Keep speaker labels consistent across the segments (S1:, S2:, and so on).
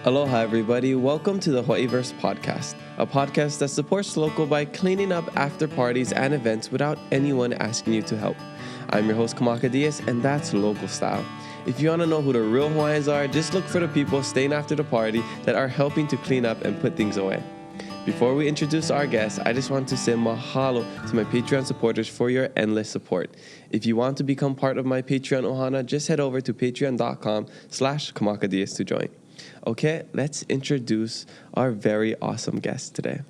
S1: Aloha, everybody. Welcome to the Hawaiiverse podcast, a podcast that supports local by cleaning up after parties and events without anyone asking you to help. I'm your host, Kanaka, and that's local style. If you want to know who the real Hawaiians are, just look for the people staying after the party that are helping to clean up and put things away. Before we introduce our guests, I just want to say mahalo to my Patreon supporters for your endless support. If you want to become part of my Patreon ohana, just head over to patreon.com/kamakadias to join. Okay, let's introduce our very awesome guest today.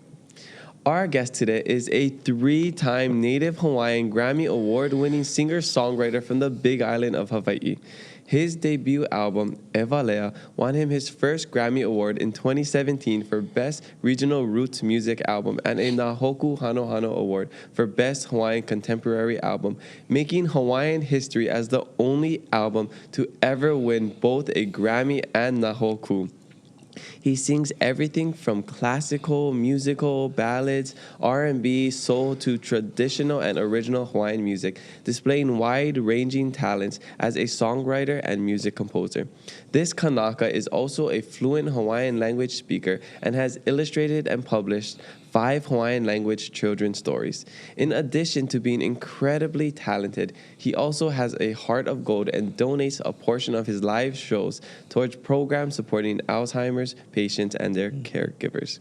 S1: Our guest today is a 3-time Native-Hawaiian Grammy Award-winning singer-songwriter from the Big Island of Hawai'i. His debut album, Walea, won him his first Grammy Award in 2017 for Best Regional Roots Music Album and a Nā Hōkū Hanohano Award for Best Hawaiian Contemporary Album, making Hawaiian history as the only album to ever win both a Grammy and Nā Hōkū. He sings everything from classical, musical, ballads, R&B, soul to traditional and original Hawaiian music, displaying wide-ranging talents as a songwriter and music composer. This Kanaka is also a fluent Hawaiian language speaker and has illustrated and published 5 Hawaiian language children's stories. In addition to being incredibly talented, he also has a heart of gold and donates a portion of his live shows towards programs supporting Alzheimer's patients and their caregivers.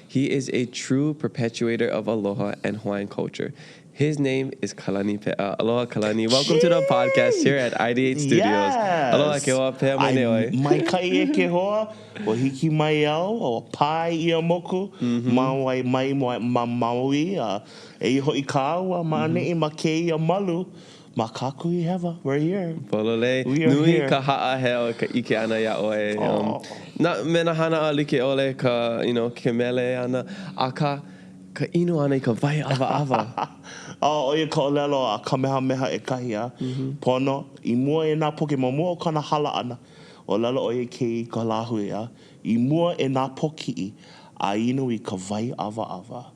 S1: He is a true perpetuator of Aloha and Hawaiian culture. His name is Kalani Pe'a. Aloha, Kalani. Welcome to the podcast here at ID8 Studios.
S2: Yes.
S1: Aloha, ke hoa pea mai neoi.
S2: Mai kai e ke hoa, o hiki mai au, o pai ia moku, mawai mai ma maui, e hoi ka aua, ma ane ma ke ia malu, ma kaku I hewa. We're here.
S1: Polole.
S2: We are
S1: Nui
S2: here.
S1: ka ha'a heo ka ike ana ya oe. Na mena hana a like ole ka, ke mele ana. A ka inu ana I ka vai ava.
S2: O ia ka olelo a kamehameha e kahia. Pono, I mua e nā poke ma mua o kana hala ana. O lelo o ia ke ka lahui a. I mua e nā poki a inu I ka vai ava.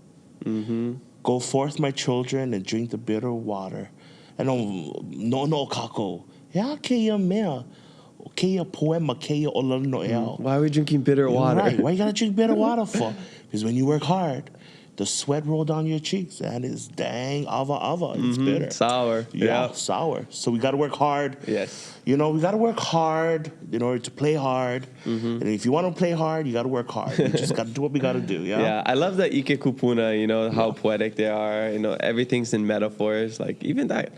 S2: Go forth, my children, and drink the bitter water. And no kako. Ea ke ia mea. Ke ia poema, ke ia olelo no e au.
S1: Why are we drinking bitter water?
S2: Right. Why you gotta drink bitter water for? Because when you work hard, the sweat roll down your cheeks, and it's dang ava. It's bitter.
S1: Sour.
S2: Yeah, sour. So we got to work hard.
S1: Yes.
S2: We got to work hard in order to play hard. And if you want to play hard, you got to work hard. We just got to do what we got to do.
S1: Yeah, I love the ike kupuna, how poetic they are. Everything's in metaphors. Like, even that,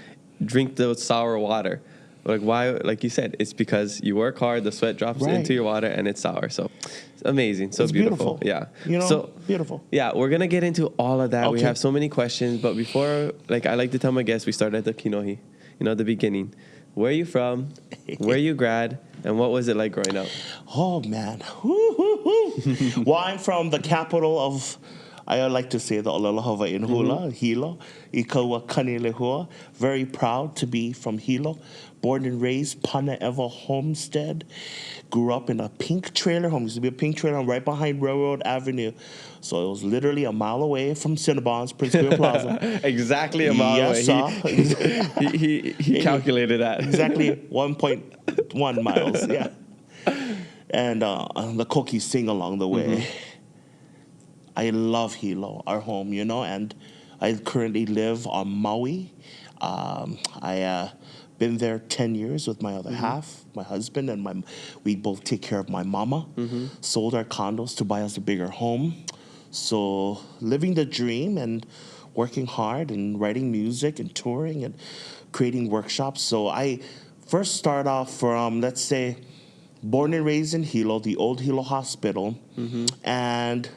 S1: drink the sour water. Like, why? Like you said, it's because you work hard, the sweat drops into your water, and it's sour. So it's amazing. So it's beautiful. Yeah. So
S2: beautiful.
S1: Yeah, we're going to get into all of that.
S2: Okay.
S1: We have so many questions. But before, I like to tell my guests, we start at the kinohi, the beginning. Where are you from? Where you grad? And what was it like growing up?
S2: Oh, man. Well, I'm from the capital of... I like to say the Aloha Hawaiian hula, Hilo. I kaua kani lehua. Very proud to be from Hilo. Born and raised, Pana Eva Homestead. Grew up in a pink trailer home. Used to be a pink trailer home right behind Railroad Avenue. So it was literally a mile away from Cinnabons, Prince Square Plaza.
S1: Exactly a mile away. He calculated that.
S2: Exactly 1.1 miles, yeah. And the Koki sing along the way. I love Hilo, our home, and I currently live on Maui. I been there 10 years with my other half, my husband, and we both take care of my mama. Sold our condos to buy us a bigger home. So living the dream and working hard and writing music and touring and creating workshops. So I first start off from, let's say, born and raised in Hilo, the old Hilo Hospital, and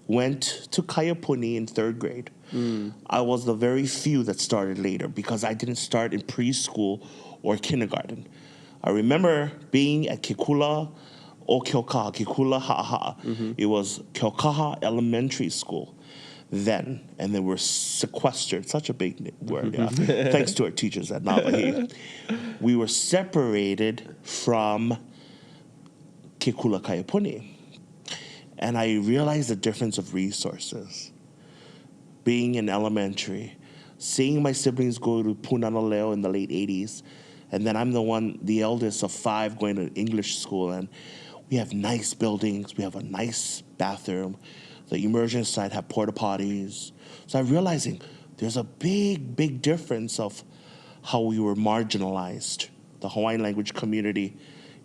S2: went to Kaiapuni in 3rd grade. I was the very few that started later because I didn't start in preschool or kindergarten. I remember being at Kekula o Keokaha, Kekula Ha'aha'a. It was Keokaha Elementary School then, and they were sequestered, such a big word, thanks to our teachers at Navahi. We were separated from Kekula Kaiapuni. And I realized the difference of resources. Being in elementary, seeing my siblings go to Punana in the late 80s, and then I'm the eldest of 5 going to English school, and We have nice buildings. We have a nice bathroom. The immersion side have porta potties. So I'm realizing there's a big, big difference of how we were marginalized, the Hawaiian language community,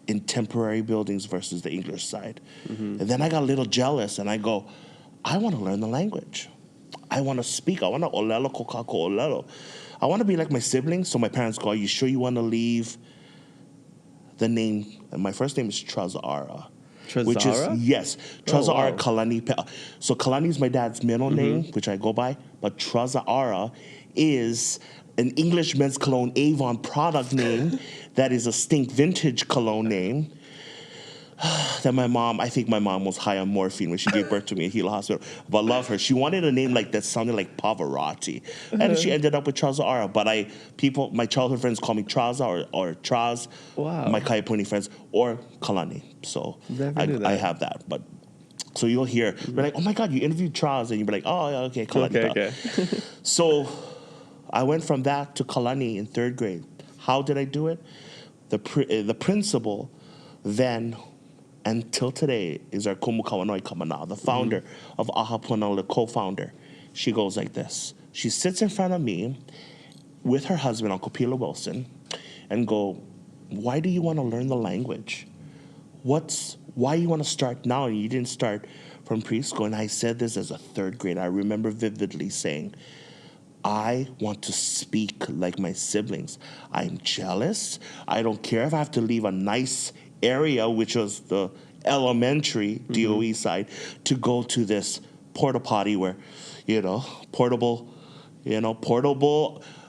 S2: in temporary buildings versus the English side. And then I got a little jealous, and I go, I want to learn the language. I want to speak. I want to olelo kokako olelo. I want to be like my siblings. So my parents go, are you sure you want to leave the name? And my first name is Trazara. Which is, yes, Trazara Kalani Pe'a. So Kalani is my dad's middle name, which I go by, but Trazara is an English men's cologne Avon product name that is a stink vintage cologne name that I think my mom was high on morphine when she gave birth to me at Hilo Hospital. But love her. She wanted a name like that sounded like Pavarotti. And she ended up with Trazara. But my childhood friends call me Traza or Traz.
S1: Wow.
S2: My Kaipuni friends, or Kalani. So I have that. But so you'll hear, we're like, oh my God, you interviewed Traz. And you'll be like, oh, yeah, okay, Kalani.
S1: Okay.
S2: So I went from that to Kalani in third grade. How did I do it? The principal then, until today, is our Kumu Kawanoi Kamana, the founder of Ahapuna, the co-founder. She goes like this. She sits in front of me with her husband, Uncle Pila Wilson, and go, why do you want to learn the language? Why you want to start now and you didn't start from preschool? And I said this as a third grader. I remember vividly saying, I want to speak like my siblings. I'm jealous. I don't care if I have to leave a nice area, which was the elementary DOE side, to go to this porta potty where, portable.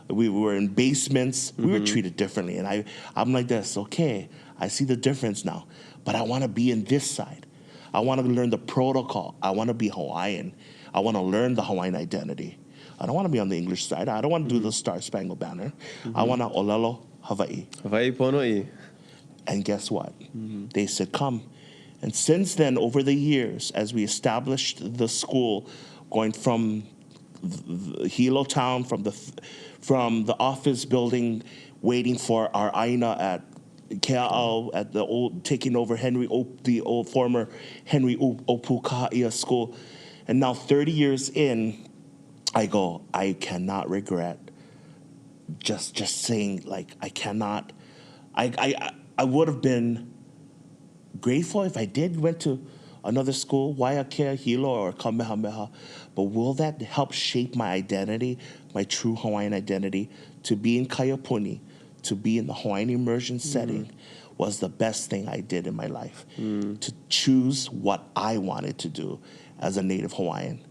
S2: We were in basements. We were treated differently. And I'm like this, okay, I see the difference now. But I want to be in this side. I want to learn the protocol. I want to be Hawaiian. I want to learn the Hawaiian identity. I don't want to be on the English side. I don't want to do the Star Spangled Banner. I want to olelo Hawaii.
S1: Hawaii pono'i.
S2: And guess what? They said, come. And since then, over the years, as we established the school, going from the Hilo town, from the office building, waiting for our aina at Kea'au, at the old, taking over the old former Henry Opu Kaha'ia school. And now 30 years in, I go, I cannot regret just saying, like, I cannot. I would have been grateful if I went to another school, Waiakea, Hilo, or Kamehameha. But will that help shape my identity, my true Hawaiian identity? To be in Kaiapuni, to be in the Hawaiian immersion setting was the best thing I did in my life. To choose what I wanted to do as a Native Hawaiian,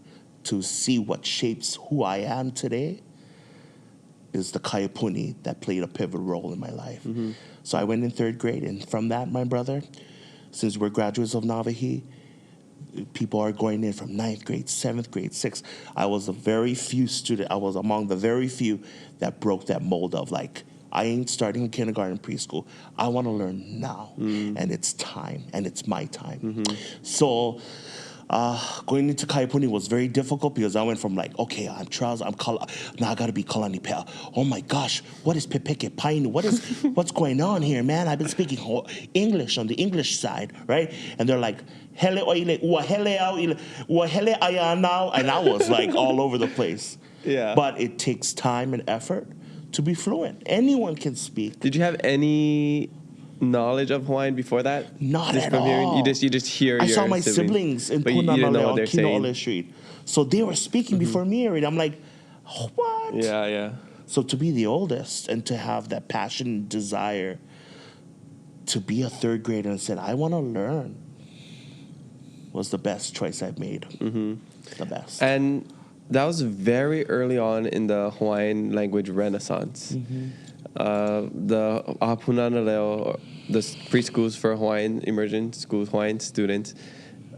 S2: to see what shapes who I am today is the Kaiapuni that played a pivotal role in my life. So I went in third grade, and from that, my brother, since we're graduates of Navahi, people are going in from 9th grade, 7th grade, 6th. I was among the very few that broke that mold of, like, I ain't starting kindergarten, preschool. I want to learn now, and it's time, and it's my time. So going into Kaipuni was very difficult because I went from like, okay, I'm Charles, now I got to be Kalani Pe'a. Oh my gosh, what is Pepeke Painu? What's going on here, man? I've been speaking English on the English side, right? And they're like, hele oile, ua hele au ile, ua hele aya now, and I was like all over the place.
S1: Yeah.
S2: But it takes time and effort to be fluent. Anyone can speak.
S1: Did you have any knowledge of Hawaiian before that?
S2: Not at all.
S1: Hearing, you just hear
S2: I
S1: your
S2: saw my siblings in Punamale on Kino'ole Street. So they were speaking before me already. I'm like, what?
S1: Yeah.
S2: So to be the oldest and to have that passion and desire to be a third grader and said, I want to learn, was the best choice I've made. The best.
S1: And that was very early on in the Hawaiian language renaissance. The Ahapunanaleo, the preschools for Hawaiian immersion schools, Hawaiian students,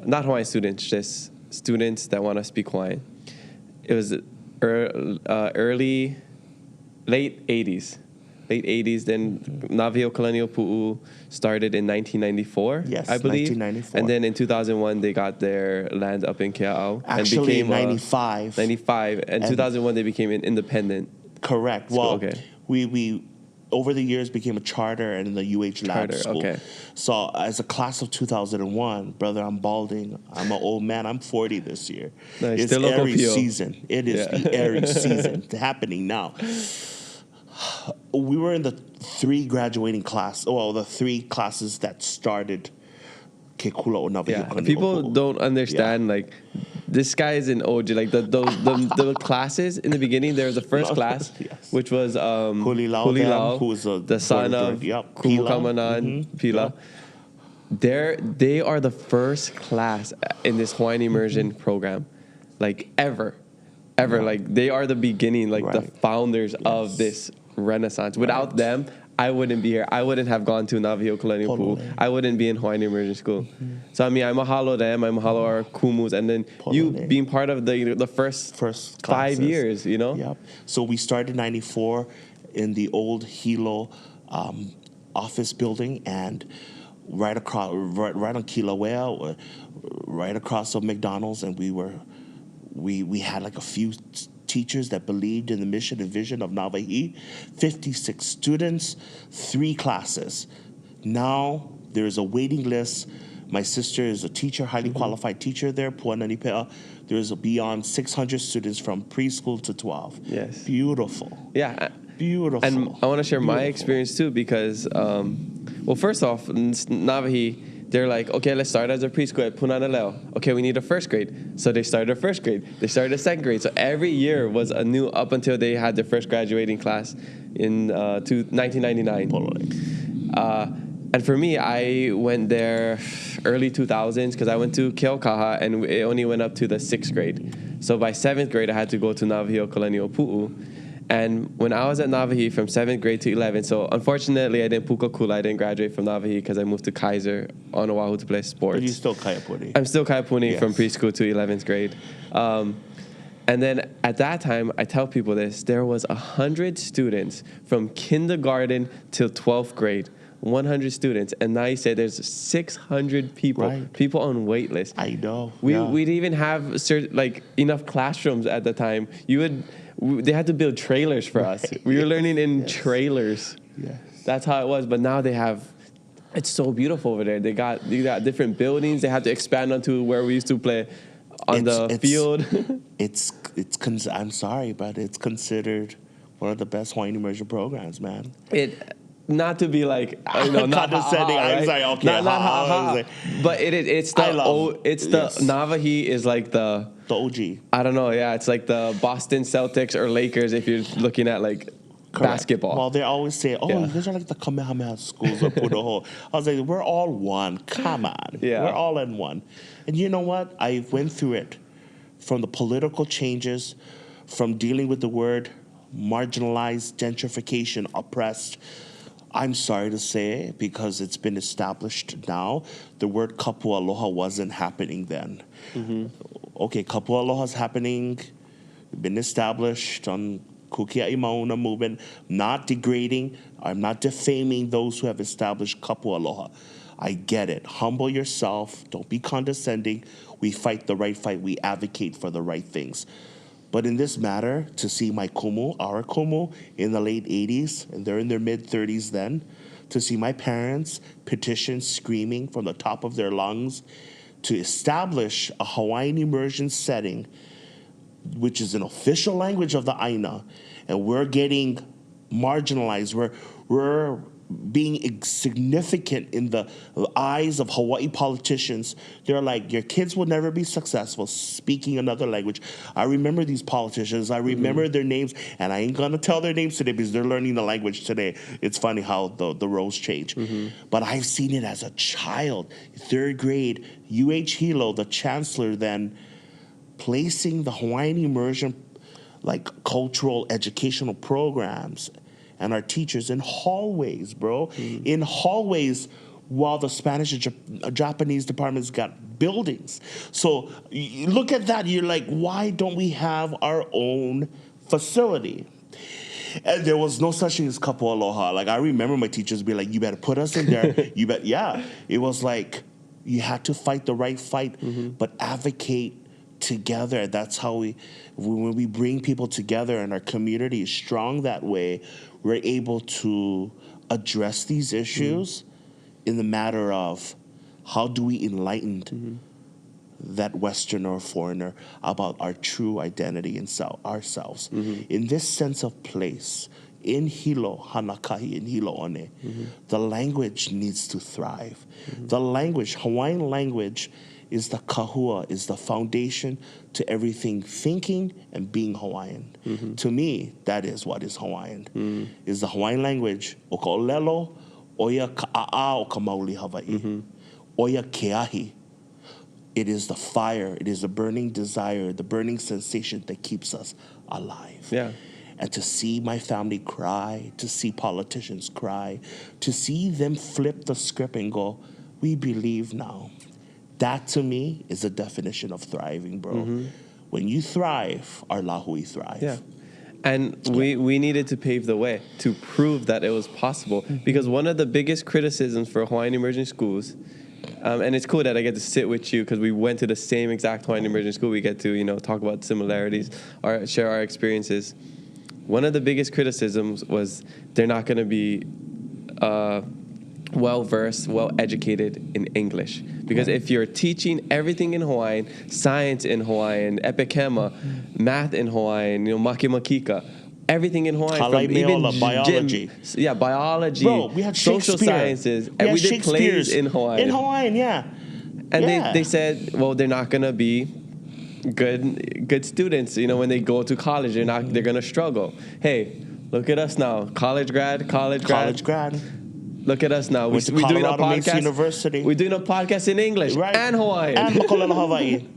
S1: not Hawaiian students, just students that want to speak Hawaiian. It was late 80s. Then Navio Kalani Pu'u started in 1994,
S2: yes,
S1: I believe.
S2: 1994.
S1: And then in 2001, they got their land up in Kea'au.
S2: Actually,
S1: and became
S2: 95.
S1: 95. And 2001, they became an independent
S2: Correct.
S1: school.
S2: Well,
S1: okay.
S2: we over the years became a charter and the UH lab school.
S1: Okay.
S2: So as a class of 2001, brother, I'm balding. I'm an old man. I'm 40 this year.
S1: Nice.
S2: It's
S1: Still local
S2: Aries
S1: PO.
S2: season. It is the Aries season. It's happening now. We were in the three classes that started Kekula o Navihi
S1: Yeah,
S2: Kani
S1: people
S2: Opu'u.
S1: don't understand, like, this guy is an OG. Like, the classes in the beginning, there was the first class,
S2: Yes.
S1: which was
S2: Hulilao, who was
S1: the son of
S2: Pila.
S1: Kumukamanan Pila. They are the first class in this Hawaiian immersion program, like, ever. Like, they are the beginning, like, the founders of this renaissance. Without them, I wouldn't be here. I wouldn't have gone to Nā Hōkū Hanohano Award. I wouldn't be in Hawaiian immersion school. So, I mean, I mahalo them. I mahalo our kumus. And then you being part of the first 5
S2: classes.
S1: years, you know?
S2: Yep. So we started in 94 in the old Hilo office building, and right on Kilauea, right across from McDonald's, and we had like a few teachers that believed in the mission and vision of Navahi, 56 students, 3 classes. Now there's a waiting list. My sister is a teacher, highly qualified teacher there, Kalani Pe'a. There's beyond 600 students from preschool to 12.
S1: Yes.
S2: Beautiful.
S1: Yeah.
S2: Beautiful.
S1: And I want to share my experience too, because, well, first off, Navahi, they're like, okay, let's start as a preschool at Punana Leo. Okay, we need a first grade. So they started a first grade. They started a second grade. So every year was a new, up until they had their first graduating class in 1999. And for me, I went there early 2000s because I went to Keaukaha, and it only went up to the 6th grade. So by 7th grade, I had to go to Navahi o Kalani Opu'u. And when I was at Navahi from 7th grade to 11th, so unfortunately I didn't puka kula, I didn't graduate from Navahi because I moved to Kaiser on Oahu to play sports.
S2: But you still kaiapuni.
S1: I'm still kaiapuni from preschool to 11th grade. And then at that time, I tell people this, there was 100 students from kindergarten till 12th grade. 100 students, and now you say there's 600 people, people on wait list.
S2: I know.
S1: We didn't even have enough classrooms at the time. They had to build trailers for us. We were learning in trailers.
S2: Yes.
S1: That's how it was. But now it's so beautiful over there. They got different buildings. They had to expand onto where we used to play on the field.
S2: I'm sorry, but it's considered one of the best Hawaiian immersion programs, man.
S1: Not to be like, not
S2: condescending.
S1: Right?
S2: I'm sorry. Okay,
S1: but it's the Navahi is like the
S2: OG.
S1: I don't know. Yeah, it's like the Boston Celtics or Lakers if you're looking at like basketball.
S2: Well, they always say, these are like the Kamehameha schools of Punaho. I was like, we're all one. Come on.
S1: Yeah.
S2: We're all in one. And you know what? I went through it from the political changes, from dealing with the word marginalized, gentrification, oppressed. I'm sorry to say, because it's been established now, the word kapu aloha wasn't happening then. Okay, kapu aloha is happening, been established on Kukia'i Mauna movement. Not degrading, I'm not defaming those who have established kapu aloha. I get it. Humble yourself. Don't be condescending. We fight the right fight. We advocate for the right things. But in this matter, to see my kumu, our kumu, in the late 80s, and they're in their mid-30s then, to see my parents petition, screaming from the top of their lungs to establish a Hawaiian immersion setting, which is an official language of the Aina, and we're getting marginalized. We're being insignificant in the eyes of Hawaii politicians. They're like, your kids will never be successful speaking another language. I remember these politicians. I remember their names, and I ain't gonna tell their names today because they're learning the language today. It's funny how the roles change. But I've seen it as a child. 3rd grade, Hilo, the chancellor then, placing the Hawaiian immersion, like cultural educational programs, and our teachers in hallways, bro. In hallways, while the Spanish and Japanese departments got buildings. So you look at that, you're like, why don't we have our own facility? And there was no such thing as kapu aloha. Like, I remember my teachers be like, you better put us in there. It was like, you had to fight the right fight, but advocate together. That's how when we bring people together and our community is strong that way, we're able to address these issues in the matter of how do we enlighten that Westerner or foreigner about our true identity and ourselves. In this sense of place, in Hilo, Hanakahi, in Hilo One, the language needs to thrive. The language, Hawaiian language, is the kahua, is the foundation to everything thinking and being Hawaiian. To me, that is what is Hawaiian. Is the Hawaiian language, o ka olelo, oia ka'a'a o ka mauli Hawaii. Oia keahi. It is the fire, it is the burning desire, the burning sensation that keeps us alive.
S1: Yeah.
S2: And to see my family cry, to see politicians cry, to see them flip the script and go, we believe now. That to me is the definition of thriving, bro. When you thrive, our lahui thrive.
S1: Yeah. And we needed to pave the way to prove that it was possible. Because one of the biggest criticisms for Hawaiian immersion schools, and it's cool that I get to sit with you because we went to the same exact Hawaiian immersion school. We get to, talk about similarities, or share our experiences. One of the biggest criticisms was they're not going to be well-versed, well-educated in English. Because if you're teaching everything in Hawaiian, science in Hawaiian, epikema, math in Hawaiian, makimakika, everything in Hawaiian, from even
S2: biology.
S1: Biology,
S2: Bro, we had
S1: social sciences, and we did plays in Hawaiian.
S2: In Hawaiian, yeah.
S1: And they said, well, they're not going to be good students. When they go to college, they're going to struggle. Hey, look at us now. College grad. Look at us now. We're doing a podcast.
S2: University.
S1: We're doing a podcast in English and Hawaiian.
S2: And Makolelo Hawaii.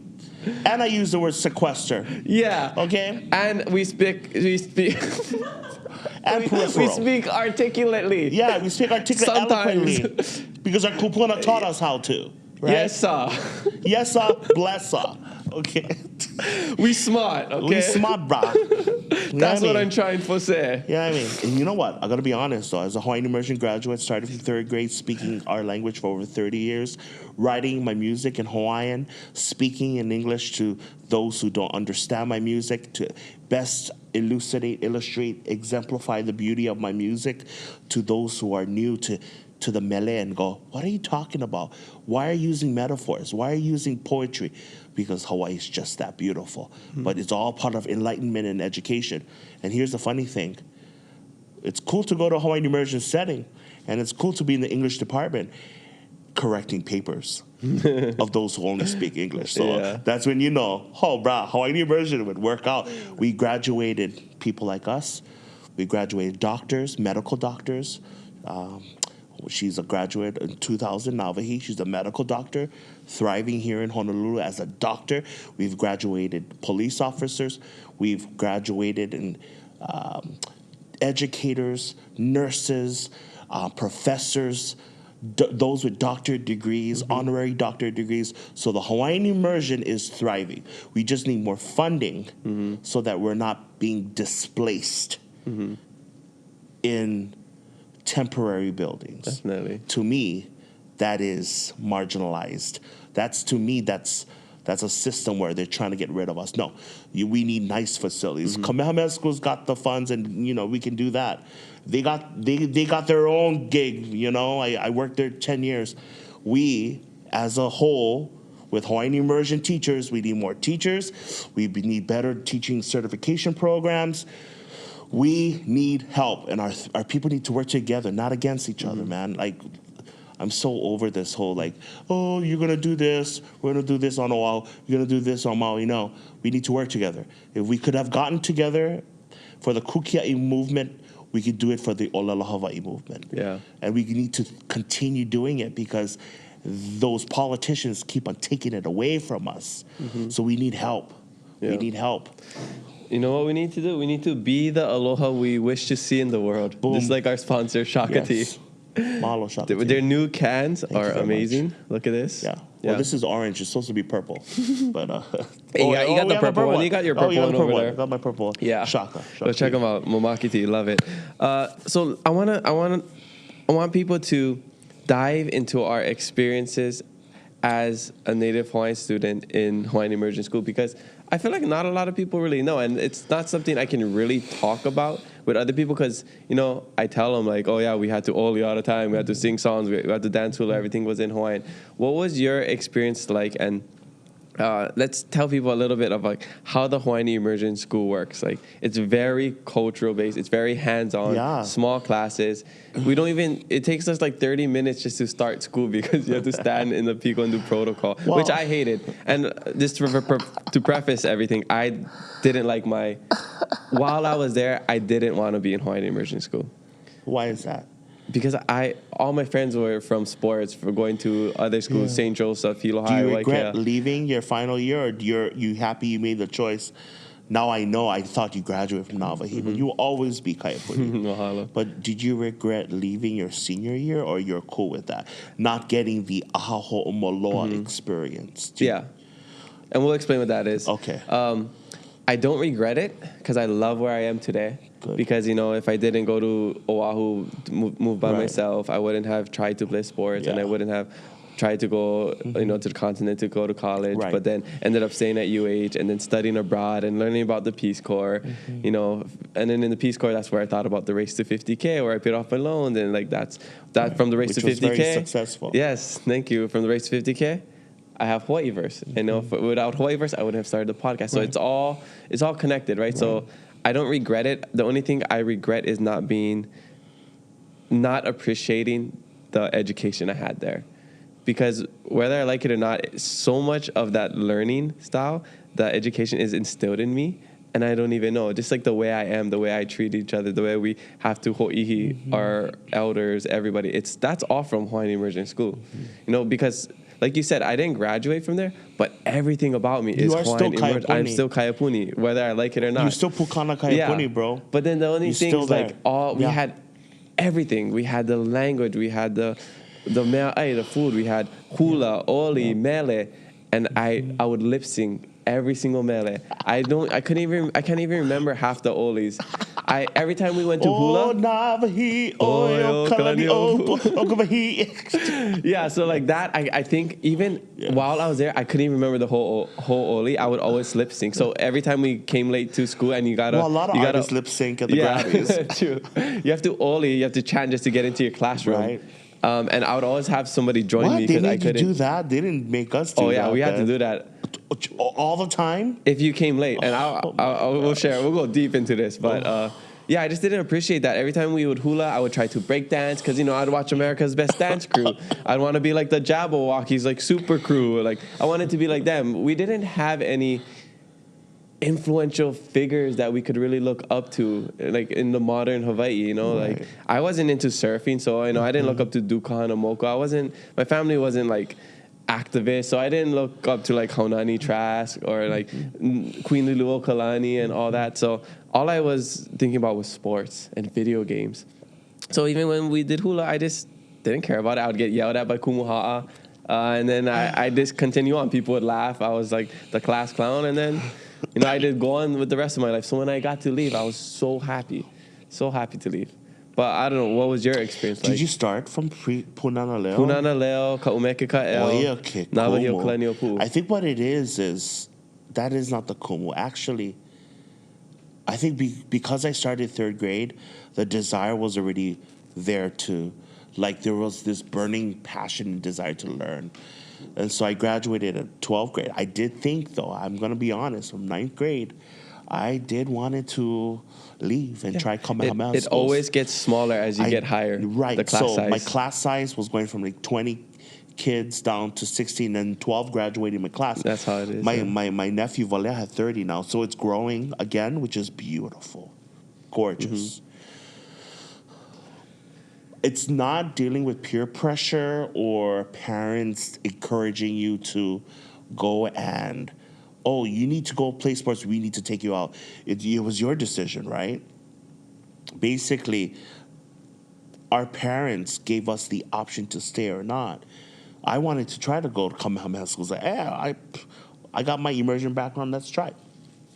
S2: And I use the word sequester.
S1: Yeah.
S2: Okay.
S1: And we speak.
S2: And peripheral.
S1: We speak articulately.
S2: Yeah, we speak articulately, eloquently, because our kupuna taught us how to. Right?
S1: Yes, sir.
S2: Yes, sir. Bless sir. Okay.
S1: We smart. Okay.
S2: We smart, brah.
S1: That's what I'm trying to say.
S2: Yeah, and you know what? I gotta be honest though. As a Hawaiian immersion graduate, started from 3rd grade, speaking our language for over 30 years, writing my music in Hawaiian, speaking in English to those who don't understand my music, to best elucidate, illustrate, exemplify the beauty of my music to those who are new to the mele and go, what are you talking about? Why are you using metaphors? Why are you using poetry? Because Hawaii is just that beautiful. But it's all part of enlightenment and education. And here's the funny thing. It's cool to go to a Hawaiian immersion setting, and it's cool to be in the English department correcting papers of those who only speak English. So that's when Hawaiian immersion would work out. We graduated people like us. We graduated doctors, medical doctors. She's a graduate in 2000, Navahi. She's a medical doctor, thriving here in Honolulu as a doctor. We've graduated police officers. We've graduated in educators, nurses, professors, those with doctorate degrees, honorary doctorate degrees. So the Hawaiian immersion is thriving. We just need more funding so that we're not being displaced in temporary buildings.
S1: Definitely.
S2: To me, that is marginalized. That's a system where they're trying to get rid of us. No, we need nice facilities. Kamehameha School's got the funds, and we can do that. They got their own gig. I worked there 10 years. We, as a whole, with Hawaiian immersion teachers, we need more teachers. We need better teaching certification programs. We need help, and our people need to work together, not against each other, man. I'm so over this whole you're going to do this, we're going to do this on Oahu, you're going to do this on Maui. No, we need to work together. If we could have gotten together for the Kukia'i movement, we could do it for the Olelo Hawaii movement.
S1: Yeah. And
S2: we need to continue doing it because those politicians keep on taking it away from us. So we need help. Yeah. We need help.
S1: You know what we need to do? We need to be the aloha we wish to see in the world. Boom. Just like our sponsor, Shaka Tea.
S2: Yes. Mahalo, Shaka Tea.
S1: Their new cans are amazing. Look at this.
S2: Yeah. Well, this is orange. It's supposed to be purple. But
S1: hey, you got the purple one. You got your purple one over there.
S2: I got my purple one.
S1: Yeah.
S2: Shaka.
S1: Go check them out. Momaki Tea. Love it. So I want people to dive into our experiences as a Native Hawaiian student in Hawaiian immersion school? Because I feel like not a lot of people really know, and it's not something I can really talk about with other people because, you know, I tell them like, oh yeah, we had to oli all the time, we had to sing songs, we had to dance hula, everything was in Hawaiian. What was your experience like? And let's tell people a little bit of like how the Hawaiian immersion school works. Like it's very cultural based. It's very hands-on, small classes. We don't even, it takes us like 30 minutes just to start school because you have to stand in the piko and do protocol, which I hated. And just to preface everything, I didn't like while I was there, I didn't want to be in Hawaiian immersion school.
S2: Why is that?
S1: Because all my friends were from sports, for going to other schools, St. Joseph, Hilo.
S2: Do you regret leaving your final year, or you happy you made the choice? Now I know I thought you graduated from Nā Hōkū, but you will always be kaipuni.
S1: Mahalo.
S2: But did you regret leaving your senior year, or you're cool with that? Not getting the aha ho'omoloa experience.
S1: Yeah. And we'll explain what that is.
S2: Okay.
S1: I don't regret it because I love where I am today.
S2: Good.
S1: Because, you know, if I didn't go to Oahu, move by myself, I wouldn't have tried to play sports and I wouldn't have tried to go, you know, to the continent to go to college, but then ended up staying at UH and then studying abroad and learning about the Peace Corps, you know, and then in the Peace Corps, that's where I thought about the race to 50K, where I paid off my loans, and like that from the race to 50K.
S2: Which was very successful.
S1: Yes, thank you. From the race to 50K, I have Hawaiiverse. And without Hawaiiverse, I wouldn't have started the podcast. So it's all connected, right? So I don't regret it. The only thing I regret is not appreciating the education I had there. Because whether I like it or not, so much of that learning style, the education is instilled in me, and I don't even know. Just like the way I am, the way I treat each other, the way we have to ho'ihi our elders, everybody. That's all from Hawaiian Immersion School. You know, because like you said, I didn't graduate from there, but everything about me is Hawaiian Immersion. I'm still Kaiapuni, whether I like it or not.
S2: You're still Pukana Kaiapuni, bro.
S1: But then the only thing is like we had everything. We had the language, we had the mea'ai, the food, we had hula, oli, mele, and I would lip sync every single mele. I can't even remember half the olis. Every time we went to hula, yeah, so like that, I think even while I was there, I couldn't even remember the whole oli. I would always lip sync. So every time we came late to school, and a lot of artists
S2: lip sync at the Grammys.
S1: True. You have to oli, you have to chant just to get into your classroom.
S2: Right.
S1: And I would always have somebody join me because I couldn't.
S2: They made you do that? They didn't make us do that.
S1: Oh yeah, we had to do that
S2: all the time.
S1: If you came late, and we'll share. We'll go deep into this, but yeah, I just didn't appreciate that. Every time we would hula, I would try to break dance because I'd watch America's Best Dance Crew. I'd want to be like the Jabberwockies, like super crew. Like I wanted to be like them. We didn't have any influential figures that we could really look up to, like in the modern Hawaii, like I wasn't into surfing, so I didn't look up to Duka Hanamoku. My family wasn't like activist, so I didn't look up to like Haunani Trask or like Queen Luluo Kalani and all that. So all I was thinking about was sports and video games. So even when we did hula, I just didn't care about it. I would get yelled at by kumuha'a, and then I just continue on. People would laugh. I was like the class clown, and then I did go on with the rest of my life. So when I got to leave, I was so happy to leave. But I don't know, what was your experience like?
S2: Did you start from Punana Leo?
S1: Punana Leo, Ka'umeke Ka'el, Nāwahio Kalani Pe'a.
S2: I think what it is that is not the kumu. Actually, I think because I started third grade, the desire was already there there was this burning passion and desire to learn. And so I graduated at 12th grade. I did think, though, I'm going to be honest, from 9th grade, I did wanted to leave and try Kamehameha
S1: It always gets smaller as you get higher.
S2: Right.
S1: The class size.
S2: My class size was going from like 20 kids down to 16 and 12 graduating my class.
S1: That's how it is.
S2: My nephew Walea had 30 now, so it's growing again, which is beautiful. Gorgeous. It's not dealing with peer pressure or parents encouraging you to go and, you need to go play sports, we need to take you out. It was your decision, right? Basically, our parents gave us the option to stay or not. I wanted to try to go to Kamehameha schools. I got my immersion background, let's try.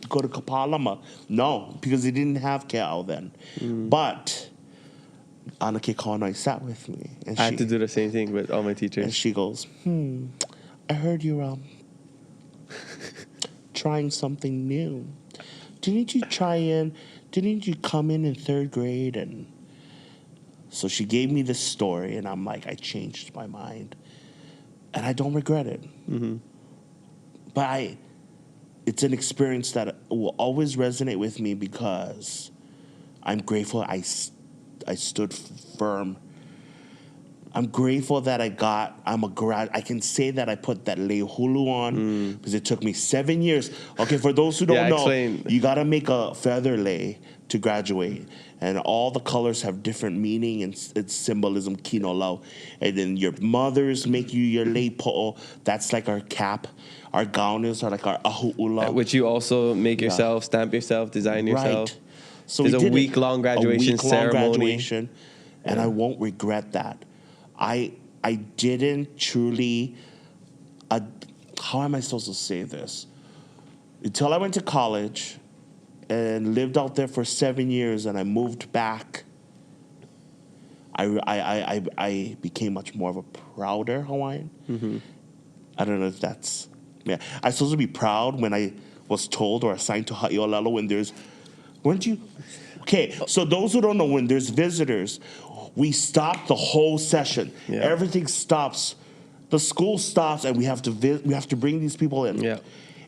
S2: Go to Kapalama. No, because they didn't have Ke'au then. But Anake Kawanai sat with me. And
S1: I had to do the same thing with all my teachers.
S2: And she goes, I heard you're trying something new. Didn't you come in third grade? And so she gave me this story, and I'm like, I changed my mind. And I don't regret it.
S1: Mm-hmm.
S2: But it's an experience that will always resonate with me because I'm grateful I stood firm. I'm grateful that I can say that I put that lehulu on because it took me 7 years. Okay, for those who don't know,
S1: explain.
S2: You got to make a feather lei to graduate. And all the colors have different meaning and it's symbolism, kino lau. And then your mothers make you your lei po'o. That's like our cap. Our gaunas are like our ahu'ula.
S1: Which you also make yourself, stamp yourself, design yourself.
S2: Right. So
S1: there's
S2: we
S1: a week-long graduation ceremony.
S2: And I won't regret that. I didn't truly, how am I supposed to say this? Until I went to college and lived out there for 7 years and I moved back, I became much more of a prouder Hawaiian.
S1: Mm-hmm.
S2: I don't know if that's, yeah. I'm supposed to be proud when I was told or assigned to Ha'iolelo weren't you? Okay, so those who don't know, when there's visitors, we stop the whole session.
S1: Yeah.
S2: Everything stops. The school stops, and we have to bring these people in.
S1: Yeah.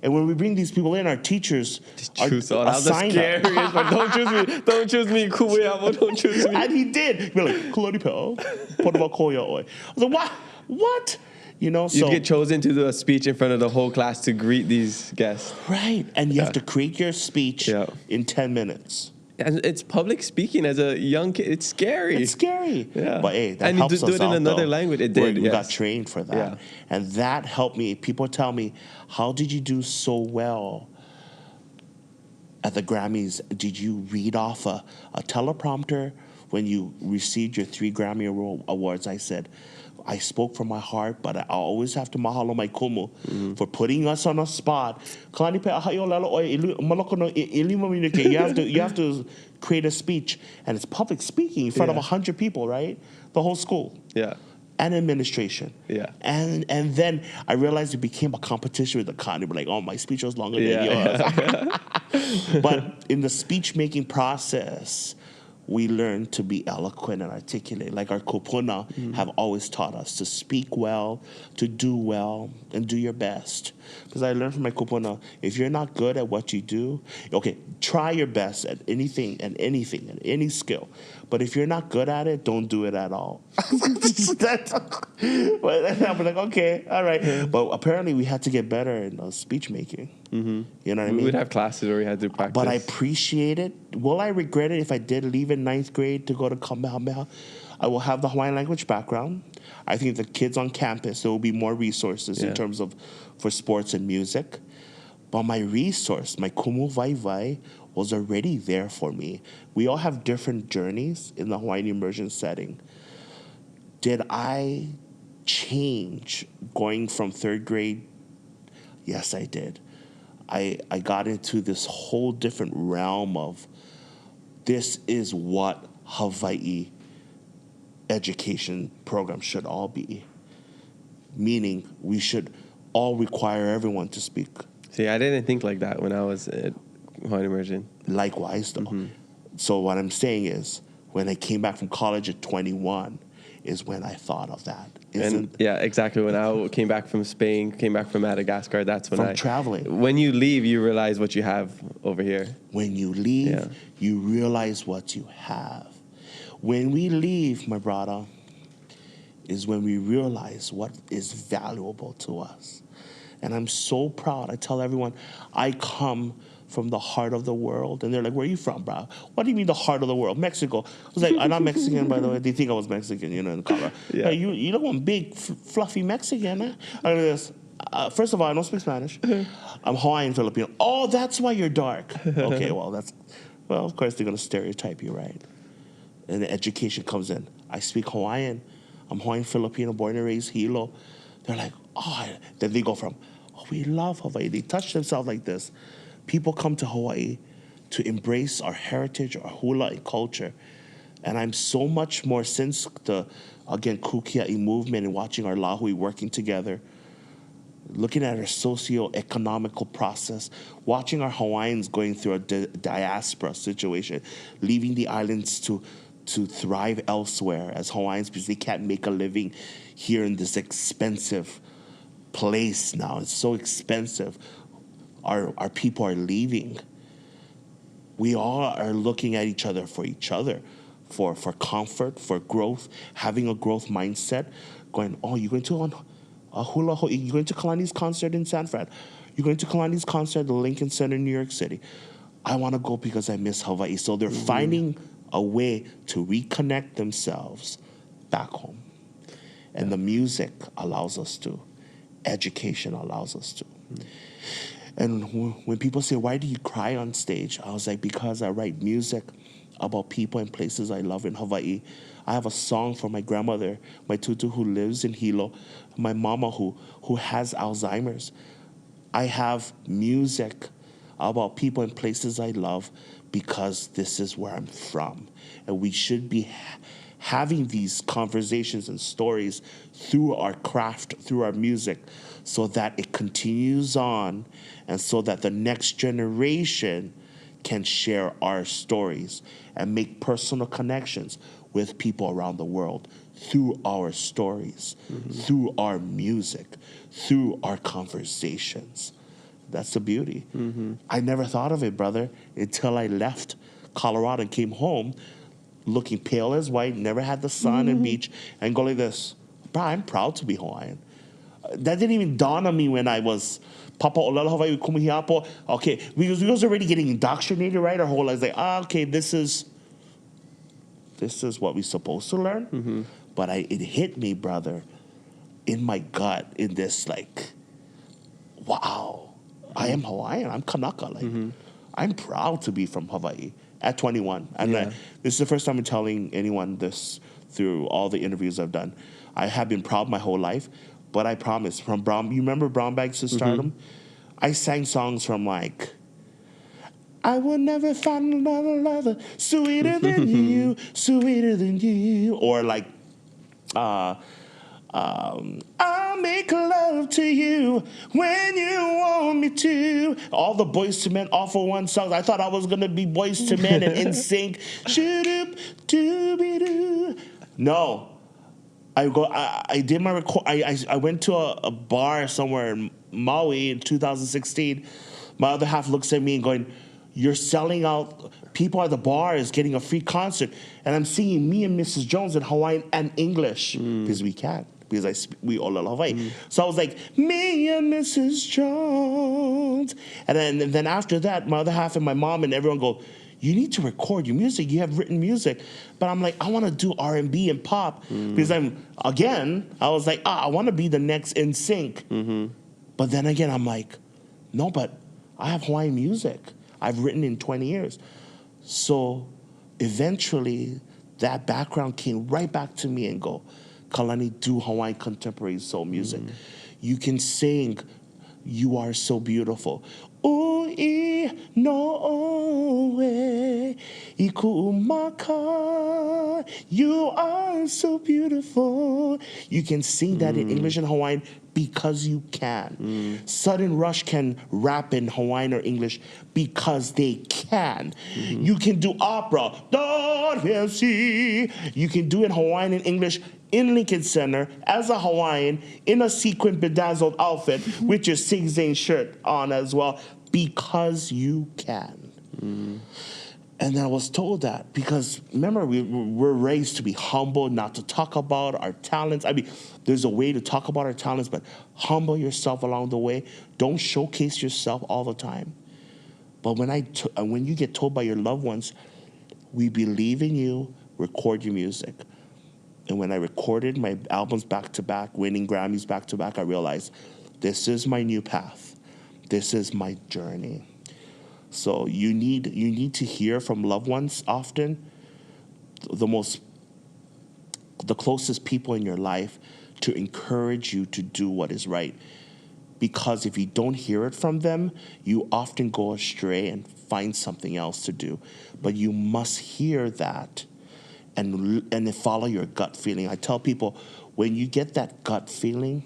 S2: And when we bring these people in, our teachers are
S1: That
S2: assigned
S1: was the scariest part. Don't choose me. Don't choose me. Kuweamo, don't choose me.
S2: And he did. We're like, Kalani Pe'a, po'o koia oi. I was like, what? What? You know,
S1: You get chosen to do a speech in front of the whole class to greet these guests.
S2: Right. And you have to create your speech in 10 minutes.
S1: And it's public speaking as a young kid. It's scary.
S2: It's scary.
S1: Yeah.
S2: But hey, that
S1: and
S2: helps
S1: you do
S2: us
S1: it in
S2: out,
S1: another
S2: though.
S1: language. It did.
S2: We got trained for that.
S1: Yeah.
S2: And that helped me. People tell me, how did you do so well at the Grammys? Did you read off a teleprompter when you received your 3 Grammy Awards? I said, I spoke from my heart, but I always have to mahalo my kumu for putting us on a spot. Kalani Pe'a ha'iolelo oi maloko no ilima minute. You have to create a speech, and it's public speaking in front of 100 people, right? The whole school.
S1: Yeah.
S2: And administration.
S1: Yeah.
S2: And then I realized it became a competition with the con. They were like, oh, my speech was longer than yours. But in the speech making process, we learn to be eloquent and articulate. Like our kupuna have always taught us to speak well, to do well, and do your best. Because I learned from my kupuna, if you're not good at what you do, okay, try your best at anything, at any skill. But if you're not good at it, don't do it at all. But I'm like, okay, all right. But apparently we had to get better in speech making.
S1: Mm-hmm.
S2: You know what I mean?
S1: We would have classes where we had to practice.
S2: But I appreciate it. Will I regret it if I did leave in 9th grade to go to Kamehameha? I will have the Hawaiian language background. I think the kids on campus, there will be more resources in terms of for sports and music. But my resource, my kumu vai, was already there for me. We all have different journeys in the Hawaiian immersion setting. Did I change going from 3rd grade? Yes, I did. I got into this whole different realm of this is what Hawaii education program should all be. Meaning we should all require everyone to speak.
S1: See, I didn't think like that when I was at Hawaiian Immersion.
S2: Likewise, though. So what I'm saying is, when I came back from college at 21 is when I thought of that.
S1: Exactly. When I came back from Spain, came back from Madagascar, that's when
S2: traveling.
S1: When you leave, you realize what you have over here.
S2: When you leave, you realize what you have. When we leave, my brother, is when we realize what is valuable to us. And I'm so proud. I tell everyone, I come from the heart of the world. And they're like, where are you from, bro? What do you mean the heart of the world? Mexico. I was like, I'm not Mexican, by the way. They think I was Mexican, in Colorado. Yeah. Hey, you don't want big, fluffy Mexican, eh? I mean, this. First of all, I don't speak Spanish. I'm Hawaiian Filipino. Oh, that's why you're dark. Okay, well, of course they're going to stereotype you, right? And the education comes in. I speak Hawaiian. I'm Hawaiian Filipino, born and raised Hilo. They're like, oh, then they go from, oh, we love Hawaii. They touch themselves like this. People come to Hawaii to embrace our heritage, our hula and culture. And I'm so much more, since the, again, Kukia'i movement and watching our lahui working together, looking at our socio-economical process, watching our Hawaiians going through a diaspora situation, leaving the islands to thrive elsewhere as Hawaiians because they can't make a living here in this expensive place now. It's so expensive. Our people are leaving. We all are looking at each other for comfort, for growth, having a growth mindset, going, oh, you're going to hula, you're going to Kalani's concert in San Fran. You're going to Kalani's concert at the Lincoln Center in New York City. I want to go because I miss Hawaii. So they're finding a way to reconnect themselves back home. And the music allows us to. Education allows us to. And when people say, why do you cry on stage? I was like, because I write music about people and places I love in Hawaii. I have a song for my grandmother, my tutu who lives in Hilo, my mama who has Alzheimer's. I have music about people and places I love because this is where I'm from. And we should be having these conversations and stories through our craft, through our music, so that it continues on and so that the next generation can share our stories and make personal connections with people around the world through our stories, through our music, through our conversations. That's the beauty. I never thought of it, brother, until I left Colorado and came home looking pale as white, never had the sun and beach, and go like this. Bro, I'm proud to be Hawaiian. That didn't even dawn on me when I was Papa Olelo Hawaii Kumihiapo. Okay, we was already getting indoctrinated, right? Our whole lives, like, okay, this is what we're supposed to learn. But it hit me, brother, in my gut, in this like, wow, I am Hawaiian. I'm Kanaka. Like, I'm proud to be from Hawaii at 21. And this is the first time I'm telling anyone this through all the interviews I've done. I have been proud my whole life. But I promise, you remember Brown Bags to Stardom? I sang songs from like, I will never find another lover sweeter than you, sweeter than you. Or like, I'll make love to you when you want me to. All the Boys to Men All for One songs. I thought I was going to be Boys to Men and NSYNC. Shoo-doop, doo-be-doo. No. I did my record. I went to a bar somewhere in Maui in 2016. My other half looks at me and going, "You're selling out. People at the bar is getting a free concert." And I'm singing me and Mrs. Jones in Hawaiian and English because we can. Because we all love Hawaii. So I was like, me and Mrs. Jones. And then after that, my other half and my mom and everyone go, you need to record your music. You have written music. But I'm like, I want to do R&B and pop. Because I was like, I want to be the next NSYNC. But then again, I'm like, no, but I have Hawaiian music. I've written in 20 years. So eventually, that background came right back to me and go, Kalani, do Hawaiian contemporary soul music. You can sing, you are so beautiful. Ui no e ikumaka. You are so beautiful. You can sing that in English and Hawaiian because you can. Sudden Rush can rap in Hawaiian or English because they can. You can do opera. You can do it in Hawaiian and English in Lincoln Center as a Hawaiian in a sequin bedazzled outfit with your Sing Zane shirt on as well because you can. And I was told that because, remember, we're raised to be humble, not to talk about our talents. I mean, there's a way to talk about our talents, but humble yourself along the way. Don't showcase yourself all the time. But when you get told by your loved ones, we believe in you, record your music. And when I recorded my albums back-to-back, winning Grammys back-to-back, I realized this is my new path. This is my journey. So you need to hear from loved ones often, the closest people in your life, to encourage you to do what is right. Because if you don't hear it from them, you often go astray and find something else to do. But you must hear that and follow your gut feeling. I tell people, when you get that gut feeling,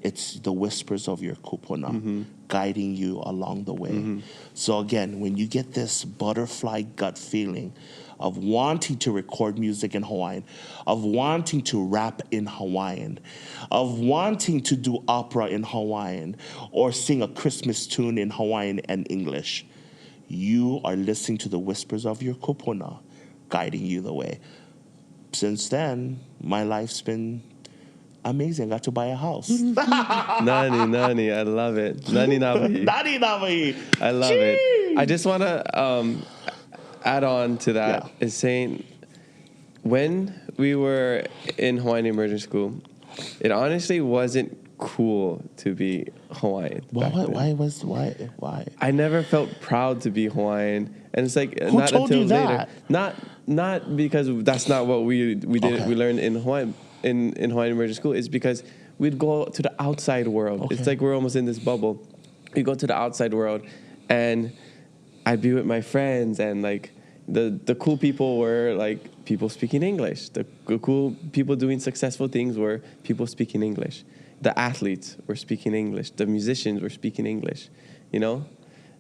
S2: it's the whispers of your kupuna guiding you along the way. So again, when you get this butterfly gut feeling of wanting to record music in Hawaiian, of wanting to rap in Hawaiian, of wanting to do opera in Hawaiian, or sing a Christmas tune in Hawaiian and English, you are listening to the whispers of your kupuna guiding you the way. Since then, my life's been amazing. I got to buy a house.
S1: Nani, I love it. Nani Navahi.
S2: Nani Navahi.
S1: I love it. I just want to add on to that is saying, when we were in Hawaiian immersion school, it honestly wasn't cool to be Hawaiian.
S2: Why?
S1: I never felt proud to be Hawaiian, and it's like
S2: Who
S1: not
S2: told
S1: until
S2: you
S1: later.
S2: that?
S1: Not because that's not what we did.
S2: Okay.
S1: We learned in Hawaiian in Hawaiian immersion school. It's because we'd go to the outside world.
S2: Okay.
S1: It's like we're almost in this bubble. We go to the outside world, and I'd be with my friends, and like the cool people were like people speaking English. The cool people doing successful things were people speaking English. The athletes were speaking English. The musicians were speaking English, you know?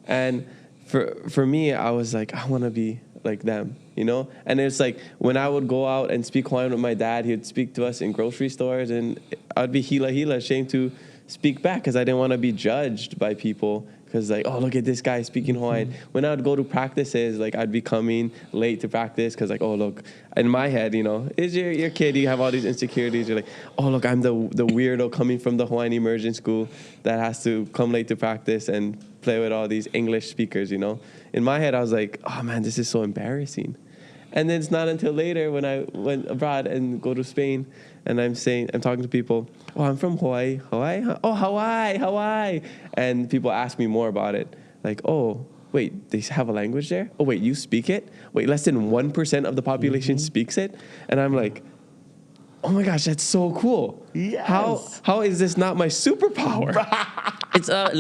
S1: And for me, I was like, I want to be like them, you know? And it's like when I would go out and speak Hawaiian with my dad, he would speak to us in grocery stores, and I'd be hila ashamed to speak back because I didn't want to be judged by people. Because like, oh, look at this guy speaking Hawaiian. When I would go to practices, like I'd be coming late to practice because like, oh, look, in my head, you know, is your kid, you have all these insecurities. You're like, oh, look, I'm the weirdo coming from the Hawaiian immersion school that has to come late to practice and play with all these English speakers, you know. In my head, I was like, oh, man, this is so embarrassing. And then it's not until later when I went abroad and go to Spain and I'm talking to people, oh, I'm from Hawaii. Hawaii? Huh? Oh, Hawaii. And people ask me more about it. Like, oh, wait, they have a language there? Oh, wait, you speak it? Wait, less than 1% of the population speaks it? And I'm like, oh my gosh, that's so cool.
S2: Yes.
S1: How is this not my superpower? It's a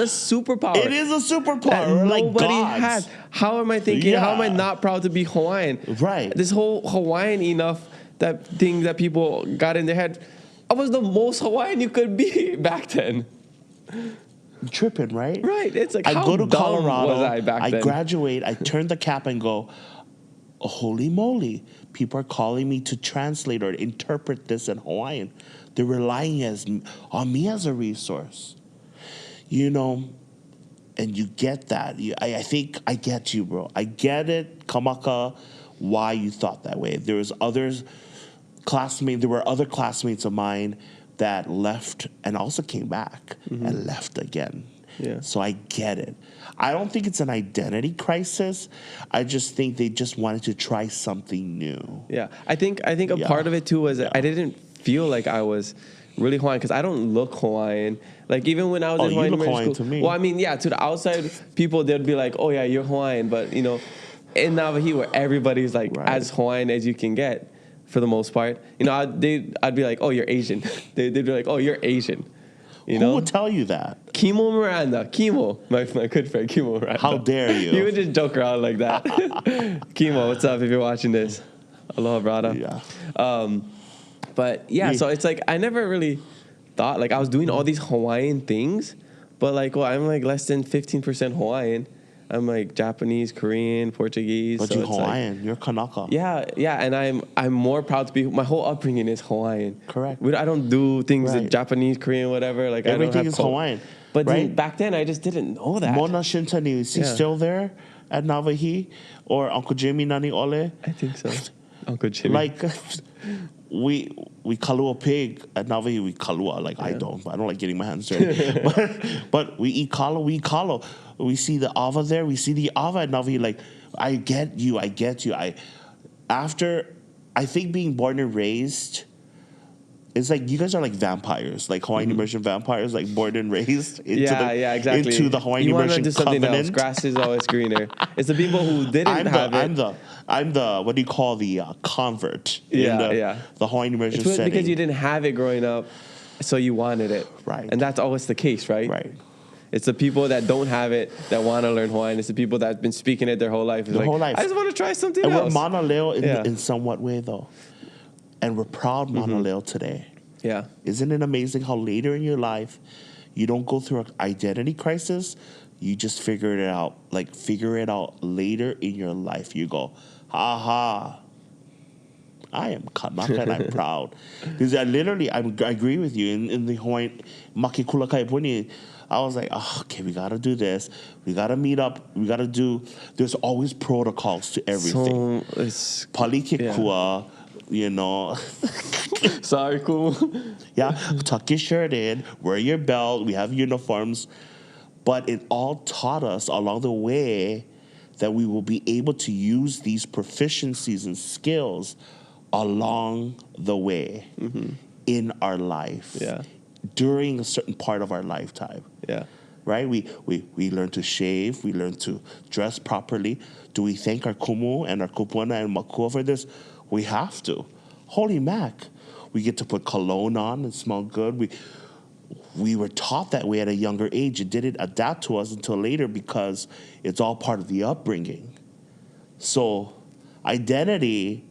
S1: superpower.
S2: It is a superpower.
S1: That
S2: like
S1: nobody
S2: gods.
S1: has. How am I thinking?
S2: Yeah.
S1: How am I not proud to be Hawaiian?
S2: Right.
S1: This whole Hawaiian enough, that thing that people got in their head. I was the most Hawaiian you could be back then.
S2: Tripping, right?
S1: Right. It's like,
S2: I
S1: how
S2: go to
S1: dumb
S2: Colorado.
S1: was I back then?
S2: I graduate. I turn the cap and go, oh, holy moly. People are calling me to translate or interpret this in Hawaiian. They're relying on me as a resource. You know, and you get that. I think I get you, bro. I get it, Kanaka, why you thought that way. There were other classmates of mine that left and also came back and left again.
S1: Yeah.
S2: So I get it. I don't think it's an identity crisis. I just think they just wanted to try something new.
S1: Yeah. I think a part of it too was I didn't feel like I was really Hawaiian because I don't look Hawaiian. Like even when I was in Hawaiian
S2: you look
S1: immersion
S2: Hawaiian
S1: school,
S2: to me.
S1: well, I mean, yeah, to the outside people, they'd be like, oh yeah, you're Hawaiian. But you know, in Navahi, where everybody's like as Hawaiian as you can get, for the most part, you know, I'd be like, oh, you're Asian. They'd be like, oh, you're Asian. You know?
S2: Who would tell you that?
S1: Kimo Miranda, my good friend Kimo Miranda.
S2: How dare you?
S1: He would just joke around like that. Kimo, what's up if you're watching this? Aloha, brother.
S2: Yeah.
S1: But yeah, so it's like I never really thought, like I was doing all these Hawaiian things, but like, well, I'm like less than 15% Hawaiian. I'm like Japanese, Korean, Portuguese.
S2: But
S1: so
S2: you're
S1: it's
S2: Hawaiian.
S1: Like,
S2: you're Kanaka.
S1: yeah, and I'm more proud to be. My whole upbringing is Hawaiian.
S2: Correct.
S1: I don't do things in Japanese, Korean, whatever. Like
S2: everything
S1: I don't have
S2: is Hawaiian.
S1: But then, back then, I just didn't know that.
S2: Mona Shintani, is he still there at Navahi? Or Uncle Jimmy Nani Ole?
S1: I think so. Uncle Jimmy.
S2: Like, we kalua pig at Navahi. We kalua. Like, I don't like getting my hands dirty. but we eat kalo. We eat kalo. We see the ava there. We see the ava at Navahi. Like, I get you. I think being born and raised, it's like you guys are like vampires, like Hawaiian immersion vampires, like born and raised into
S1: exactly.
S2: into the Hawaiian
S1: you
S2: immersion
S1: do something
S2: covenant.
S1: Else. Grass is always greener. It's the people who didn't have it.
S2: I'm the what do you call the convert?
S1: The
S2: Hawaiian immersion
S1: it's
S2: setting.
S1: because you didn't have it growing up, so you wanted it.
S2: Right.
S1: And that's always the case, right?
S2: Right.
S1: It's the people that don't have it that want to learn Hawaiian. It's the people that have been speaking it their whole life. Whole life. I just want to try something else.
S2: And we're mana leo in somewhat way, though. And we're proud mana leo today.
S1: Yeah.
S2: Isn't it amazing how later in your life you don't go through an identity crisis? You just figure it out. Like, figure it out later in your life. You go, ha ha. I am Kanaka and I'm proud. Because I agree with you. In the Hawaiian Makikula Kaipuni, I was like, oh, okay, we got to do this. We got to meet up. We got to do, there's always protocols to everything.
S1: So it's
S2: Palikekua, you know.
S1: Sorry, cool.
S2: Yeah, tuck your shirt in, wear your belt, we have uniforms. But it all taught us along the way that we will be able to use these proficiencies and skills along the way in our life during a certain part of our lifetime.
S1: Yeah.
S2: Right? We learn to shave. We learn to dress properly. Do we thank our kumu and our kupuna and makua for this? We have to. Holy mac. We get to put cologne on and smell good. We were taught that way at a younger age. It didn't adapt to us until later because it's all part of the upbringing. So identity,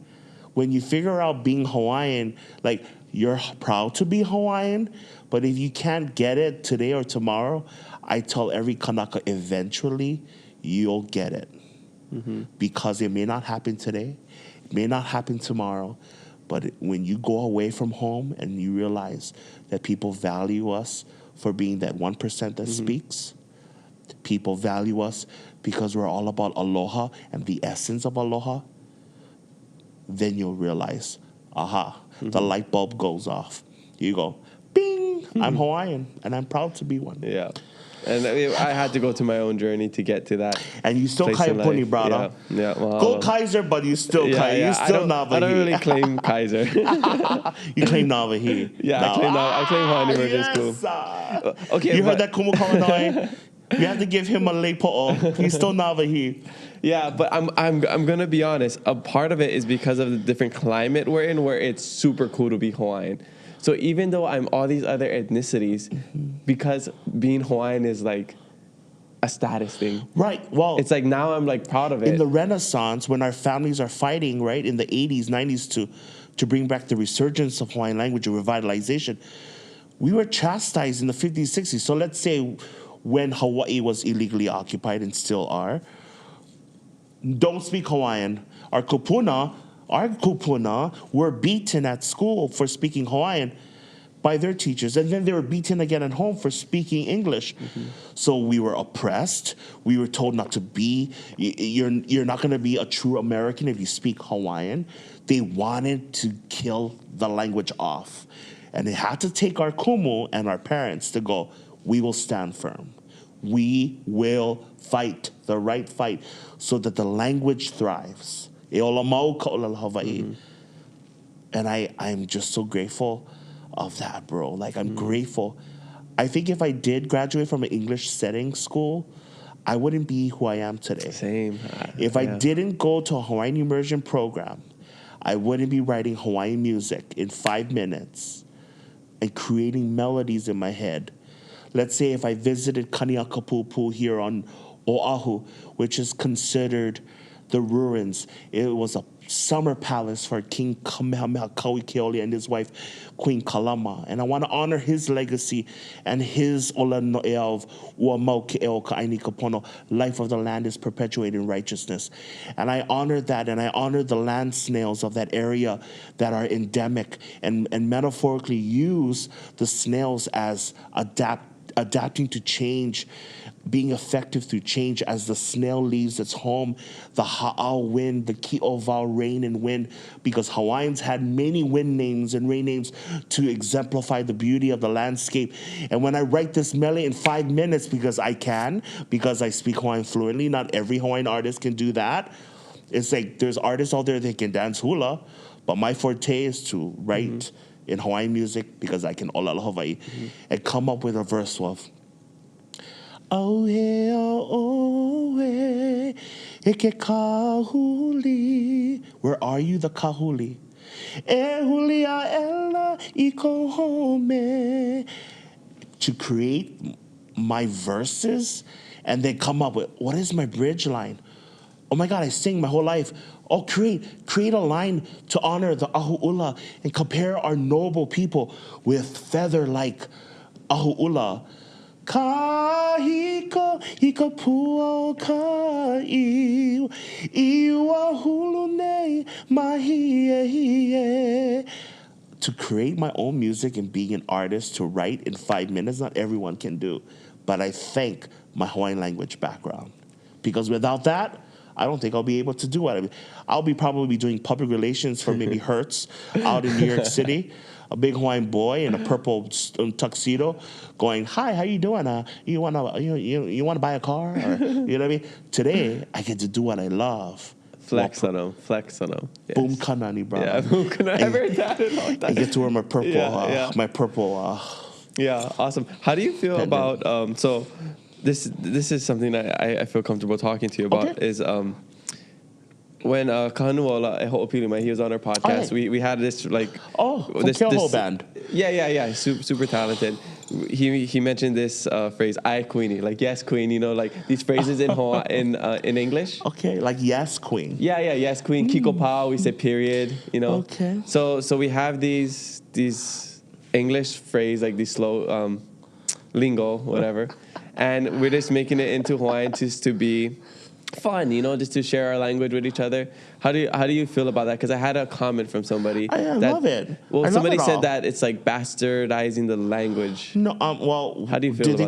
S2: when you figure out being Hawaiian, like, you're proud to be Hawaiian, but if you can't get it today or tomorrow, I tell every Kanaka, eventually you'll get it. Because it may not happen today, it may not happen tomorrow, but when you go away from home and you realize that people value us for being that 1% that speaks, people value us because we're all about aloha and the essence of aloha, then you'll realize, aha, the light bulb goes off. You go, bing, I'm Hawaiian, and I'm proud to be one.
S1: Yeah. And I had to go to my own journey to get to that.
S2: And you still Kaipuni, brother.
S1: Yeah. Well,
S2: go Kaiser, but you still you still Navahi.
S1: I don't really claim Kaiser.
S2: You claim Navahi.
S1: Yeah, I claim Hawaiian Immersion School. Okay,
S2: you heard that Kumu Kalanoi? You have to give him a lepo'o. He's still Navahi.
S1: Yeah, but I'm gonna be honest. A part of it is because of the different climate we're in, where it's super cool to be Hawaiian. So even though I'm all these other ethnicities, because being Hawaiian is like a status thing.
S2: Right. Well,
S1: it's like now I'm like proud of it.
S2: In the Renaissance, when our families are fighting, right, in the 80s, 90s to bring back the resurgence of Hawaiian language and revitalization, we were chastised in the 50s, 60s. So let's say when Hawaii was illegally occupied and still are, don't speak Hawaiian. Our kupuna were beaten at school for speaking Hawaiian by their teachers, and then they were beaten again at home for speaking English. So we were oppressed. We were told not to be, you're not going to be a true American if you speak Hawaiian. They wanted to kill the language off. And it had to take our kumu and our parents to go, we will stand firm. We will fight the right fight so that the language thrives. And I'm just so grateful of that, bro. Like, I'm grateful. I think if I did graduate from an English setting school, I wouldn't be who I am today.
S1: Same.
S2: If I didn't go to a Hawaiian immersion program, I wouldn't be writing Hawaiian music in 5 minutes and creating melodies in my head. Let's say if I visited Kaniakapupu here on Oahu, which is considered the ruins. It was a summer palace for King Kamehameha Kauikeoli and his wife, Queen Kalama. And I want to honor his legacy and his ola no'ea of ua mau ke eo ka aini ka pono. Life of the land is perpetuated in righteousness. And I honor that, and I honor the land snails of that area that are endemic and metaphorically use the snails as adapting to change, being effective through change as the snail leaves its home, the ha'au wind, the ki'ovau rain and wind, because Hawaiians had many wind names and rain names to exemplify the beauty of the landscape. And when I write this melody in 5 minutes, because I speak Hawaiian fluently, not every Hawaiian artist can do that. It's like there's artists out there that can dance hula, but my forte is to write in Hawaiian music because I can olala Hawaii and come up with a verse of oh he oh he ke kahuli. Where are you, the kahuli? E hulia ela iko home. To create my verses and then come up with what is my bridge line? oh my God, I sing my whole life. Oh, create a line to honor the ahu'ula and compare our noble people with feather-like ahu'ula. Kahiko, hiko puo ka iwa hulune mahie. To create my own music and being an artist, to write in 5 minutes, not everyone can do. But I thank my Hawaiian language background. Because without that, I don't think I'll be able to do what I'll be probably doing public relations for maybe Hertz out in New York City. A big Hawaiian boy in a purple tuxedo going, "Hi, how you doing? You wanna buy a car?" Or, you know what I mean? Today, I get to do what I love.
S1: Flex on them. Yes.
S2: Boom kanani, bro.
S1: Yeah, boom kanani. I've heard that in a long time.
S2: I get to wear my purple,
S1: Yeah, awesome. How do you feel
S2: pendant.
S1: about, so this is something that I feel comfortable talking to you about,
S2: Okay.
S1: is when Kahanuola Ho'opili, he was on our podcast, we had this like...
S2: from Kyoho band.
S1: Yeah, super talented. He mentioned this phrase, "I Queenie," like yes queen, like these phrases in in English.
S2: Okay, like yes queen.
S1: Yeah, yes queen. Kiko pao, we say period,
S2: Okay.
S1: So we have these English phrase, like these slow lingo, whatever, and we're just making it into Hawaiian just to be fun, just to share our language with each other. How do you feel about that? Because I had a comment from somebody.
S2: I love it.
S1: Well, somebody said that it's like bastardizing the language.
S2: No, well,
S1: how do you feel about that?
S2: Did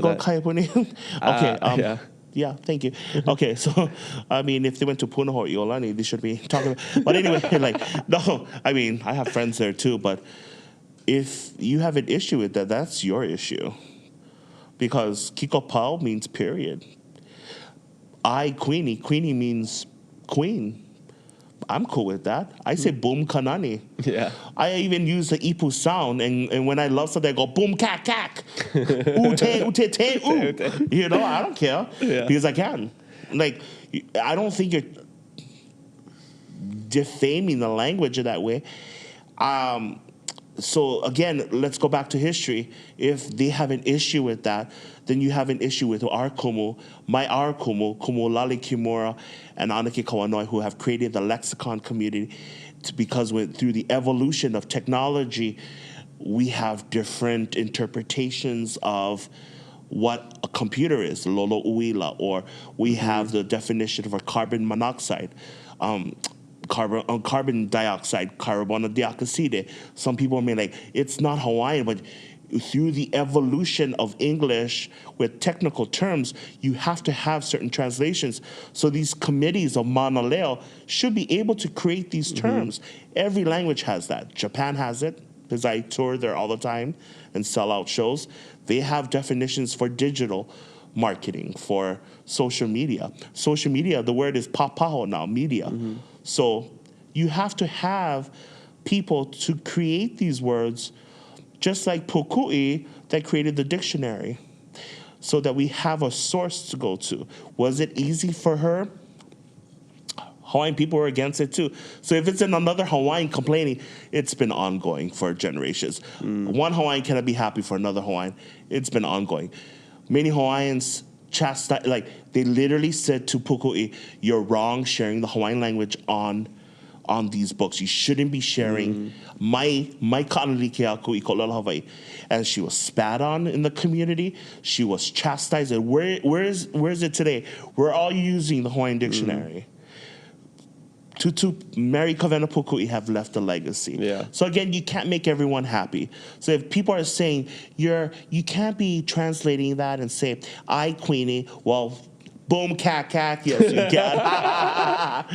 S2: they go Okay,
S1: yeah.
S2: Yeah, thank you. Okay, so, I mean, if they went to Punahou or Iolani, they should be talking about... But anyway, no, I mean, I have friends there too, but if you have an issue with that, that's your issue. Because Kiko Pao means period. Queenie means queen. I'm cool with that. I say boom kanani.
S1: Yeah.
S2: I even use the ipu sound, and when I love something, I go boom kak kak. Ooh te ooh te te ooh. I don't care because I can. Like, I don't think you're defaming the language in that way. So again, let's go back to history. If they have an issue with that, then you have an issue with our kumu, Kumu Lali Kimura, and Anake Kawanoi, who have created the lexicon community, because through the evolution of technology, we have different interpretations of what a computer is, lolo uila, or we have the definition of a carbon monoxide. Carbon dioxide, carbon dioxide. Some people may like, it's not Hawaiian, but through the evolution of English with technical terms, you have to have certain translations. So these committees of Mauna Leo should be able to create these terms. Every language has that. Japan has it, because I tour there all the time and sell out shows. They have definitions for digital marketing, for social media. Social media, the word is papaho now, media. So you have to have people to create these words, just like Pukui that created the dictionary, so that we have a source to go to. Was it easy for her? Hawaiian people were against it too. So if it's in another Hawaiian complaining, it's been ongoing for generations. One Hawaiian cannot be happy for another Hawaiian. It's been ongoing. Many Hawaiians chastise, like they literally said to Pukui, "You're wrong sharing the Hawaiian language on these books. You shouldn't be sharing my ka'analike aku I kolelo Hawaii." And she was spat on in the community. She was chastised. And where is it today? We're all using the Hawaiian dictionary. Tutu, Mary Kavena Pukui have left a legacy.
S1: Yeah.
S2: So again, you can't make everyone happy. So if people are saying you can't be translating that and say, "I Queenie," well, boom, cat, yes, you can.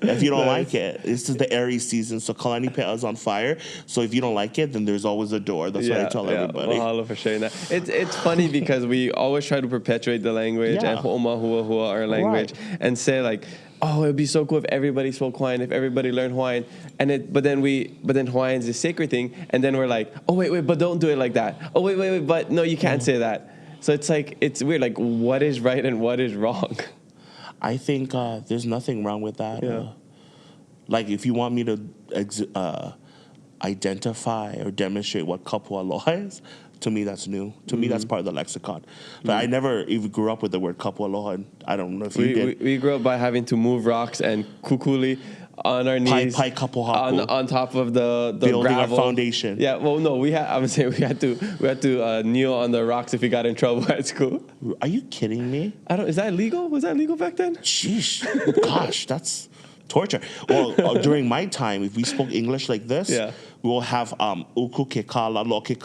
S2: If you don't like it, this is the Aries season, so Kalani Pe'a is on fire. So if you don't like it, then there's always a door. That's what I tell everybody.
S1: Mahalo for sharing that. It's funny because we always try to perpetuate the language and ho'omahua our language and say like, oh, it would be so cool if everybody spoke Hawaiian, if everybody learned Hawaiian, but then Hawaiian is a sacred thing, and then we're like, oh wait, but don't do it like that. Oh wait, but no, you can't say that. So it's like, it's weird. Like, what is right and what is wrong?
S2: I think there's nothing wrong with that.
S1: Yeah.
S2: Like, if you want me to identify or demonstrate what kapua aloha is, To me, that's new. To me, that's part of the lexicon. But I never even grew up with the word kapu aloha. And I don't know if you did.
S1: We grew up by having to move rocks and kukuli on our knees,
S2: Pai kapu haku.
S1: on top of the
S2: Building
S1: gravel.
S2: our foundation.
S1: Yeah, well, no, I'm saying we had to kneel on the rocks if we got in trouble at school.
S2: Are you kidding me?
S1: Is that legal? Was that legal back then?
S2: Sheesh. Gosh, that's torture. Well, during my time, if we spoke English like this, we will have uku ke kala, lo ke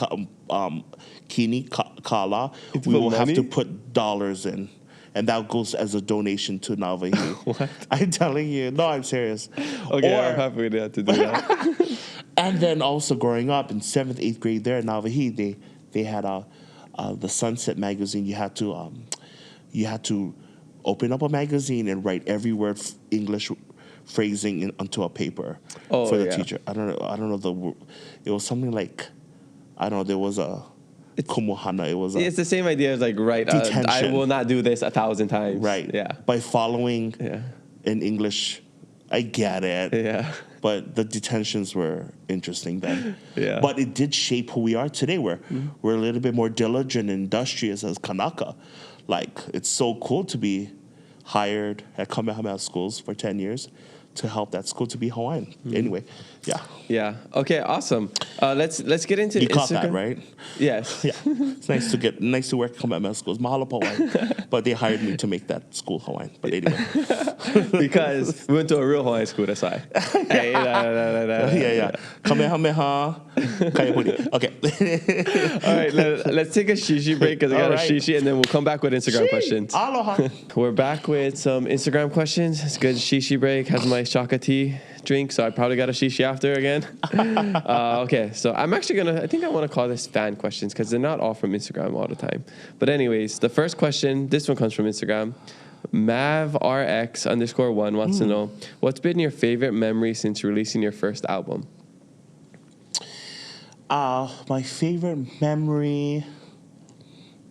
S2: kini kala. We will have to put dollars in. And that goes as a donation to Nā Hōkū.
S1: What?
S2: I'm telling you. No, I'm serious.
S1: Okay, I'm happy we didn't have to do that.
S2: And then also growing up in 7th, 8th grade there at Nā Hōkū, they had the Sunset magazine. You had to open up a magazine and write every word English phrasing onto a paper for the teacher. I don't know it was something like, I don't know, there was a kumuhana. It was
S1: it's the same idea as like, I will not do this 1,000 times.
S2: Right.
S1: Yeah.
S2: By following in English, I get it.
S1: Yeah.
S2: But the detentions were interesting then.
S1: Yeah.
S2: But it did shape who we are today. We're a little bit more diligent and industrious as Kanaka. Like, it's so cool to be hired at Kamehameha schools for 10 years to help that school to be Hawaiian. Anyway, yeah.
S1: Yeah. Okay. Awesome. Let's get into
S2: You
S1: Instagram.
S2: caught that, right?
S1: Yes.
S2: Yeah. It's nice to work at Kamehameha schools. Mahalo pa Hawaiian. But they hired me to make that school Hawaiian. But anyway.
S1: Because we went to a real Hawaiian school, that's why. Hey,
S2: Yeah. Kamehameha. Kaiapuni. Okay.
S1: All right, let's take a shishi break because I got a shishi, and then we'll come back with Instagram questions.
S2: Aloha.
S1: We're back with some Instagram questions. It's a good shishi break. Has my shaka tea drink, so I probably got a shishi after again. Okay, so I'm actually I think I want to call this fan questions because they're not all from Instagram all the time. But anyways, the first question, this one comes from Instagram. MavRX_1 wants to know, what's been your favorite memory since releasing your first album?
S2: My favorite memory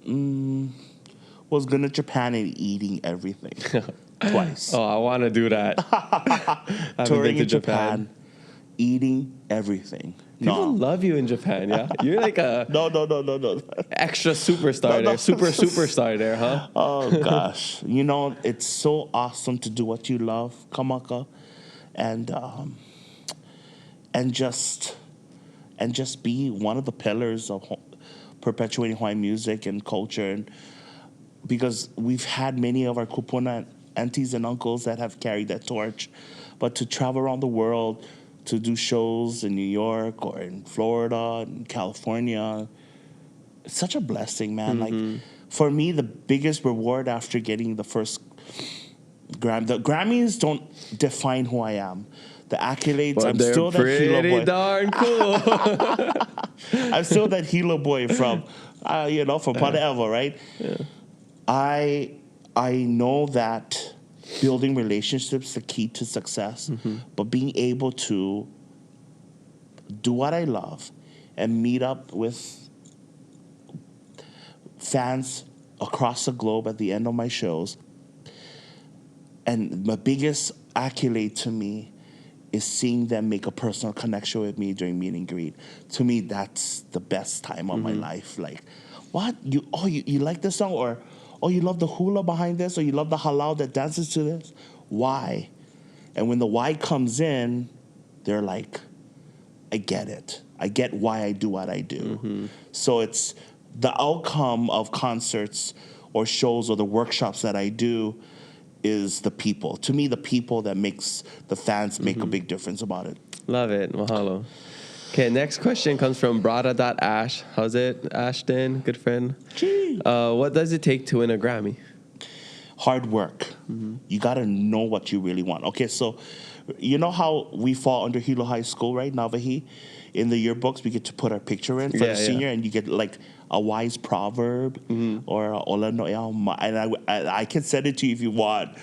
S2: was going to Japan and eating everything twice.
S1: Oh, I want to do that.
S2: Touring in Japan, eating everything.
S1: People love you in Japan, yeah? You're like a
S2: no.
S1: extra superstar there, superstar there, huh?
S2: Oh gosh, it's so awesome to do what you love, Kamaka, and just be one of the pillars of perpetuating Hawaiian music and culture, and because we've had many of our kupuna aunties and uncles that have carried that torch, but to travel around the world, to do shows in New York or in Florida and California, it's such a blessing, man. Like, for me, the biggest reward after getting the first Grammy, the Grammys don't define who I am. The accolades,
S1: but
S2: I'm still that Hilo boy.
S1: Darn cool.
S2: I'm still that Hilo boy from whatever, right?
S1: Yeah.
S2: I know that building relationships is the key to success, but being able to do what I love and meet up with fans across the globe at the end of my shows. And my biggest accolade to me is seeing them make a personal connection with me during meet and greet. To me, that's the best time of my life. Like, what? You like this song? Or, oh, you love the hula behind this? Or you love the halau that dances to this? Why? And when the why comes in, they're like, I get it. I get why I do what I do. So it's the outcome of concerts or shows or the workshops that I do is the people. To me, the people that makes the fans make a big difference about it.
S1: Love it. Mahalo. Okay, next question comes from Brada.Ash. How's it, Ashton? Good friend.
S2: Gee.
S1: What does it take to win a Grammy?
S2: Hard work. You got to know what you really want. Okay, so you know how we fall under Hilo High School, right? Nā Hōkū. In the yearbooks, we get to put our picture in for the senior, and you get like a wise proverb or ola no ea. And I can send it to you if you want,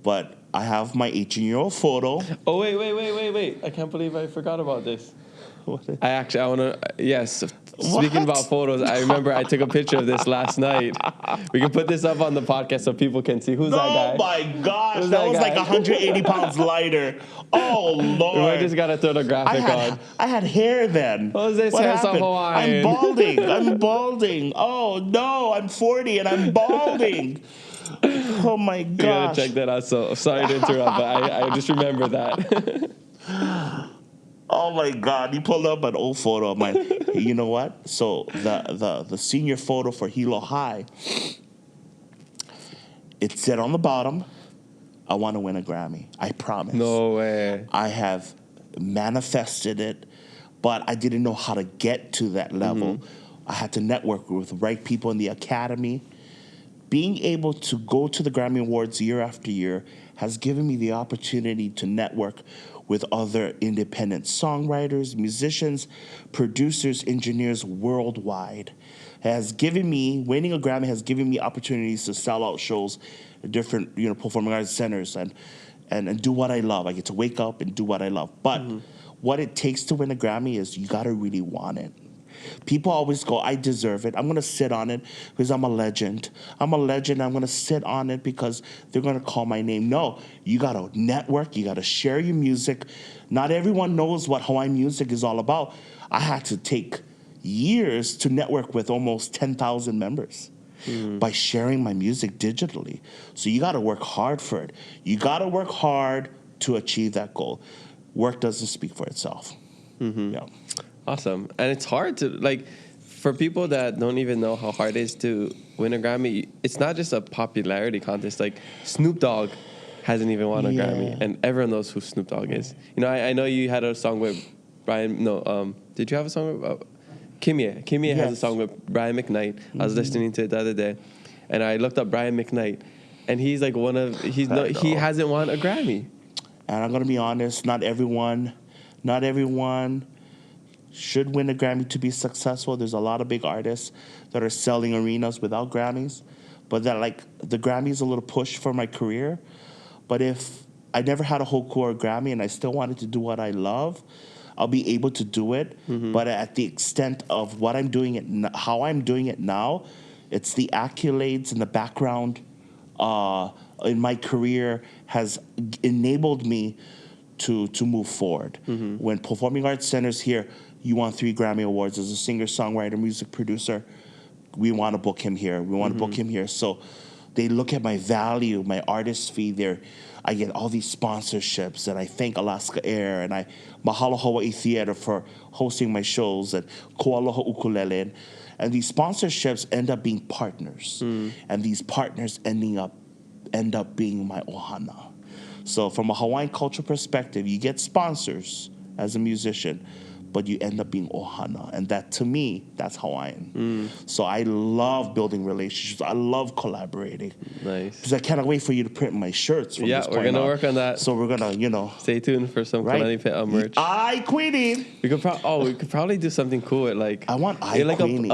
S2: but I have my 18-year-old photo.
S1: Oh, wait. I can't believe I forgot about this.
S2: What?
S1: I want to, yes, Speaking about photos, I remember I took a picture of this last night. We can put this up on the podcast so people can see. Who's that guy?
S2: Oh my gosh,
S1: Who's
S2: that was
S1: guy?
S2: like 180 pounds lighter. Oh
S1: We
S2: Lord.
S1: just gotta throw the graphic on.
S2: I had hair then.
S1: Jose
S2: What
S1: says
S2: happened?
S1: Hawaiian.
S2: I'm balding. I'm balding. Oh no, I'm 40 and I'm balding. Oh my
S1: You gotta
S2: gosh.
S1: check that out. So sorry to interrupt, but I just remember that.
S2: Oh my God, you pulled up an old photo of mine. You know what? So the senior photo for Hilo High, it said on the bottom, I want to win a Grammy. I promise.
S1: No way.
S2: I have manifested it, but I didn't know how to get to that level. I had to network with the right people in the academy. Being able to go to the Grammy Awards year after year has given me the opportunity to network with other independent songwriters, musicians, producers, engineers worldwide. Winning a Grammy has given me opportunities to sell out shows at different, performing arts centers and do what I love. I get to wake up and do what I love. But what it takes to win a Grammy is you gotta really want it. People always go, I deserve it. I'm going to sit on it because I'm a legend. I'm going to sit on it because they're going to call my name. No, you got to network. You got to share your music. Not everyone knows what Hawaiian music is all about. I had to take years to network with almost 10,000 members by sharing my music digitally. So you got to work hard for it. You got to work hard to achieve that goal. Work doesn't speak for itself. Yeah.
S1: Awesome. And it's hard to, for people that don't even know how hard it is to win a Grammy, it's not just a popularity contest. Like, Snoop Dogg hasn't even won a Grammy, and everyone knows who Snoop Dogg is. I know you had a song with Brian, did you have a song with, Kimia. Kimia has a song with Brian McKnight. I was listening to it the other day, and I looked up Brian McKnight, and he's like he hasn't won a Grammy.
S2: And I'm going to be honest, not everyone should win a Grammy to be successful. There's a lot of big artists that are selling arenas without Grammys, but that the Grammy is a little push for my career. But if I never had a Hōkū or a Grammy and I still wanted to do what I love, I'll be able to do it. But at the extent of what I'm doing it, how I'm doing it now, it's the accolades and the background in my career has enabled me to move forward. When performing arts centers here, you won 3 Grammy Awards as a singer-songwriter, music producer. We want to book him here. We want to book him here. So they look at my value, my artist fee. I get all these sponsorships, and I thank Alaska Air, and I mahalo Hawaii Theater for hosting my shows, and Koaloha Ukulele. And these sponsorships end up being partners, and these partners end up being my ohana. So from a Hawaiian culture perspective, you get sponsors as a musician, but you end up being ohana. And that, to me, that's Hawaiian. So I love building relationships. I love collaborating.
S1: Nice.
S2: Because I cannot wait for you to print my shirts from this point
S1: we're going to work on that.
S2: So we're going to,
S1: stay tuned for some Kalani Pe'a merch.
S2: Queenie.
S1: We could probably do something cool with
S2: I want
S1: Queenie.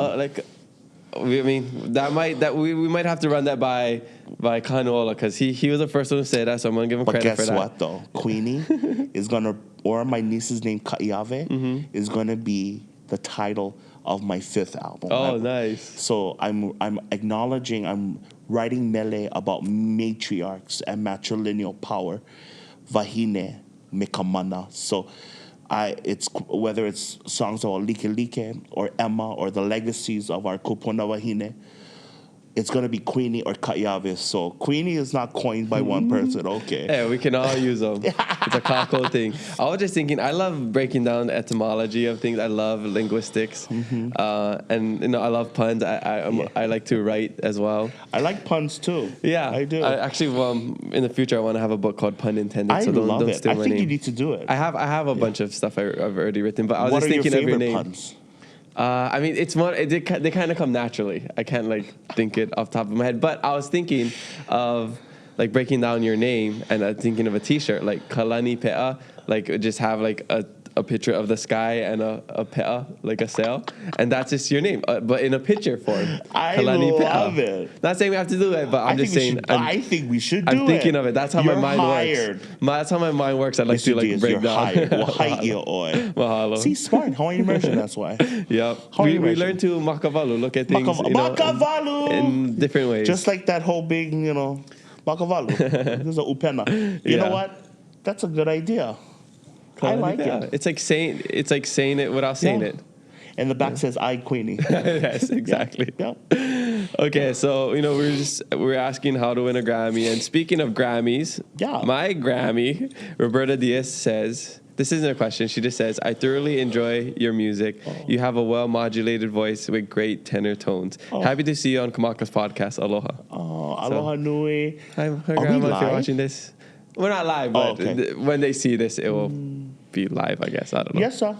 S1: We might have to run that by Kanola, because he was the first one to say that, so I'm gonna give him credit for that.
S2: But guess what though? Queenie is gonna, or my niece's name Ka'iave is gonna be the title of my 5th album.
S1: Oh, nice.
S2: So I'm acknowledging, I'm writing mele about matriarchs and matrilineal power, wahine mekamana. So it's whether it's songs about Like Like or Emma or the legacies of our kupuna wahine, it's going to be Queenie or Ka'iave. So Queenie is not coined by one person, okay.
S1: Yeah, we can all use them. It's a kako thing. I was just thinking, I love breaking down the etymology of things. I love linguistics. And I love puns. I like to write as well.
S2: I like puns too.
S1: Yeah.
S2: I do.
S1: In the future, I want to have a book called Pun Intended.
S2: I love it. I think you need to do it.
S1: I have a bunch of stuff I've already written, but I was
S2: what
S1: just thinking of your name.
S2: Puns?
S1: It's more. They kind of come naturally. I can't think it off the top of my head. But I was thinking of breaking down your name, and thinking of a T-shirt like Kalani Pe'a. Just have a a picture of the sky and a pe'a, like a sail, and that's just your name, but in a picture form.
S2: I
S1: Kalani
S2: love
S1: Pe'a.
S2: it.
S1: Not saying we have to do it, but I'm just saying.
S2: I think we should do it.
S1: I'm thinking of it. That's how
S2: You're
S1: my mind
S2: hired.
S1: works. That's how my mind works. I like
S2: Mr.
S1: to like
S2: Diaz,
S1: break
S2: you're
S1: down.
S2: hired. Wahai oi.
S1: Mahalo.
S2: See, smart. Hawaiian immersion, that's why.
S1: Yep.
S2: Hawaiian
S1: We
S2: immersion.
S1: learn to makavalu, look at things
S2: Makavalu!
S1: in different ways.
S2: Just like that whole big, makavalu. There's a upena. You know what? That's a good idea. I like it.
S1: It's like saying it without saying it.
S2: And the back says "I Queenie."
S1: Yes, exactly.
S2: Yeah.
S1: Okay, so we're asking how to win a Grammy, and speaking of Grammys, my Grammy, Roberta Diaz says, this isn't a question. She just says, I thoroughly enjoy your music. Oh. You have a well-modulated voice with great tenor tones. Oh. Happy to see you on Kamaka's podcast. Aloha.
S2: Oh, aloha nui.
S1: Hi, Grandma, if you're watching this. We're not live, but when they see this, it will be live, I guess. I don't know.
S2: Yes, sir.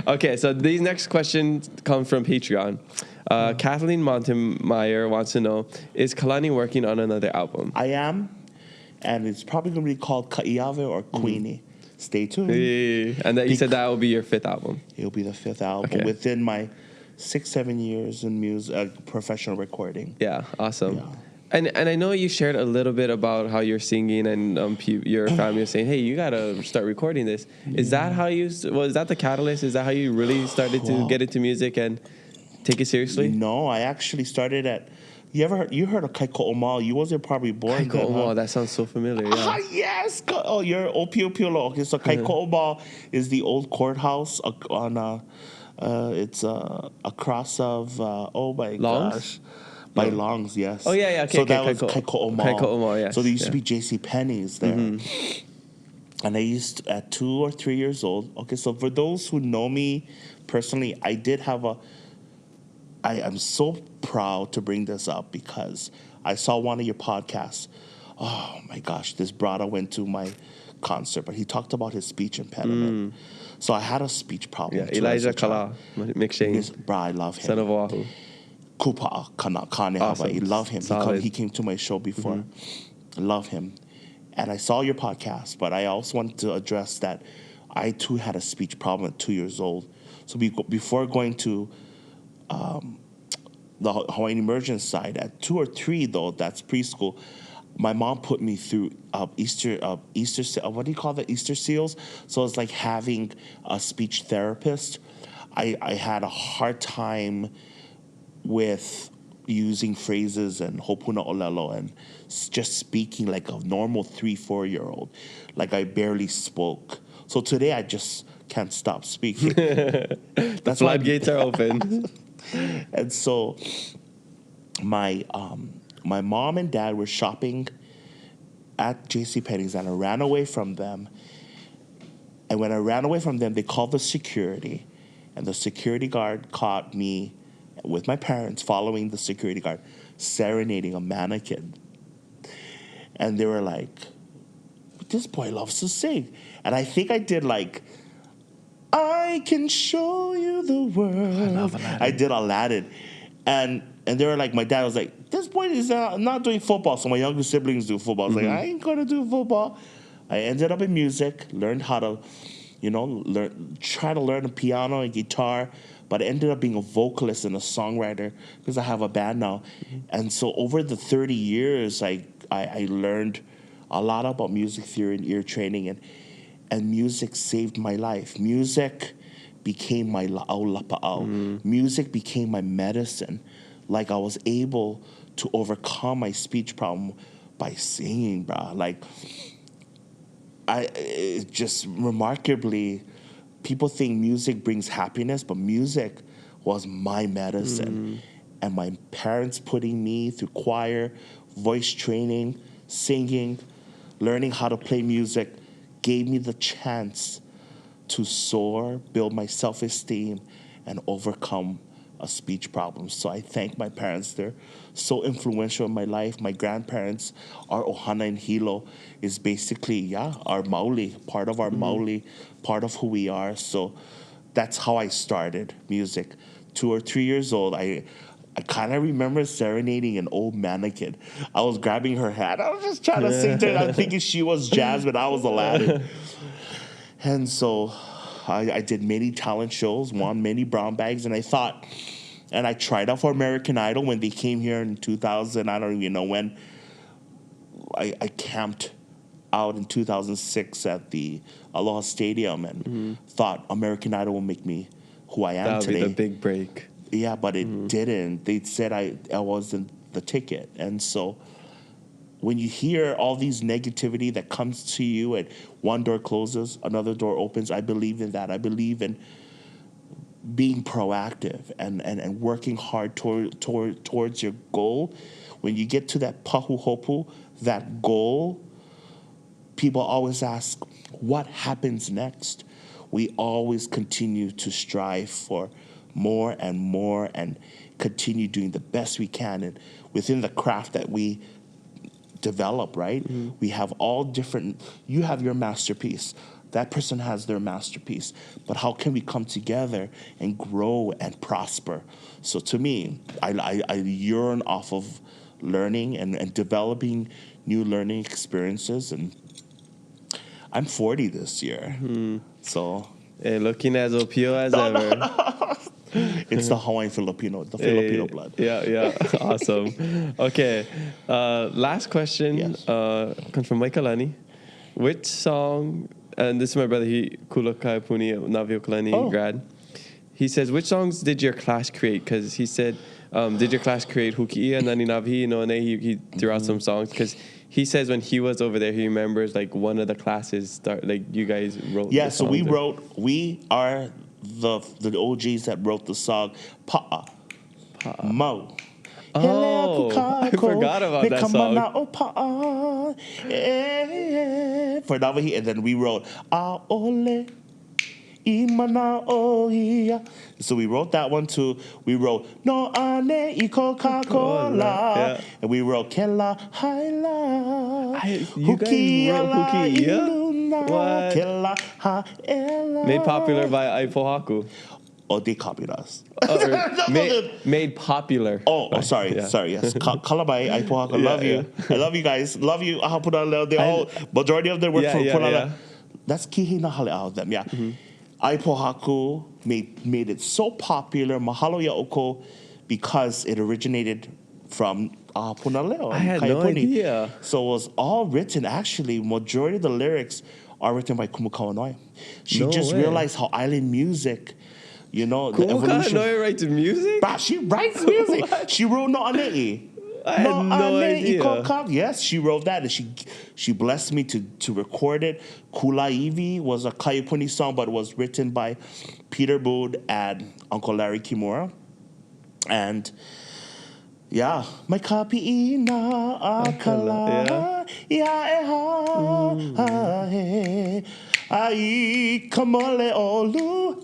S1: Okay, so these next questions come from Patreon. Kathleen Montemeyer wants to know, is Kalani working on another album?
S2: I am, and it's probably going to be called Ka'iave or Queenie. Stay tuned.
S1: Hey. And you said that will be your 5th album.
S2: It'll be the 5th album within my 6-7 years in music, professional recording.
S1: Yeah, awesome. Yeah. And I know you shared a little bit about how you're singing and your family was saying, hey, you got to start recording this. Is that how is that the catalyst? Is that how you really started to get into music and take it seriously?
S2: No, I actually started at, you heard of Kaiko'omal? You wasn't probably born then,
S1: Kaiko'omal, that sounds so familiar, yeah.
S2: Yes! Oh, you're Opiopio. Okay, so Kaiko'omal is the old courthouse on, it's across of, oh my gosh. By Longs, yes.
S1: Oh, yeah. Okay,
S2: so that was Kaiko'omal.
S1: Yes.
S2: So there used to be J.C. Penney's there. Mm-hmm. And I used, at 2 or 3 years old, okay, so for those who know me personally, I did have I'm so proud to bring this up because I saw one of your podcasts. Oh, my gosh, this brother went to my concert, but he talked about his speech impediment. So I had a speech problem.
S1: Yeah, Elijah Kala, McShane.
S2: Bro, I love him.
S1: Son of Oahu.
S2: Kupa'a, Kanaka, Hawaii. Love him. He came to my show before. Mm-hmm. Love him. And I saw your podcast, but I also wanted to address that I, too, had a speech problem at 2 years old. So before going to the Hawaiian immersion side, at 2 or 3, though, that's preschool, my mom put me through Easter, what do you call that, Easter seals? So it's like having a speech therapist. I had a hard time with using phrases and hopuna olelo and just speaking like a normal 3-4-year-old. Like I barely spoke. So today I just can't stop speaking.
S1: The floodgates are open.
S2: And so my mom and dad were shopping at JCPenney's and I ran away from them. And when I ran away from them, they called the security. And the security guard caught me with my parents following the security guard, serenading a mannequin. And they were like, this boy loves to sing. And I think I did like, I can show you the world. I love Aladdin. I did Aladdin. And they were like, my dad was like, this boy is not doing football. So my younger siblings do football. I was like, I ain't going to do football. I ended up in music, learned how to, try to learn the piano and guitar. But I ended up being a vocalist and a songwriter because I have a band now. And so over the 30 years, I learned a lot about music theory and ear training, and music saved my life. Music became my la'au. Music became my medicine. Like I was able to overcome my speech problem by singing, bro. Like it just remarkably, people think music brings happiness, but music was my medicine. And my parents putting me through choir, voice training, singing, learning how to play music gave me the chance to soar, build my self-esteem, and overcome a speech problem. So I thank my parents. They're so influential in my life. My grandparents, our Ohana and Hilo is basically, our Maoli, part of our Maoli, part of who we are. So that's how I started music. 2 or 3 years old, I kind of remember serenading an old mannequin. I was grabbing her hat. I was just trying to sing to her. I'm thinking she was Jasmine. I was Aladdin. And so I did many talent shows, won many brown bags, and I thought, and I tried out for American Idol when they came here in 2000. I don't even know when. I camped out in 2006 at the Aloha Stadium and thought American Idol will make me who I am
S1: That would
S2: today.
S1: be the big break.
S2: Yeah, but it didn't. They said I wasn't the ticket. And so when you hear all these negativity that comes to you and one door closes, another door opens, I believe in that. I believe in being proactive and working hard towards your goal. When you get to that pahu hopu, that goal, people always ask, what happens next? We always continue to strive for more and continue doing the best we can. And within the craft that we develop, right? We have all different, you have your masterpiece. That person has their masterpiece. But how can we come together and grow and prosper? So to me, I yearn off of learning and developing new learning experiences. And I'm 40 this year. So.
S1: Hey, looking as opio as ever.
S2: It's the Hawaiian Filipino, the Filipino blood.
S1: Yeah. Awesome. Okay. Last question comes from Mike Kalani. Which song, and this is my brother, he Kula Kaipuni, Navio Kalani grad. He says, which songs did your class create? Because he said, did your class create Huki'ia, Nani Navi, and he threw out some songs. Because he says when he was over there, he remembers like one of the classes, you guys wrote.
S2: Yeah, so we are the OGs that wrote the song Pa'a. Mahu.
S1: Oh, I forgot about that song.
S2: For Navahi, and then we wrote Aole Imana Oia. So we wrote that one too. We wrote No Ane I Coca-Cola. And we wrote Kela Haila.
S1: You guys wrote Huki'ia? What?
S2: Kela Haila.
S1: Made popular by Aipohaku.
S2: Oh, they copied us.
S1: Made popular.
S2: Sorry, yes. Kalabai, Aipohaku, love you. I love you guys. Love you. They all, majority of them work for Pulala. That's Kihi Nahale out of them, Aipohaku made it so popular, Mahalo Ya'oko, because it originated from Punaleo.
S1: I had no idea.
S2: So it was all written, actually, majority of the lyrics are written by Kumukawanoe. She realized how island music, the evolution.
S1: Kumukawanoe writes music?
S2: Bah, she writes music. She wrote No Anei.
S1: I had no idea.
S2: Yes, she wrote that, and she blessed me to record it. Kulaivi was a Kaiapuni song, but it was written by Peter Bood and Uncle Larry Kimura. And my kapi ina akala ai kamole olu.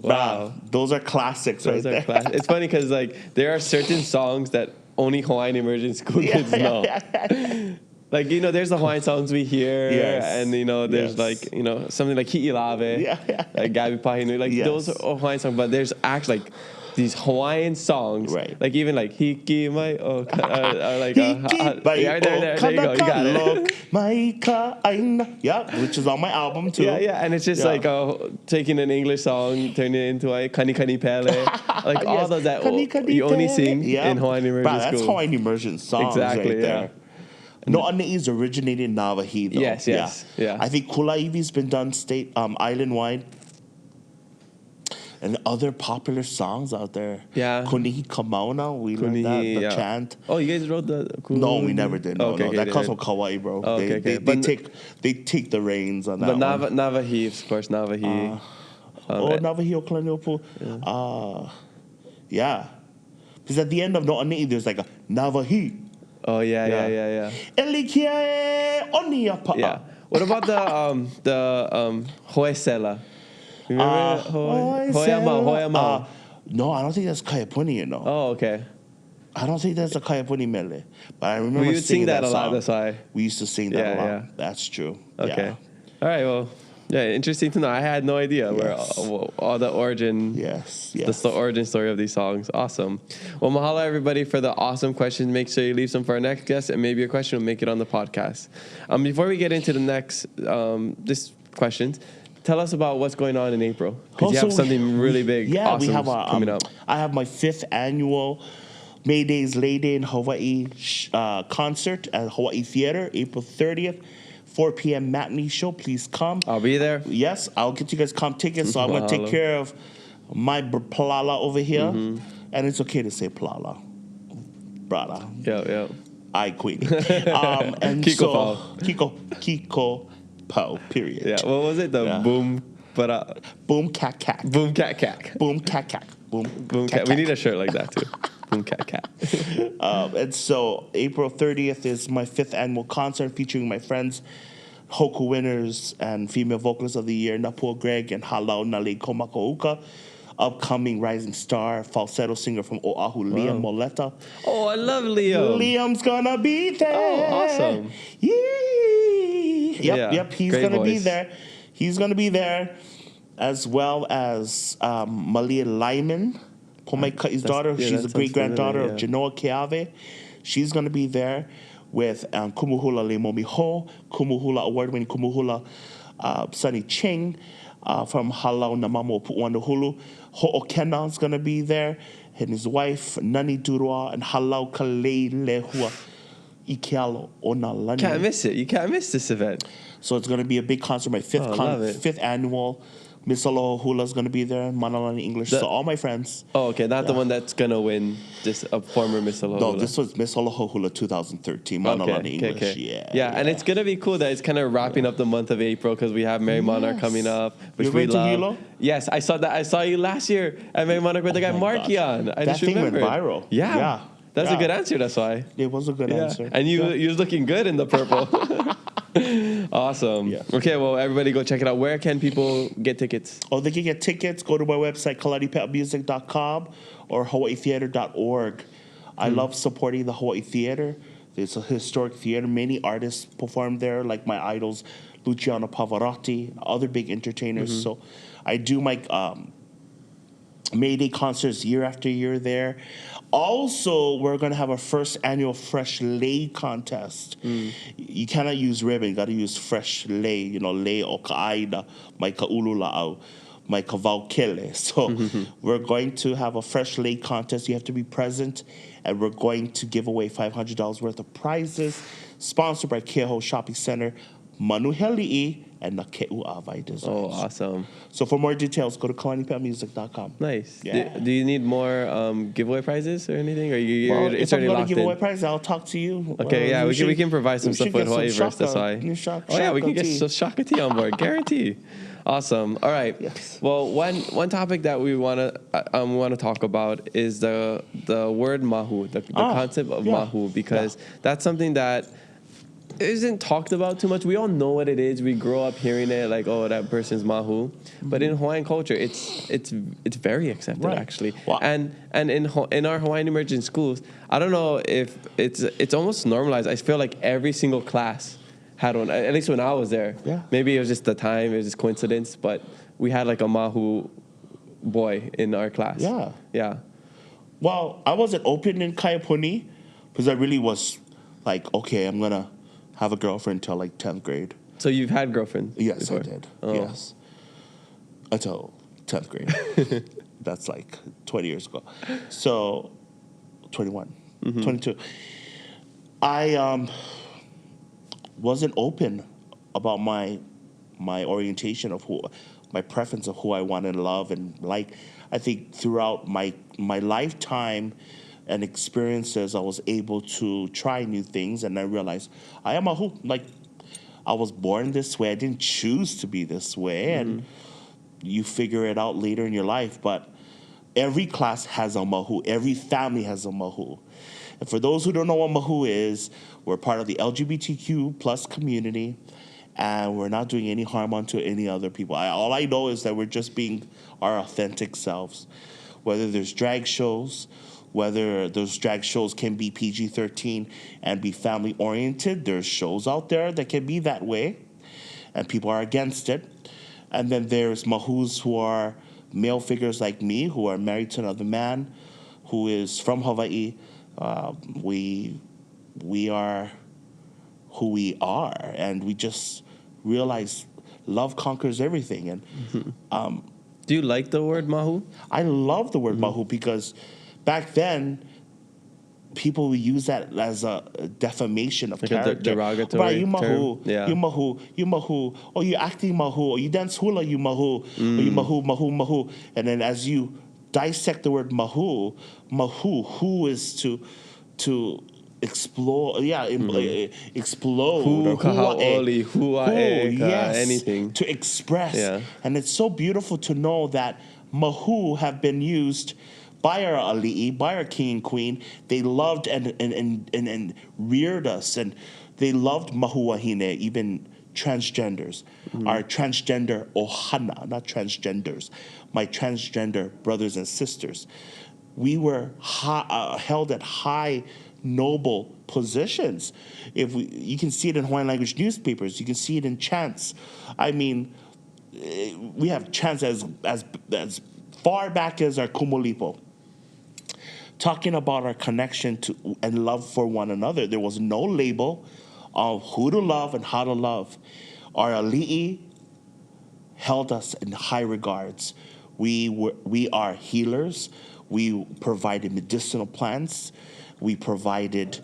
S2: Wow, those are classics right there.
S1: It's funny because there are certain songs that only Hawaiian immersion school kids know. There's the Hawaiian songs we hear, and there's something like Hi'ilave, like Gabi Pahinu, those are Hawaiian songs. But there's actually these Hawaiian songs, even Hiki Mai there you go, you got it.
S2: Which is on my album too.
S1: And it's just taking an English song, turning it into a Kani Kani Pele, all those that you only sing in Hawaiian immersion school.
S2: That's Hawaiian immersion songs right there. No Ane'i's originated in Navahi though.
S1: Yes.
S2: I think Kulaivi's been done island-wide. And other popular songs out there. Yeah. Kunihi Kamauna, we learned that, the chant.
S1: Oh, you guys wrote the Kunihi?
S2: No, we never did. No. That comes from Kauai, bro. They take the reins on that
S1: one. Navahi, of course, Navahi.
S2: Navahi Okalanopu. Because at the end of No Ani'i, there's like a Navahi.
S1: Oh, yeah.
S2: Elikia Oniapa.
S1: Yeah. What about the Hoesela? Remember Hoyama?
S2: No, I don't think that's Kaiapuni,
S1: Oh, okay.
S2: I don't think that's a Kaiapuni mele. But I remember
S1: we would sing that a lot, that's why.
S2: We used to sing that a lot. Yeah. That's true.
S1: Okay. All right, well, interesting to know. I had no idea where all the origin, the origin story of these songs. Awesome. Well, mahalo everybody for the awesome questions. Make sure you leave some for our next guest, and maybe your question will make it on the podcast. Before we get into the next questions, tell us about what's going on in April. Because you
S2: Also,
S1: have something really big, awesome
S2: we have
S1: coming up.
S2: I have my 5th annual May Day's Lay Day in Hawaii concert at Hawaii Theater, April 30th, 4 p.m. matinee show. Please come.
S1: I'll be there.
S2: Yes, I'll get you guys comp tickets. So I'm going to take care of my plala over here. And it's okay to say plala. Brother.
S1: Yeah.
S2: I queen. And
S1: Kiko
S2: so,
S1: Pao.
S2: Kiko Pao, period.
S1: Yeah, what was it? The boom, but
S2: boom cat cat.
S1: Boom cat cat.
S2: Boom cat cat.
S1: Boom cat. We need a shirt like that too. Boom cat cat.
S2: And so April 30th is my 5th annual concert featuring my friends, Hoku winners and female vocalist of the year, Napua Greg and Halau Nale Komakouka. Upcoming rising star, falsetto singer from Oahu, Liam Moleta.
S1: Oh, I love Liam.
S2: Liam's gonna be there.
S1: Oh, awesome.
S2: Yep, he's
S1: great
S2: gonna be
S1: voice.
S2: there. He's gonna be there, as well as Malia Lyman, Pomaika'i's daughter. She's a great-granddaughter of Genoa Keave. She's gonna be there with Kumuhula Leimomi Ho, Kumuhula award-winning Kumuhula Sunny Ching from Halau Namamo Pu'uanuhulu. Ho'okena's going to be there, and his wife, Nani Durua, and Halau Kalei Lehua Ikealo Onalani.
S1: Can't miss it. You can't miss this event.
S2: So it's going to be a big concert, my 5th annual. Miss Aloha Hula's going to be there, Manalani English. So all my friends.
S1: Oh, okay. Not the one that's going to win, just a former Miss Aloha Hula.
S2: No, this was Miss Aloha Hula 2013, Manalani English.
S1: Okay. Yeah, and it's going to be cool that it's kind of wrapping up the month of April because we have Mary Monarch coming up, which we love. Hilo? Yes, I saw that. I saw you last year at Mary Monarch with the guy Marky on. I just remembered.
S2: That thing went viral.
S1: Yeah. That's a good answer, that's why.
S2: It was a good answer.
S1: And you was looking good in the purple. Awesome. Yeah. Okay, well, everybody go check it out. Where can people get tickets?
S2: Oh, they can get tickets. Go to my website, kalanipeamusic.com or hawaiitheater.org. I love supporting the Hawaii Theater. It's a historic theater. Many artists perform there, like my idols, Luciano Pavarotti, other big entertainers. So I do my May Day concerts year after year there. Also, we're going to have our first annual fresh lei contest. You cannot use ribbon. You got to use fresh lei. You know, lei o ka'aina, mai ka ulula'au, mai ka vaukele. So we're going to have a fresh lei contest. You have to be present, and we're going to give away $500 worth of prizes, sponsored by Keho Shopping Center, Manuheli'i, and Nake'u Avai Designs.
S1: Oh, awesome.
S2: So for more details, go to kalanipeamusic.com.
S1: Nice.
S2: Yeah.
S1: Do you need more giveaway prizes or anything? Or
S2: If I'm going to give away prizes, I'll talk to you.
S1: Okay, we can provide some stuff with Hawaiiverse. That's why. We can get Shaka tea on board. Guarantee. Awesome. All right.
S2: Yes.
S1: Well, one topic that we want to talk about is the word Mahu, the concept of Mahu, because that's something that isn't talked about too much. We all know what it is. We grow up hearing it, like, oh, that person's Mahu. But in Hawaiian culture, it's very accepted, actually.
S2: Wow.
S1: And in our Hawaiian immersion schools, I don't know if it's almost normalized. I feel like every single class had one, at least when I was there.
S2: Yeah.
S1: Maybe it was just the time, it was just coincidence, but we had like a Mahu boy in our class.
S2: Yeah.
S1: Yeah.
S2: Well, I wasn't open in Kaiapuni because I really was like, okay, I'm going to have a girlfriend until like 10th grade.
S1: So you've had girlfriends?
S2: Yes,
S1: before?
S2: I did.
S1: Oh.
S2: Yes. Until 10th grade. That's like 20 years ago. So, 21, 22. I wasn't open about my orientation of my preference of who I want to love and like. I think throughout my lifetime and experiences, I was able to try new things, and I realized I am a who. Like, I was born this way. I didn't choose to be this way, and you figure it out later in your life. But every class has a Mahu. Every family has a Mahu. And for those who don't know what Mahu is, we're part of the LGBTQ plus community, and we're not doing any harm unto any other people. All I know is that we're just being our authentic selves. Whether there's drag shows, whether those drag shows can be PG-13 and be family-oriented, there's shows out there that can be that way, and people are against it. And then there's Mahus who are male figures like me, who are married to another man, who is from Hawaii. We are who we are, and we just realize love conquers everything. And
S1: Do you like the word Mahu?
S2: I love the word Mahu because back then, people would use that as a defamation of
S1: Like
S2: character.
S1: a derogatory
S2: Right, you Mahu,
S1: term? Yeah.
S2: you Mahu, you Mahu. Oh, you acting Mahu. Or you dance hula, you Mahu. Or you Mahu, Mahu, Mahu. And then as you dissect the word Mahu, who is to explore, explode.
S1: Hu,
S2: Or
S1: kaha'oli, hua'e,
S2: yes,
S1: anything.
S2: to express.
S1: Yeah.
S2: And it's so beautiful to know that Mahu have been used by our ali'i, by our king and queen. They loved and reared us, and they loved mahuahine, even transgenders. Our transgender ohana, not transgenders, my transgender brothers and sisters. We were held at high, noble positions. You can see it in Hawaiian language newspapers. You can see it in chants. I mean, we have chants as far back as our kumulipo, talking about our connection to and love for one another. There was no label of who to love and how to love. Our ali'i held us in high regards. We are healers. We provided medicinal plants. We provided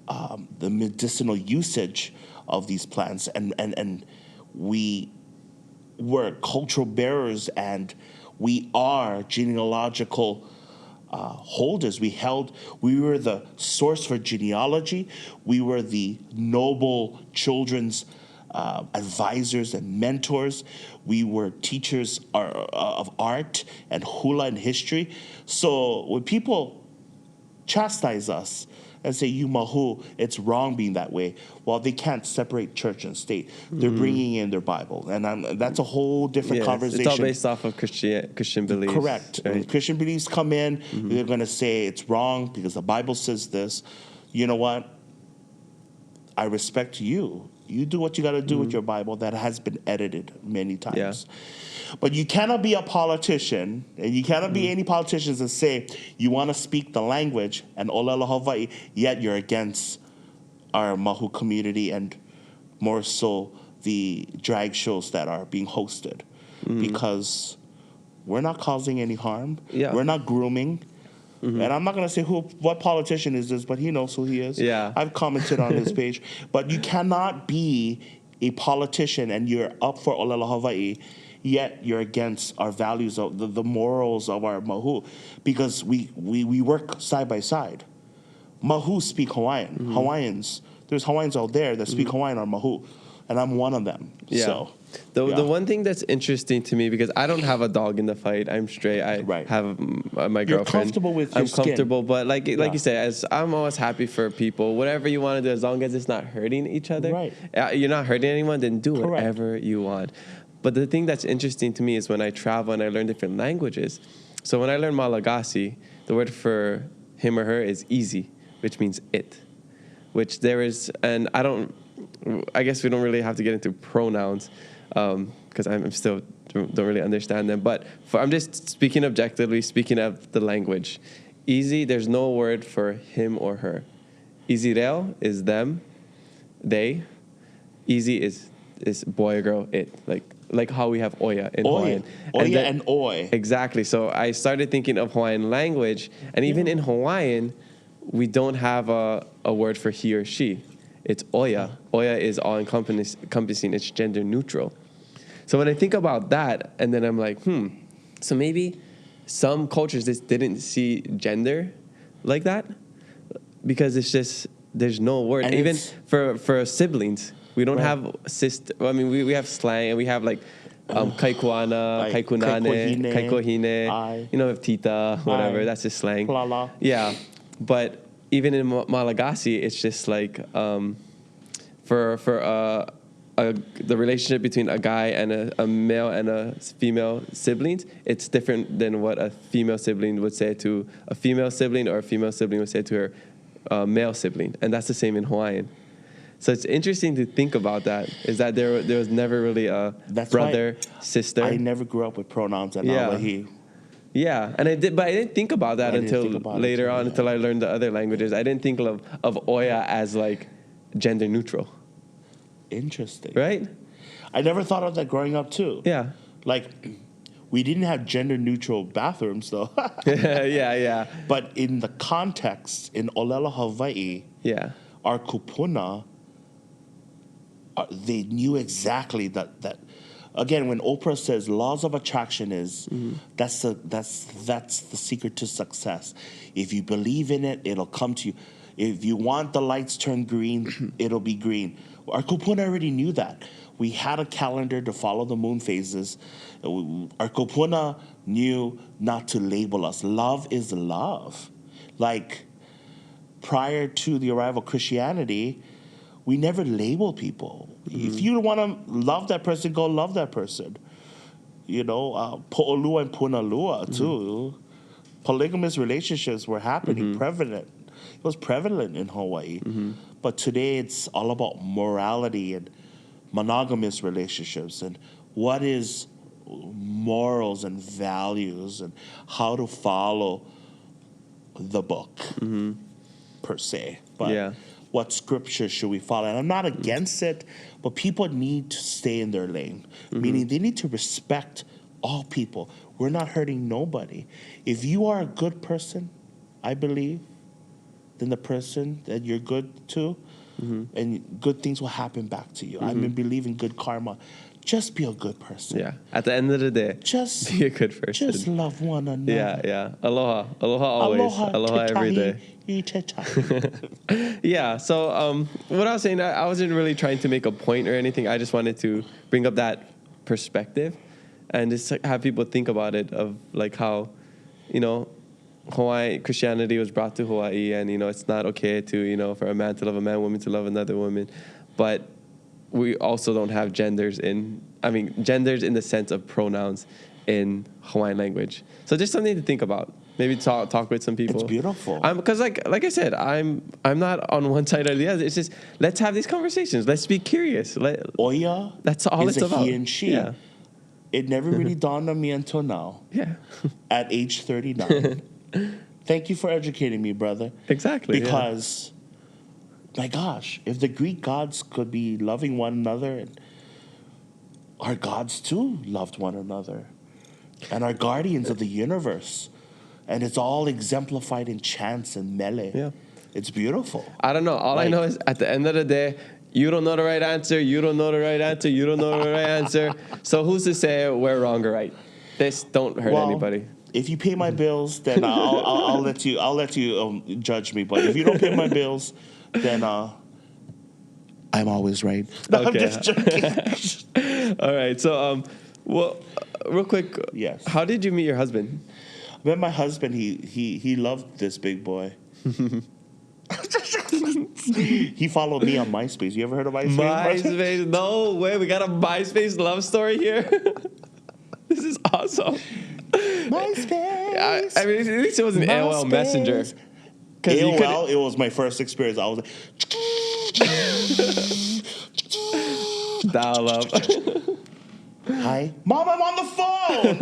S2: the medicinal usage of these plants, and we were cultural bearers, and we are genealogical holders. We were the source for genealogy. We were the noble children's advisors and mentors. We were teachers of art and hula and history. So when people chastise us and say, you Mahu, it's wrong being that way, well, they can't separate church and state. They're bringing in their Bible. And that's a whole different conversation.
S1: It's all based off of Christian beliefs.
S2: Correct.
S1: Right?
S2: When Christian beliefs come in, they're going to say it's wrong because the Bible says this. You know what? I respect you. You do what you got to do with your Bible that has been edited many times.
S1: Yeah.
S2: But you cannot be a politician, and you cannot be any politicians and say you want to speak the language and Olelo Hawaii, yet you're against our Mahu community and more so the drag shows that are being hosted. Because we're not causing any harm.
S1: Yeah.
S2: We're not grooming. And I'm not going to say what politician is this, but he knows who he is.
S1: Yeah.
S2: I've commented on his page. But you cannot be a politician and you're up for Olelo Hawaii, yet you're against our values, of the morals of our Mahu, because we work side by side. Mahu speak Hawaiian. Hawaiians, there's Hawaiians out there that speak Hawaiian on Mahu, and I'm one of them.
S1: Yeah.
S2: So,
S1: The one thing that's interesting to me, because I don't have a dog in the fight, I'm straight. I have my girlfriend.
S2: You're comfortable with your skin.
S1: I'm comfortable, but like you say, I'm always happy for people. Whatever you want to do, as long as it's not hurting each other.
S2: Right.
S1: You're not hurting anyone, then do
S2: Correct.
S1: whatever you want. But the thing that's interesting to me is when I travel and I learn different languages. So when I learn Malagasy, the word for him or her is easy, which means it. Which there is, and I guess we don't really have to get into pronouns, because I'm still don't really understand them. But I'm just speaking objectively, speaking of the language. Easy, there's no word for him or her. Easy reo is them, they. Easy is boy or girl, it. Like how we have oya in Hawaiian.
S2: Oya and oi.
S1: Exactly. So I started thinking of Hawaiian language, and even in Hawaiian, we don't have a word for he or she. It's oya. Oya is all-encompassing. It's gender neutral. So when I think about that, and then I'm like, so maybe some cultures just didn't see gender like that, because it's just, there's no word. And even for siblings, we don't have sister. I mean, we have slang, and we have like kaikuana, kaikunane, kaikohine. You know, tita, whatever. That's just slang.
S2: Lala.
S1: Yeah, but even in Malagasy, it's just like for the relationship between a guy and a male and a female siblings, it's different than what a female sibling would say to a female sibling, or a female sibling would say to her male sibling, and that's the same in Hawaiian. So it's interesting to think about that, is that there was never really a brother, sister. I
S2: never grew up with pronouns and all that he.
S1: Yeah, and I didn't think about that until later on, until I learned the other languages. I didn't think of oya as like gender neutral.
S2: Interesting.
S1: Right?
S2: I never thought of that growing up too.
S1: Yeah.
S2: Like, we didn't have gender-neutral bathrooms, though.
S1: yeah.
S2: But in the context, in Olelo, Hawaii,
S1: Yeah.
S2: our kupuna, they knew exactly that. Again, when Oprah says laws of attraction is, that's the secret to success. If you believe in it, it'll come to you. If you want the lights turned green, it'll be green. Our kupuna already knew that. We had a calendar to follow the moon phases. Our kupuna knew not to label us. Love is love. Like, prior to the arrival of Christianity, we never label people. If you want to love that person, go love that person. You know, po'olua and punalua, too. Polygamous relationships were happening, prevalent. It was prevalent in Hawaii. But today it's all about morality and monogamous relationships and what is morals and values and how to follow the book per se. But what scripture should we follow? And I'm not against it, but people need to stay in their lane, meaning they need to respect all people. We're not hurting nobody. If you are a good person, I believe, then the person that you're good to, and good things will happen back to you. I believe in good karma. Just be a good person.
S1: Yeah. At the end of the day,
S2: just
S1: be a good person.
S2: Just love one another.
S1: Yeah. Aloha. Aloha always. Aloha every day. Yeah. So what I was saying, I wasn't really trying to make a point or anything. I just wanted to bring up that perspective and just have people think about it, of like how, you know, Hawaii, Christianity was brought to Hawaii, and, you know, it's not okay to, you know, for a man to love a man, woman to love another woman. But we also don't have genders in the sense of pronouns in Hawaiian language. So just something to think about. Maybe talk with some people.
S2: It's beautiful.
S1: Because like I said, I'm not on one side or the other. It's just, let's have these conversations. Let's be curious.
S2: Oya,
S1: that's all
S2: is
S1: it's
S2: a
S1: about.
S2: he and she. Yeah. It never really dawned on me until now.
S1: Yeah.
S2: At age 39. Thank you for educating me, brother.
S1: Exactly.
S2: Because, my gosh, if the Greek gods could be loving one another, and our gods too loved one another, and our guardians of the universe, and it's all exemplified in chants and mele.
S1: Yeah.
S2: It's beautiful.
S1: I don't know. All I know is at the end of the day, you don't know the right answer. You don't know the right answer. You don't know the right answer. So who's to say we're wrong or right? This don't hurt anybody.
S2: If you pay my bills, then I'll let you judge me. But if you don't pay my bills, then I'm always right. No, okay. I'm just joking.
S1: All right. So real quick.
S2: Yes.
S1: How did you meet your husband?
S2: I met my husband. He loved this big boy. He followed me on MySpace. You ever heard of MySpace?
S1: MySpace? No way. We got a MySpace love story here. This is awesome.
S2: MySpace.
S1: I mean, at least it was an AOL Messenger.
S2: AOL, it was my first experience. I was like,
S1: dial up.
S2: Hi, Mom, I'm on the phone.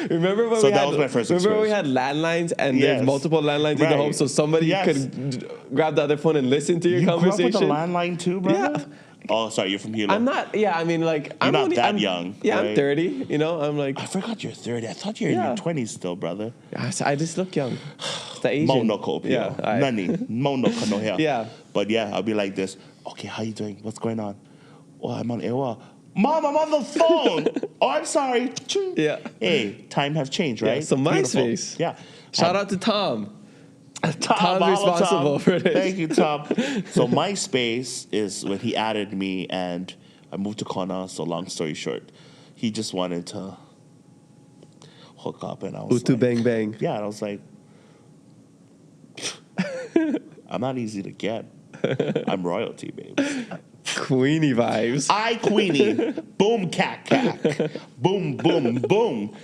S1: Remember when that was my first experience. Remember we had landlines and there's multiple landlines in the home, so somebody could grab the other phone and listen to your conversation.
S2: You grew up with a landline too, brother? Yeah. Oh, sorry, you're from Hilo.
S1: I'm not. Yeah, I mean, like,
S2: I'm not that young.
S1: Yeah, right? I'm 30. You know, I'm like.
S2: I forgot you're 30. I thought you were in your 20s still, brother.
S1: I just look young. The Asian.
S2: Nani. Monoko.
S1: Yeah.
S2: But yeah, I'll be like this. Okay, how you doing? What's going on? Oh, I'm on AOL. Mom, I'm on the phone. Oh, I'm sorry.
S1: Yeah.
S2: Hey, time have changed, right?
S1: Yeah, so MySpace.
S2: Yeah.
S1: Shout out to Tom. Tom's responsible for this.
S2: Thank you, Tom. So MySpace is when he added me, and I moved to Kona. So long story short, he just wanted to hook up, and I was
S1: Utu
S2: like,
S1: bang bang.
S2: Yeah, and I was like, I'm not easy to get. I'm royalty, baby.
S1: Queenie vibes.
S2: I Queenie. Boom, cack. Boom, boom, boom.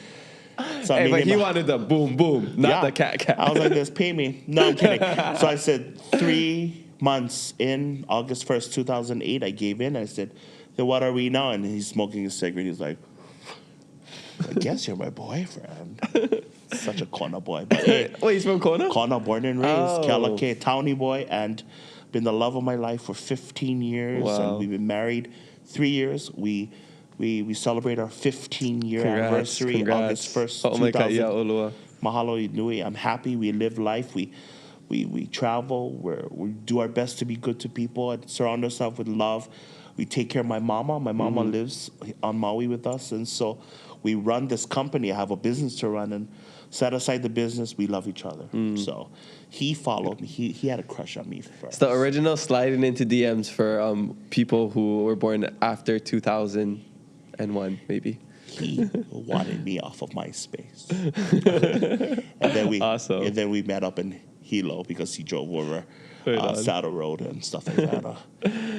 S2: So
S1: hey, but he wanted the boom, boom, not the cat.
S2: I was like, this, pay me. No, I'm kidding. So I said 3 months in, August 1st, 2008, I gave in. I said, then what are we now? And he's smoking a cigarette. He's like, I guess you're my boyfriend. Such a Kona boy. But hey,
S1: wait, he's from Kona?
S2: Kona, born and raised. Kalani, townie boy, and been the love of my life for 15 years.
S1: Wow.
S2: And we've been married 3 years. We celebrate our 15-year anniversary August 1st,
S1: Oh my God,
S2: 2000.
S1: yeah, Oloa.
S2: Mahalo nui. I'm happy. We live life. We travel. We do our best to be good to people and surround ourselves with love. We take care of my mama. My mama lives on Maui with us, and so we run this company. I have a business to run, and set aside the business, we love each other. So he followed me. He had a crush on me first.
S1: It's the original sliding into DMs for people who were born after 2001, maybe.
S2: He wanted me off of MySpace. and then we met up in Hilo because he drove over Saddle Road and stuff like that.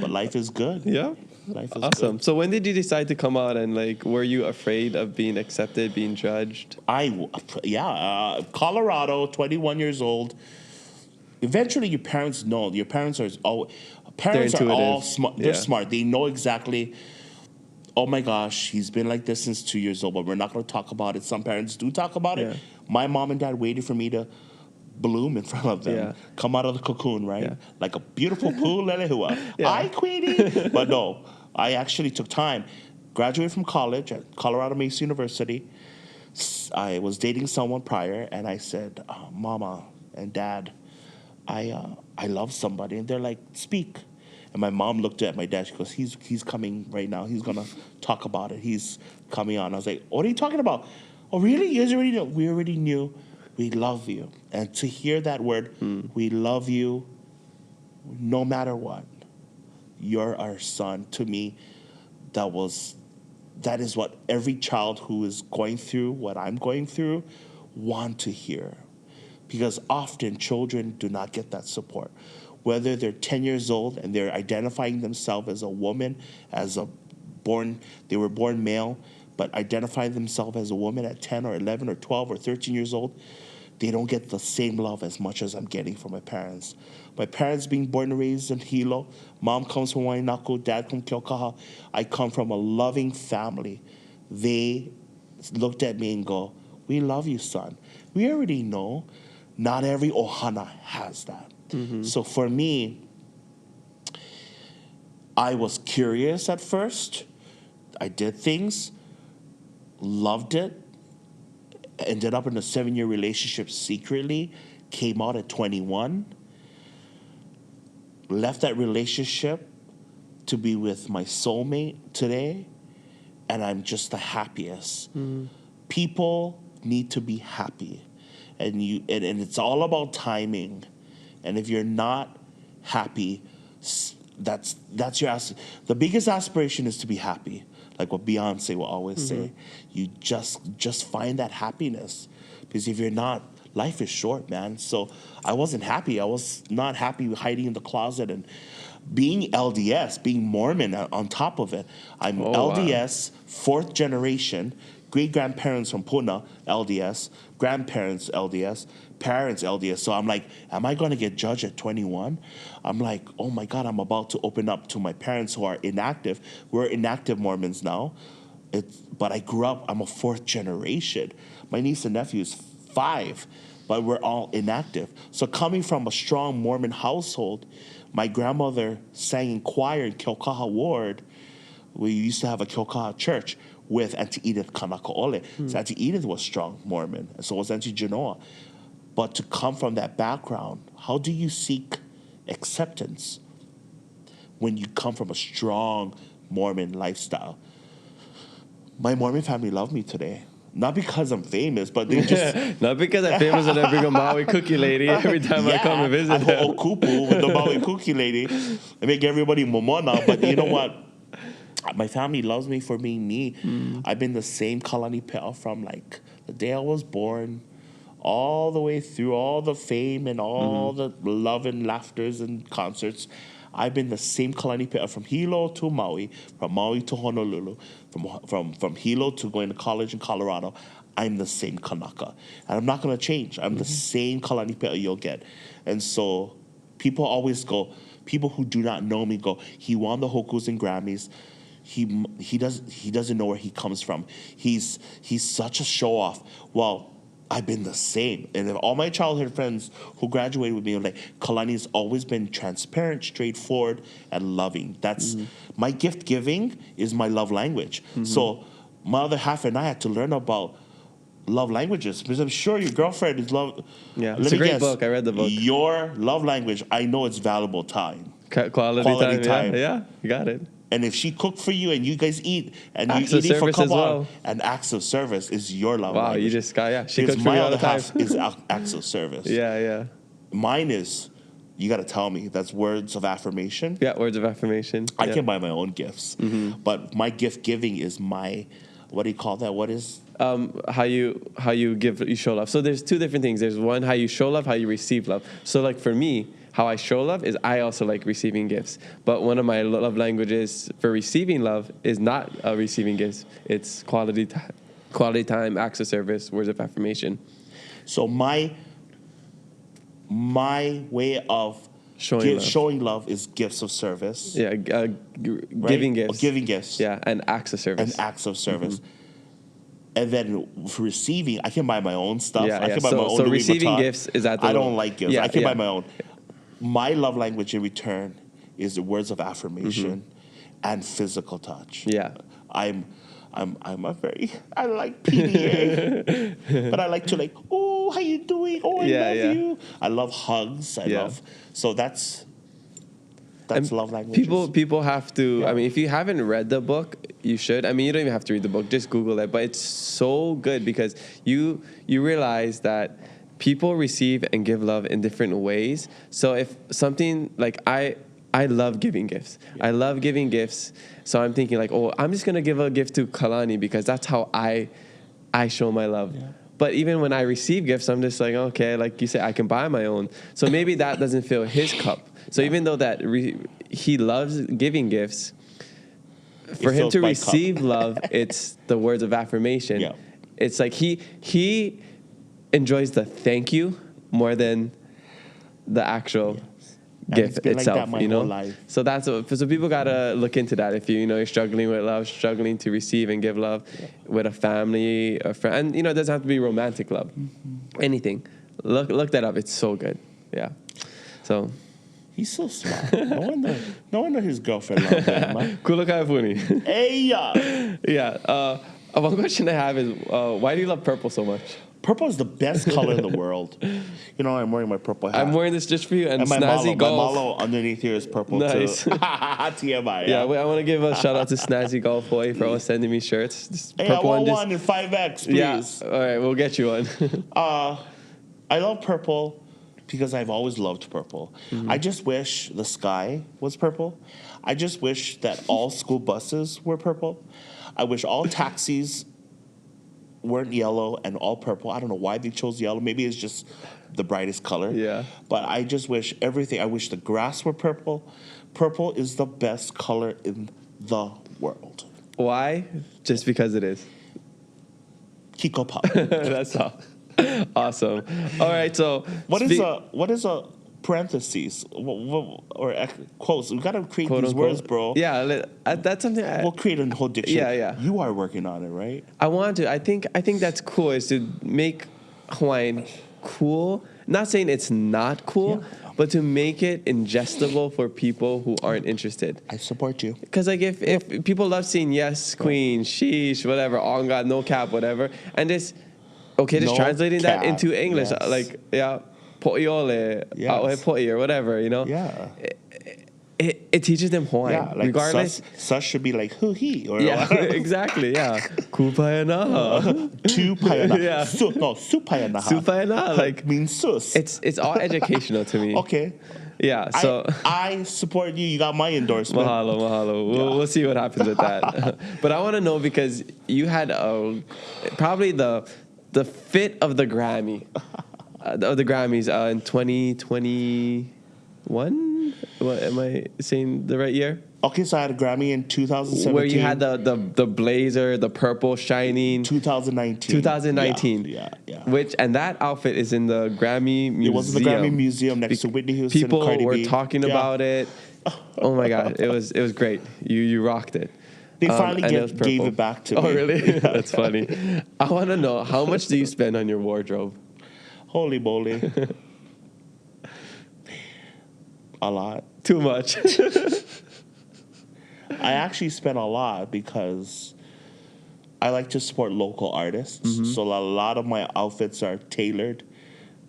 S2: But life is good.
S1: Yeah.
S2: Life is
S1: awesome.
S2: good.
S1: So when did you decide to come out, and were you afraid of being accepted, being judged?
S2: Colorado, 21 years old. Eventually, your parents know. Your parents are all smart. They're smart. They know exactly. Oh my gosh, he's been like this since 2 years old, but we're not going to talk about it. Some parents do talk about it. My mom and dad waited for me to bloom in front of them, come out of the cocoon, right? Like a beautiful poo, lelehua. Hi, Queenie. But no, I actually took time. Graduated from college at Colorado Mesa University. I was dating someone prior, and I said, Mama and Dad, I love somebody. And they're like, speak. And my mom looked at my dad. She goes, he's coming right now. He's going to talk about it. He's coming on. I was like, what are you talking about? Oh, really? You guys already know? We already knew. We love you. And to hear that word, we love you no matter what. You're our son. To me, that is what every child who is going through what I'm going through want to hear. Because often children do not get that support. Whether they're 10 years old and they're identifying themselves as a woman, they were born male, but identify themselves as a woman at 10 or 11 or 12 or 13 years old, they don't get the same love as much as I'm getting from my parents. My parents being born and raised in Hilo, mom comes from Wainako, dad from Keaukaha. I come from a loving family. They looked at me and go, we love you, son. We already know not every ohana has that. So for me, I was curious at first. I did things, loved it, ended up in a 7-year relationship secretly, came out at 21, left that relationship to be with my soulmate today, and I'm just the happiest. People need to be happy, and it's all about timing. And if you're not happy, that's your the biggest aspiration is to be happy. Like what Beyonce will always say, you just find that happiness, because if you're not, life is short, man. So I wasn't happy. I was not happy with hiding in the closet and being LDS, being Mormon on top of it. I'm LDS, fourth generation, great-grandparents from Puna, LDS, grandparents, LDS, parents, LDS. So I'm like, am I going to get judged at 21? I'm like, oh my God, I'm about to open up to my parents who are inactive. We're inactive Mormons now. But I grew up, I'm a fourth generation. My niece and nephew is 5, but we're all inactive. So coming from a strong Mormon household, my grandmother sang in choir in Keaukaha Ward. We used to have a Keaukaha church with Auntie Edith Kanaka Ole. So Auntie Edith was strong Mormon, and so was Auntie Genoa. But to come from that background, how do you seek acceptance when you come from a strong Mormon lifestyle? My Mormon family love me today. Not because I'm famous, but they just...
S1: Not because I'm famous and I bring a Maui cookie lady every time I come and visit
S2: I go okupu with the Maui cookie lady. I make everybody momona, but you know what? My family loves me for being me. I've been the same Kalani Pe'a from like the day I was born all the way through all the fame and all the love and laughters and concerts. I've been the same Kalani Pe'a from Hilo to Maui, from Maui to Honolulu, from Hilo to going to college in Colorado. I'm the same Kanaka. And I'm not going to change. I'm the same Kalani Pe'a you'll get. And so people always go, people who do not know me go, he won the Hokus and Grammys. He doesn't know where he comes from. He's such a show off. Well, I've been the same. And all my childhood friends who graduated with me are like, Kalani's always been transparent, straightforward, and loving. That's my gift giving is my love language. So my other half and I had to learn about love languages, because I'm sure your girlfriend is love.
S1: Yeah, it's a great book. I read the book.
S2: Your love language, I know it's valuable time.
S1: Quality time. Yeah, you got it.
S2: And if she cooked for you and you guys eat and
S1: Acts
S2: you
S1: of
S2: eat for a
S1: service as
S2: couple
S1: well.
S2: hours, and acts of service is your love
S1: Wow,
S2: language.
S1: you just got, she
S2: Because
S1: cooks for
S2: my
S1: you all
S2: other
S1: the time.
S2: half is acts of service.
S1: Yeah.
S2: Mine is, you got to tell me, that's words of affirmation.
S1: Yeah, words of affirmation.
S2: I can buy my own gifts, but my gift giving is my, what do you call that? What is?
S1: How you show love. So there's two different things. There's one, how you show love, how you receive love. So like for me, how I show love is I also like receiving gifts. But one of my love languages for receiving love is not receiving gifts. It's quality time, acts of service, words of affirmation.
S2: So my way of showing love is gifts of service.
S1: Yeah, giving gifts.
S2: Giving gifts.
S1: Yeah, and acts of service.
S2: And then for receiving, I can buy my own stuff.
S1: Yeah,
S2: I can buy my own
S1: So
S2: Louis
S1: receiving
S2: Vuitton.
S1: gifts is at the
S2: I don't like gifts.
S1: Yeah,
S2: I can buy my own. My love language in return is the words of affirmation and physical touch.
S1: Yeah.
S2: I like PDA, but I like to oh, how you doing? Oh, I love you. I love hugs. So that's love languages.
S1: People have to, I mean, if you haven't read the book, you should. I mean, you don't even have to read the book, just Google it. But it's so good because you realize that people receive and give love in different ways. So if something like I love giving gifts. I love giving gifts. So I'm thinking I'm just going to give a gift to Kalani because that's how I show my love. Yeah. But even when I receive gifts, I'm just okay, like you said, I can buy my own. So maybe that doesn't fill his cup. So even though that he loves giving gifts, for him to receive love, it's the words of affirmation. Yeah. It's like he enjoys the thank you more than the actual gift itself,
S2: like that whole life.
S1: So so people gotta look into that. If you're struggling with love, struggling to receive and give love with a family, a friend, and it doesn't have to be romantic love. Anything, look that up. It's so good. Yeah. So
S2: he's so smart. No wonder his girlfriend loved him.
S1: Kula kaifuni.
S2: Hey ya.
S1: Yeah. One question I have is, why do you love purple so much?
S2: Purple is the best color in the world. I'm wearing my purple hat.
S1: I'm wearing this just for you. And
S2: my
S1: Snazzy
S2: Golf. My malo underneath here is purple
S1: nice.
S2: too. TMI.
S1: Yeah, I want to give a shout out to Snazzy Golf Boy for always sending me shirts. This
S2: I want one in 5X, please.
S1: Yeah. All right, we'll get you one.
S2: I love purple because I've always loved purple. I just wish the sky was purple. I just wish that all school buses were purple. I wish all taxis weren't yellow and all purple. I don't know why they chose yellow. Maybe it's just the brightest color.
S1: Yeah.
S2: But I just wish everything. I wish the grass were purple. Purple is the best color in the world.
S1: Why? Just because it is.
S2: Kiko Pop.
S1: That's all. Awesome. All right. So
S2: what is a parentheses or quotes? We gotta create
S1: quote
S2: these
S1: unquote
S2: words, bro.
S1: Yeah, that's something.
S2: We'll create a whole dictionary.
S1: Yeah.
S2: You are working on it, right?
S1: I want to. I think that's cool. Is to make Hawaiian cool. Not saying it's not cool, but to make it ingestible for people who aren't interested.
S2: I support you.
S1: Because if people love seeing yes, queen, sheesh, whatever, on God, no cap, whatever, and just translating that into English, po'iole, po'i or whatever,
S2: Yeah.
S1: It teaches them Hawaiian, regardless.
S2: Sus should be like hu-he or
S1: exactly, yeah. Kupayanaha.
S2: Tupayanaha.
S1: Yeah.
S2: Supayanaha.
S1: Supayanaha,
S2: means sus.
S1: It's all educational to me.
S2: Okay.
S1: Yeah, so
S2: I support you. You got my endorsement.
S1: Mahalo. We'll see what happens with that. But I want to know because you had probably the fit of the Grammy, of the Grammys in 2021. What am I saying the right year?
S2: Okay, so I had a Grammy in 2017.
S1: Where you had the blazer, the purple shining.
S2: 2019. Yeah.
S1: And that outfit is in the Grammy Museum.
S2: It was in the Grammy Museum next to Whitney Houston.
S1: People
S2: and Cardi
S1: were
S2: B.
S1: talking about it. Oh my God, it was great. You rocked it.
S2: They finally
S1: and it was
S2: gave
S1: purple.
S2: it back to me.
S1: Oh, really? That's funny. I want to know, how much do you spend on your wardrobe?
S2: Holy moly. A lot.
S1: Too much.
S2: I actually spend a lot because I like to support local artists. So a lot of my outfits are tailored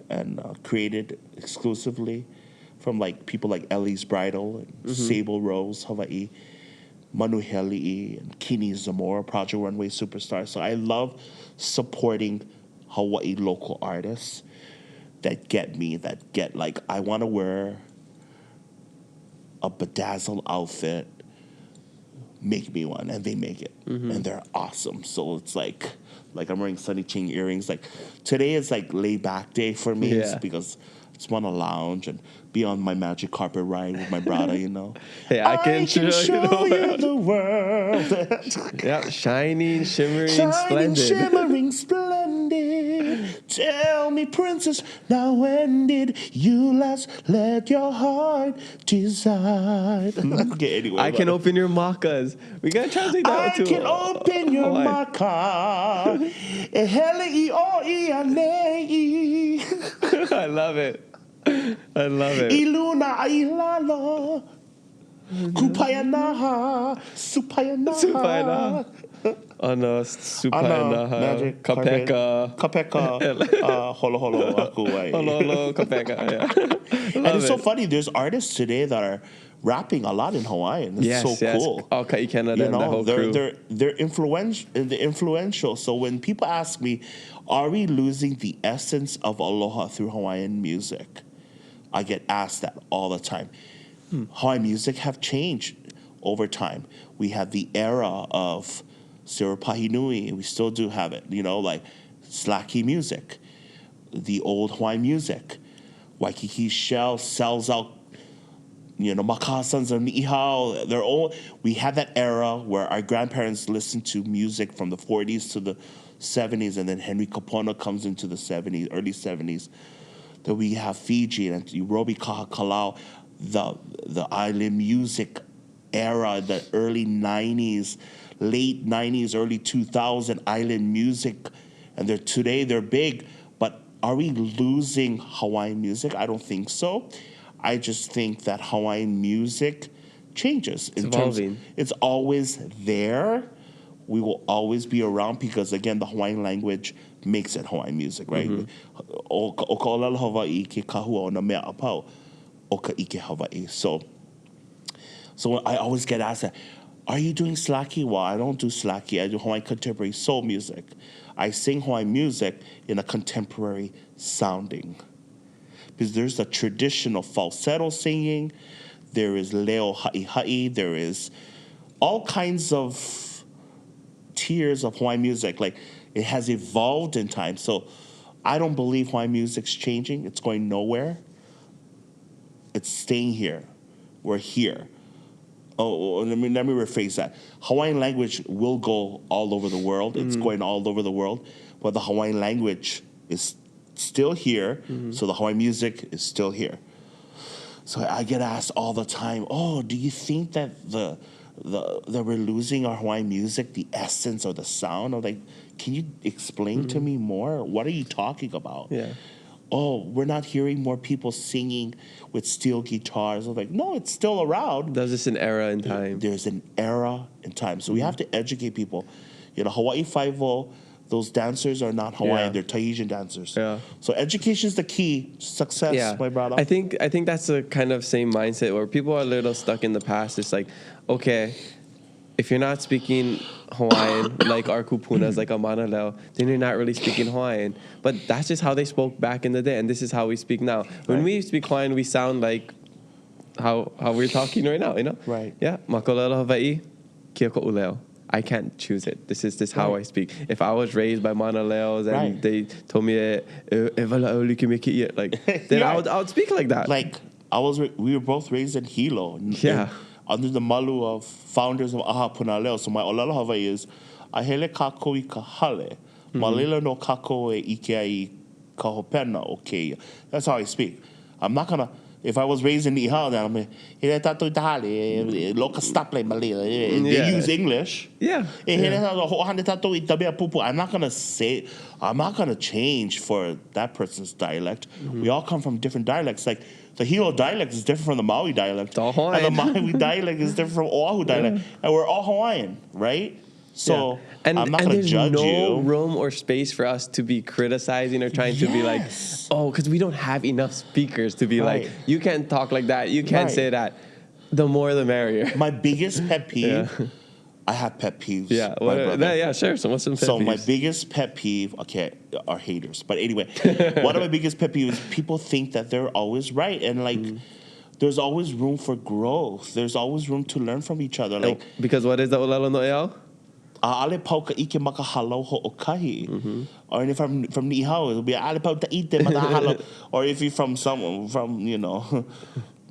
S2: and created exclusively from like people like Ellie's Bridal and Sable Rose, Hawaii, Manu Heli'i, and Kini Zamora, Project Runway Superstar. So I love supporting Hawaii local artists that get like, I want to wear a bedazzled outfit, make me one, and they make it. And they're awesome. So it's like I'm wearing Sunny Ching earrings. Like today is like laid back day for me because I just want to lounge and be on my magic carpet ride with my brother, you know.
S1: Hey, I can show
S2: you the world.
S1: Yeah, shining, shimmering,
S2: splendid. Tell me, princess, now when did you last let your heart decide? Okay, anyway,
S1: I can open your makas. We gotta translate that
S2: I
S1: to
S2: can open your maka.
S1: I love it. I love it.
S2: Iluna ailalo. Kupayanaha. Supayanaha.
S1: Ana supayanaha.
S2: Magic
S1: Kapeka.
S2: Kapeka. Holo holo akuai.
S1: Holo kapeka. Yeah.
S2: And it's so funny. There's artists today that are rapping a lot in Hawaiian. It's so cool.
S1: Oh, Canada,
S2: You know,
S1: and the whole crew.
S2: they're influential. So when people ask me, are we losing the essence of Aloha through Hawaiian music? I get asked that all the time. Hawaiian music have changed over time. We have the era of Sirapahi Nui. We still do have it. You know, like slacky music, the old Hawaiian music. Waikiki Shell sells out. You know, Makasans and Ni'ihau, they're all. We had that era where our grandparents listened to music from the 40s to the 70s, and then Henry Kapona comes into the 70s, early 70s. Then we have Fiji and Robi Kahakalau, the island music era, the early 90s, late 90s, early 2000 island music, and today they're big. But are we losing Hawaiian music? I don't think so. I just think that Hawaiian music changes.
S1: It's evolving.
S2: It's always there. We will always be around because, again, the Hawaiian language makes it Hawaiian music, right? O ka olala Hawaii ke kahua o na mea apau o ka ike Hawaii. So I always get asked that, are you doing slacky? Well, I don't do slacky. I do Hawaiian contemporary soul music. I sing Hawaiian music in a contemporary sounding. Because there's a traditional falsetto singing, there is leo ha'i, there is all kinds of tiers of Hawaiian music. Like, it has evolved in time. So I don't believe Hawaiian music's changing. It's going nowhere. It's staying here. We're here. Oh, let me rephrase that. Hawaiian language will go all over the world. It's going all over the world. But the Hawaiian language is still here, so the Hawaiian music is still here. So I get asked all the time, oh, do you think that that we're losing our Hawaiian music, the essence or the sound? I'm like, can you explain to me more? What are you talking about?
S1: Yeah.
S2: Oh, we're not hearing more people singing with steel guitars. I'm like, no, it's still around.
S1: There's just an era in time.
S2: There's an era in time. So we have to educate people. You know, Hawaii Five-O, those dancers are not Hawaiian. They're Tahitian dancers. Yeah. So education is the key to success, my brother.
S1: I think that's the kind of same mindset where people are a little stuck in the past. It's like, okay, if you're not speaking Hawaiian like our kupunas, like a manaleo, then you're not really speaking Hawaiian. But that's just how they spoke back in the day, and this is how we speak now. When we speak Hawaiian, we sound like how we're talking right now, you know?
S2: Right.
S1: Yeah. Makolelo Hawaii, kia ko'uleo. I can't choose it. This is how I speak. If I was raised by Manaleos and they told me like, then I would speak like that.
S2: Like we were both raised in Hilo.
S1: Yeah.
S2: Under the malu of founders of Aha Punaleo. So my olala Hawaii is ahele kako I ka hale. Malila no kako e ike ai ka hopena o keia. That's how I speak. I'm not gonna. if I was raised in Nihao, then I'm like, they use English.
S1: Yeah.
S2: I'm not gonna change for that person's dialect. We all come from different dialects. Like the Hilo dialect is different from the Maui dialect.
S1: All Hawaiian.
S2: And the Maui dialect is different from Oahu dialect. And we're all Hawaiian, right? So
S1: and,
S2: I'm not gonna judge
S1: there's
S2: you.
S1: no room or space for us to be criticizing or trying to be like, oh, because we don't have enough speakers to be like, you can't talk like that, you can't say that. The more the merrier.
S2: My biggest pet peeve, I have pet peeves.
S1: Yeah, sure. So what's some pet peeves?
S2: So my biggest pet peeve, are haters. But anyway, one of my biggest pet peeves is people think that they're always right. And like, there's always room for growth. There's always room to learn from each other. Like,
S1: because what is the olelo no eau?
S2: Ale pau ka ike maka halo ho'okahi. Or if I'm from Nihao, it'll be ale pau ta ite maka halo. Or if you're from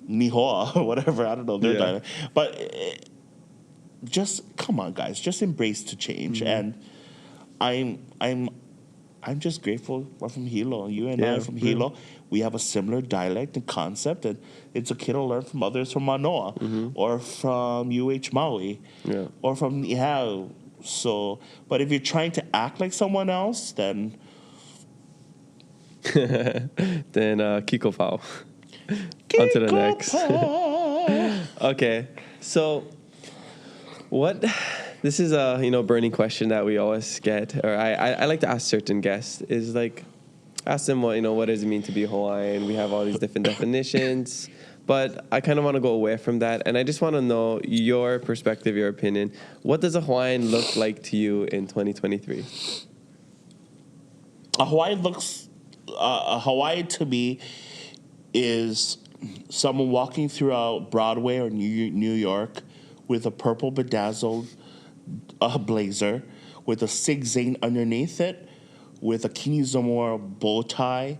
S2: Nihoa or whatever, I don't know their dialect. But just come on, guys, just embrace the change. And I'm just grateful we're from Hilo. You and I are from Hilo. We have a similar dialect and concept, and it's okay to learn from others from Manoa or from Maui or from Nihao. So, but if you're trying to act like someone else, then
S1: Kiko Pao. On to the next. Okay, so this is a burning question that we always get, or I like to ask certain guests, is like, ask them what does it mean to be Hawaiian. We have all these different definitions, but I kind of want to go away from that, and I just want to know your perspective, your opinion. What does a Hawaiian look like to you in 2023?
S2: A Hawaiian to me is someone walking throughout Broadway or New York with a purple bedazzled blazer, with a sig zane underneath it, with a kinizomora bow tie,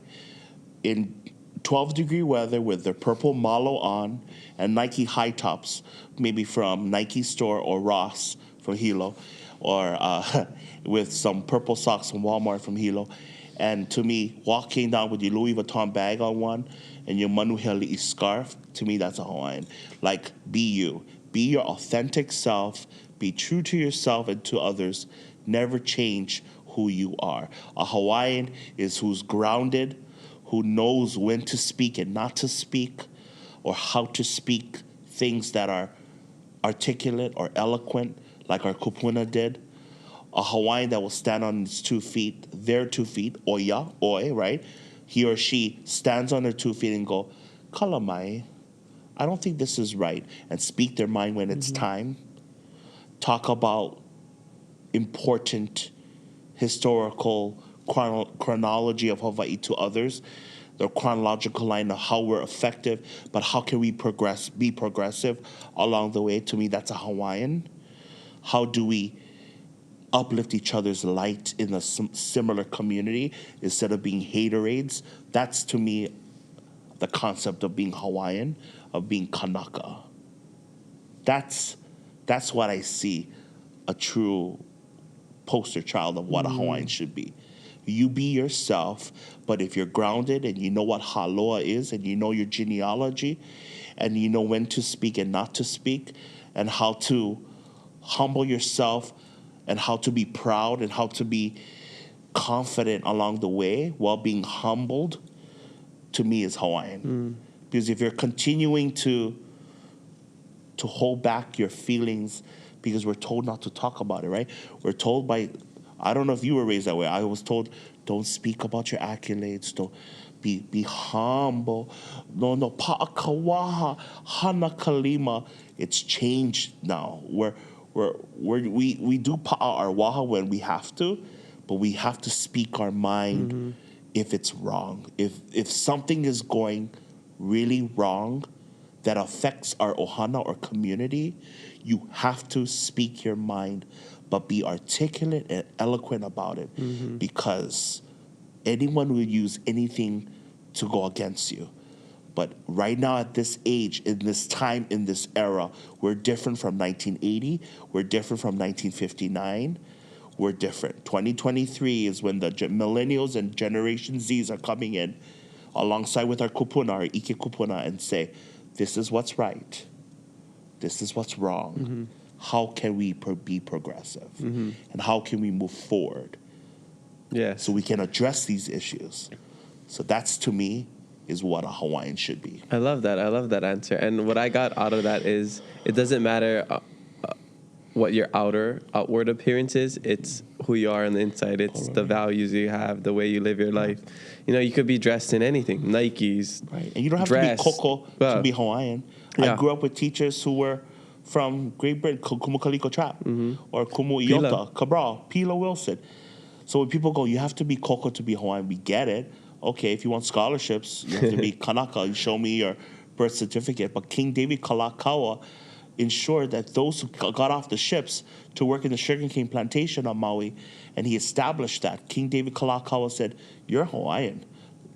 S2: in 12-degree weather with their purple malo on, and Nike high tops, maybe from Nike store or Ross from Hilo, or with some purple socks from Walmart from Hilo. And to me, walking down with your Louis Vuitton bag on one and your Manuheli'i scarf, to me, that's a Hawaiian. Like, be you. Be your authentic self. Be true to yourself and to others. Never change who you are. A Hawaiian is who's grounded, who knows when to speak and not to speak, or how to speak things that are articulate or eloquent, like our kupuna did. A Hawaiian that will stand on his 2 feet, their 2 feet, oi, right? He or she stands on their 2 feet and go, kalamai, I don't think this is right, and speak their mind when it's time. Talk about important historical chronology of Hawaii to others, the chronological line of how we're effective, but how can we be progressive along the way? To me, that's a Hawaiian. How do we uplift each other's light in a similar community instead of being haterades? That's, to me, the concept of being Hawaiian, of being Kanaka. That's what I see a true poster child of what a Hawaiian should be. You be yourself, but if you're grounded and you know what haloa is and you know your genealogy and you know when to speak and not to speak and how to humble yourself and how to be proud and how to be confident along the way while being humbled, to me, is Hawaiian. Because if you're continuing to hold back your feelings because we're told not to talk about it, right? We're told by, I don't know if you were raised that way. I was told, don't speak about your accolades. Don't be humble. No, pa'akawaha, hana kalima. It's changed now. We do pa'a our waha when we have to, but we have to speak our mind if it's wrong. If something is going really wrong that affects our ohana or community, you have to speak your mind, but be articulate and eloquent about it, because anyone will use anything to go against you. But right now, at this age, in this time, in this era, we're different from 1980. We're different from 1959. We're different. 2023 is when the millennials and Generation Zs are coming in. alongside with our kupuna, our ike kupuna, and say, this is what's right. This is what's wrong. How can we be progressive? And how can we move forward?
S1: Yes.
S2: So we can address these issues. So that's, to me, is what a Hawaiian should be.
S1: I love that. I love that answer. And what I got out of that is it doesn't matter what your outward appearance is. It's who you are on the inside. It's the values you have, the way you live your life. You know, you could be dressed in anything, Nikes,
S2: Right. And you don't have
S1: dress.
S2: to be koko to be Hawaiian.
S1: Yeah.
S2: I grew up with teachers who were from Great Britain, Kumu Kaliko Trap, or Kumu
S1: Pila.
S2: Iota, Cabral, Pila Wilson. So when people go, you have to be koko to be Hawaiian, we get it. Okay, if you want scholarships, you have to be Kanaka. You show me your birth certificate. But King David Kalakaua ensured that those who got off the ships to work in the sugarcane plantation on Maui, and he established that. King David Kalakaua said, you're Hawaiian.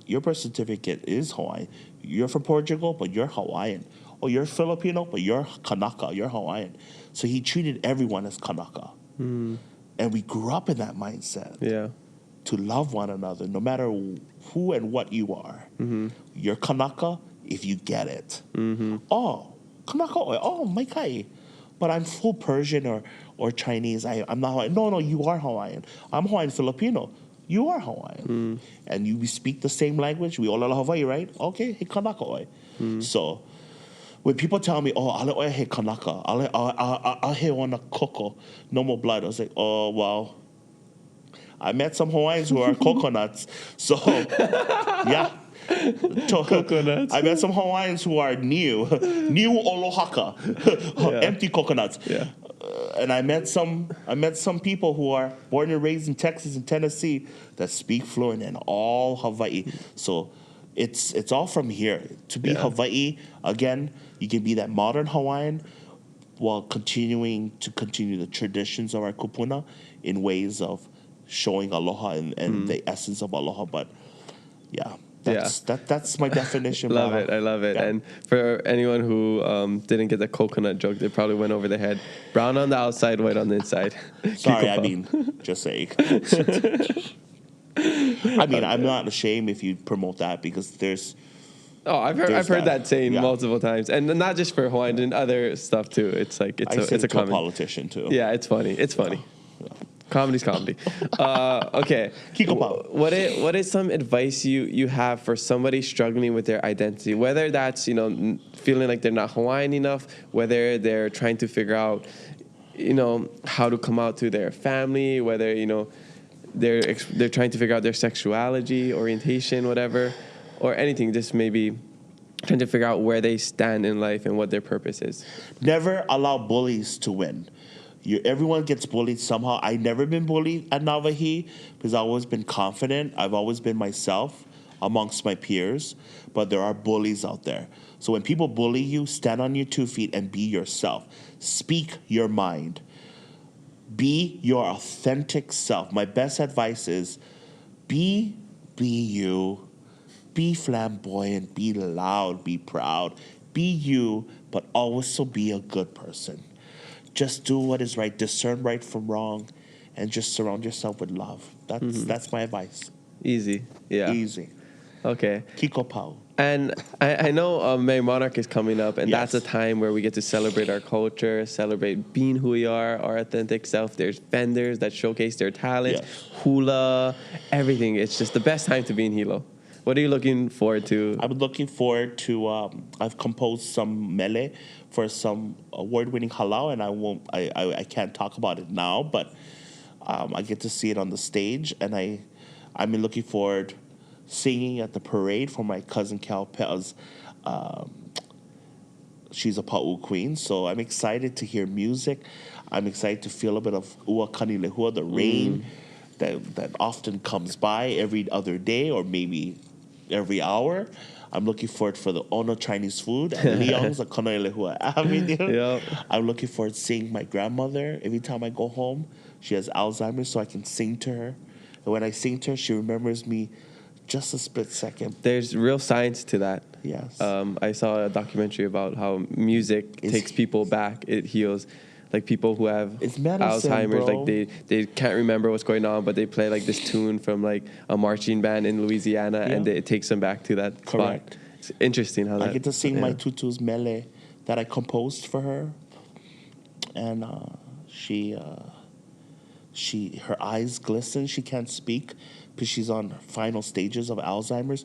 S2: Your birth certificate is Hawaiian. You're from Portugal, but you're Hawaiian. Oh, you're Filipino, but you're Kanaka. You're Hawaiian. So he treated everyone as Kanaka. And we grew up in that mindset.
S1: Yeah.
S2: To love one another, no matter who and what you are. You're Kanaka if you get it. Oh, Kanaka, oh, my kai. But I'm full Persian or Chinese. I'm not Hawaiian. No, you are Hawaiian. I'm Hawaiian Filipino. You are Hawaiian. And we speak the same language. We all Aloha Hawaii, right? Okay, hey Kanaka oi. So when people tell me, oh, ale oi he Kanaka, ale he wana koko, no more blood, I was like, oh, well, I met some Hawaiians who are coconuts. So, yeah.
S1: Coconuts.
S2: I met some Hawaiians who are new Olohaka, empty coconuts.
S1: Yeah.
S2: And I met some people who are born and raised in Texas and Tennessee that speak fluent in all Hawaii. So it's all from here. To be Hawaii, again, you can be that modern Hawaiian while continuing the traditions of our kupuna in ways of showing aloha and the essence of aloha. But yeah, that's my definition.
S1: Love it. I love it.
S2: Yeah.
S1: And for anyone who didn't get the coconut joke, they probably went over their head. Brown on the outside, white on the inside.
S2: Sorry, I mean, just saying. I mean, I'm not ashamed if you promote that because there's.
S1: Oh, I've heard that saying multiple times, and not just for Hawaiian and other stuff too. It's like it's a common
S2: politician too.
S1: Yeah, it's funny. It's funny. Yeah. Comedy's comedy. Okay. What is some advice you have for somebody struggling with their identity? Whether that's feeling like they're not Hawaiian enough, whether they're trying to figure out how to come out to their family, whether they're trying to figure out their sexuality, orientation, whatever, or anything. Just maybe trying to figure out where they stand in life and what their purpose is.
S2: Never allow bullies to win. Everyone gets bullied somehow. I've never been bullied at Navahi because I've always been confident. I've always been myself amongst my peers, but there are bullies out there. So when people bully you, stand on your 2 feet and be yourself. Speak your mind. Be your authentic self. My best advice is be you. Be flamboyant, be loud, be proud. Be you, but also be a good person. Just do what is right, discern right from wrong, and just surround yourself with love. That's my advice.
S1: Easy. Yeah.
S2: Easy.
S1: Okay.
S2: Kiko Pau.
S1: And I know May Monarch is coming up, and
S2: Yes.
S1: that's a time where we get to celebrate our culture, celebrate being who we are, our authentic self. There's vendors that showcase their talents, hula, everything. It's just the best time to be in Hilo. What are you looking forward to?
S2: I'm looking forward to. I've composed some mele for some award-winning halau, and I can't talk about it now, but I get to see it on the stage, and I'm looking forward singing at the parade for my cousin Kalani Pe'a's. She's a Pa'u queen, so I'm excited to hear music. I'm excited to feel a bit of ua kani lehua, the rain that often comes by every other day or maybe every hour. I'm looking forward for the Ono Chinese food and Leong's the kanai lehua. I'm looking forward to seeing my grandmother every time I go home. She has Alzheimer's, so I can sing to her. And when I sing to her, she remembers me just a split second.
S1: There's real science to that.
S2: Yes.
S1: I saw a documentary about how music takes people back. It heals. like people who have
S2: It's medicine,
S1: Alzheimer's,
S2: bro.
S1: like they can't remember what's going on, but they play like this tune from like a marching band in Louisiana, and it takes them back to that
S2: Correct.
S1: spot. It's interesting how that.
S2: I get to sing my tutu's mele that I composed for her, and her eyes glisten. She can't speak because she's on final stages of Alzheimer's,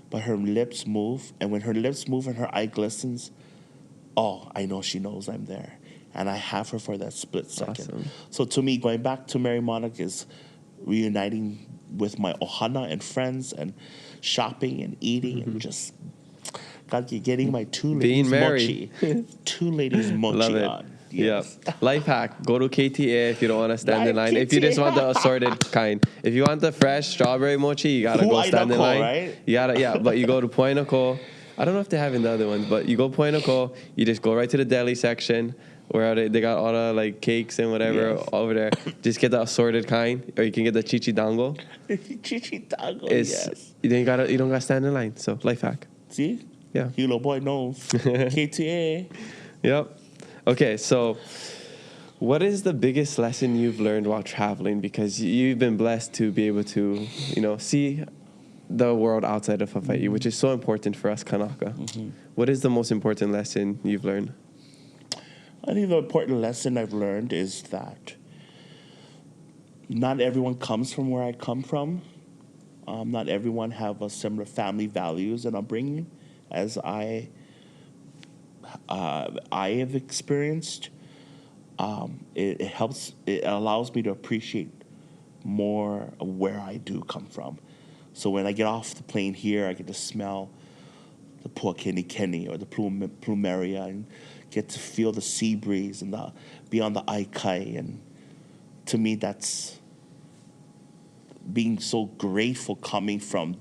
S2: but her lips move, and when her lips move and her eye glistens, oh, I know she knows I'm there. And I have her for that split second.
S1: Awesome.
S3: So to me, going back to Mary Monarch is reuniting with my ohana and friends and shopping and eating and just getting my two
S1: Being
S3: ladies
S1: Mary.
S3: mochi. Two ladies mochi
S1: Love it.
S3: on. Yes.
S1: Yeah. Life hack. Go to KTA if you don't want to stand in
S3: Like
S1: line. If you just want the
S3: KTA.
S1: assorted kind. If you want the fresh strawberry mochi, you gotta
S3: Who
S1: go
S3: I
S1: stand in
S3: know,
S1: line.
S3: right?
S1: You gotta, but you go to Point Nicole. I don't know if they have in the other ones, but you go Point Nicole, you just go right to the deli section where they got all the like cakes and whatever
S3: Yes.
S1: over there. Just get the assorted kind, or you can get the chichi dango.
S3: Chichi taco,
S1: It's
S3: yes.
S1: you don't gotta stand in line. So life hack.
S3: See?
S1: Yeah.
S3: Hilo boy knows. KTA.
S1: Yep. Okay, so what is the biggest lesson you've learned while traveling? Because you've been blessed to be able to, see the world outside of Hawaii, which is so important for us Kanaka. What is the most important lesson you've learned?
S3: I think the important lesson I've learned is that not everyone comes from where I come from. Not everyone have a similar family values and upbringing as I have experienced. It helps. It allows me to appreciate more of where I do come from. So when I get off the plane here, I get to smell the puakeni or the plumeria and get to feel the sea breeze and be on the aikai. And to me, that's being so grateful coming from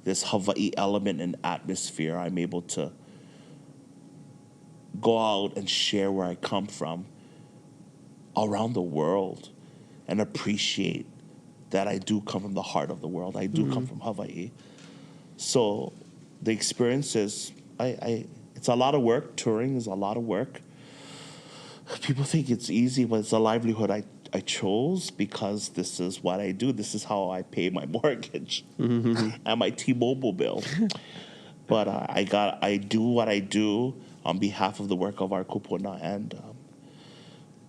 S3: this Hawaii element and atmosphere. I'm able to go out and share where I come from around the world and appreciate that I do come from the heart of the world. I do come from Hawaii. So the experience is, it's a lot of work. Touring is a lot of work. People think it's easy, but it's a livelihood I chose because this is what I do. This is how I pay my mortgage and my T-Mobile bill. But I do what I do on behalf of the work of our kupuna, and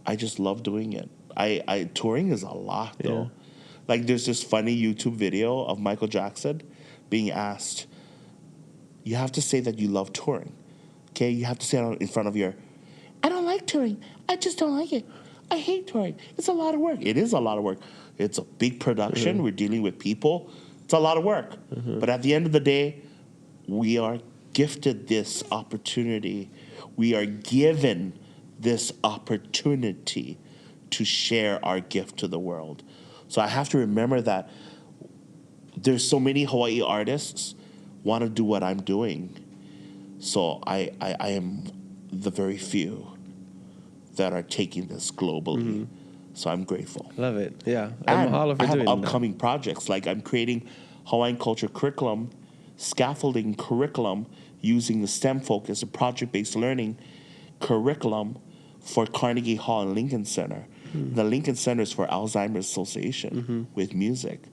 S3: I just love doing it. Touring is a lot, though.
S1: Yeah.
S3: Like, there's this funny YouTube video of Michael Jackson being asked, you have to say that you love touring, okay? You have to say it in front of I don't like touring. I just don't like it. I hate touring. It's a lot of work. It is a lot of work. It's a big production. We're dealing with people. It's a lot of work. But at the end of the day, we are gifted this opportunity. We are given this opportunity to share our gift to the world. So I have to remember that there's so many Hawaii artists want to do what I'm doing. So I am the very few that are taking this globally. So I'm grateful.
S1: Love it. Yeah.
S3: And
S1: mahalo for
S3: I have
S1: doing
S3: upcoming projects. Like I'm creating Hawaiian culture curriculum, scaffolding curriculum using the STEM focus, a project-based learning curriculum for Carnegie Hall and Lincoln Center. The Lincoln Center is for Alzheimer's Association with music.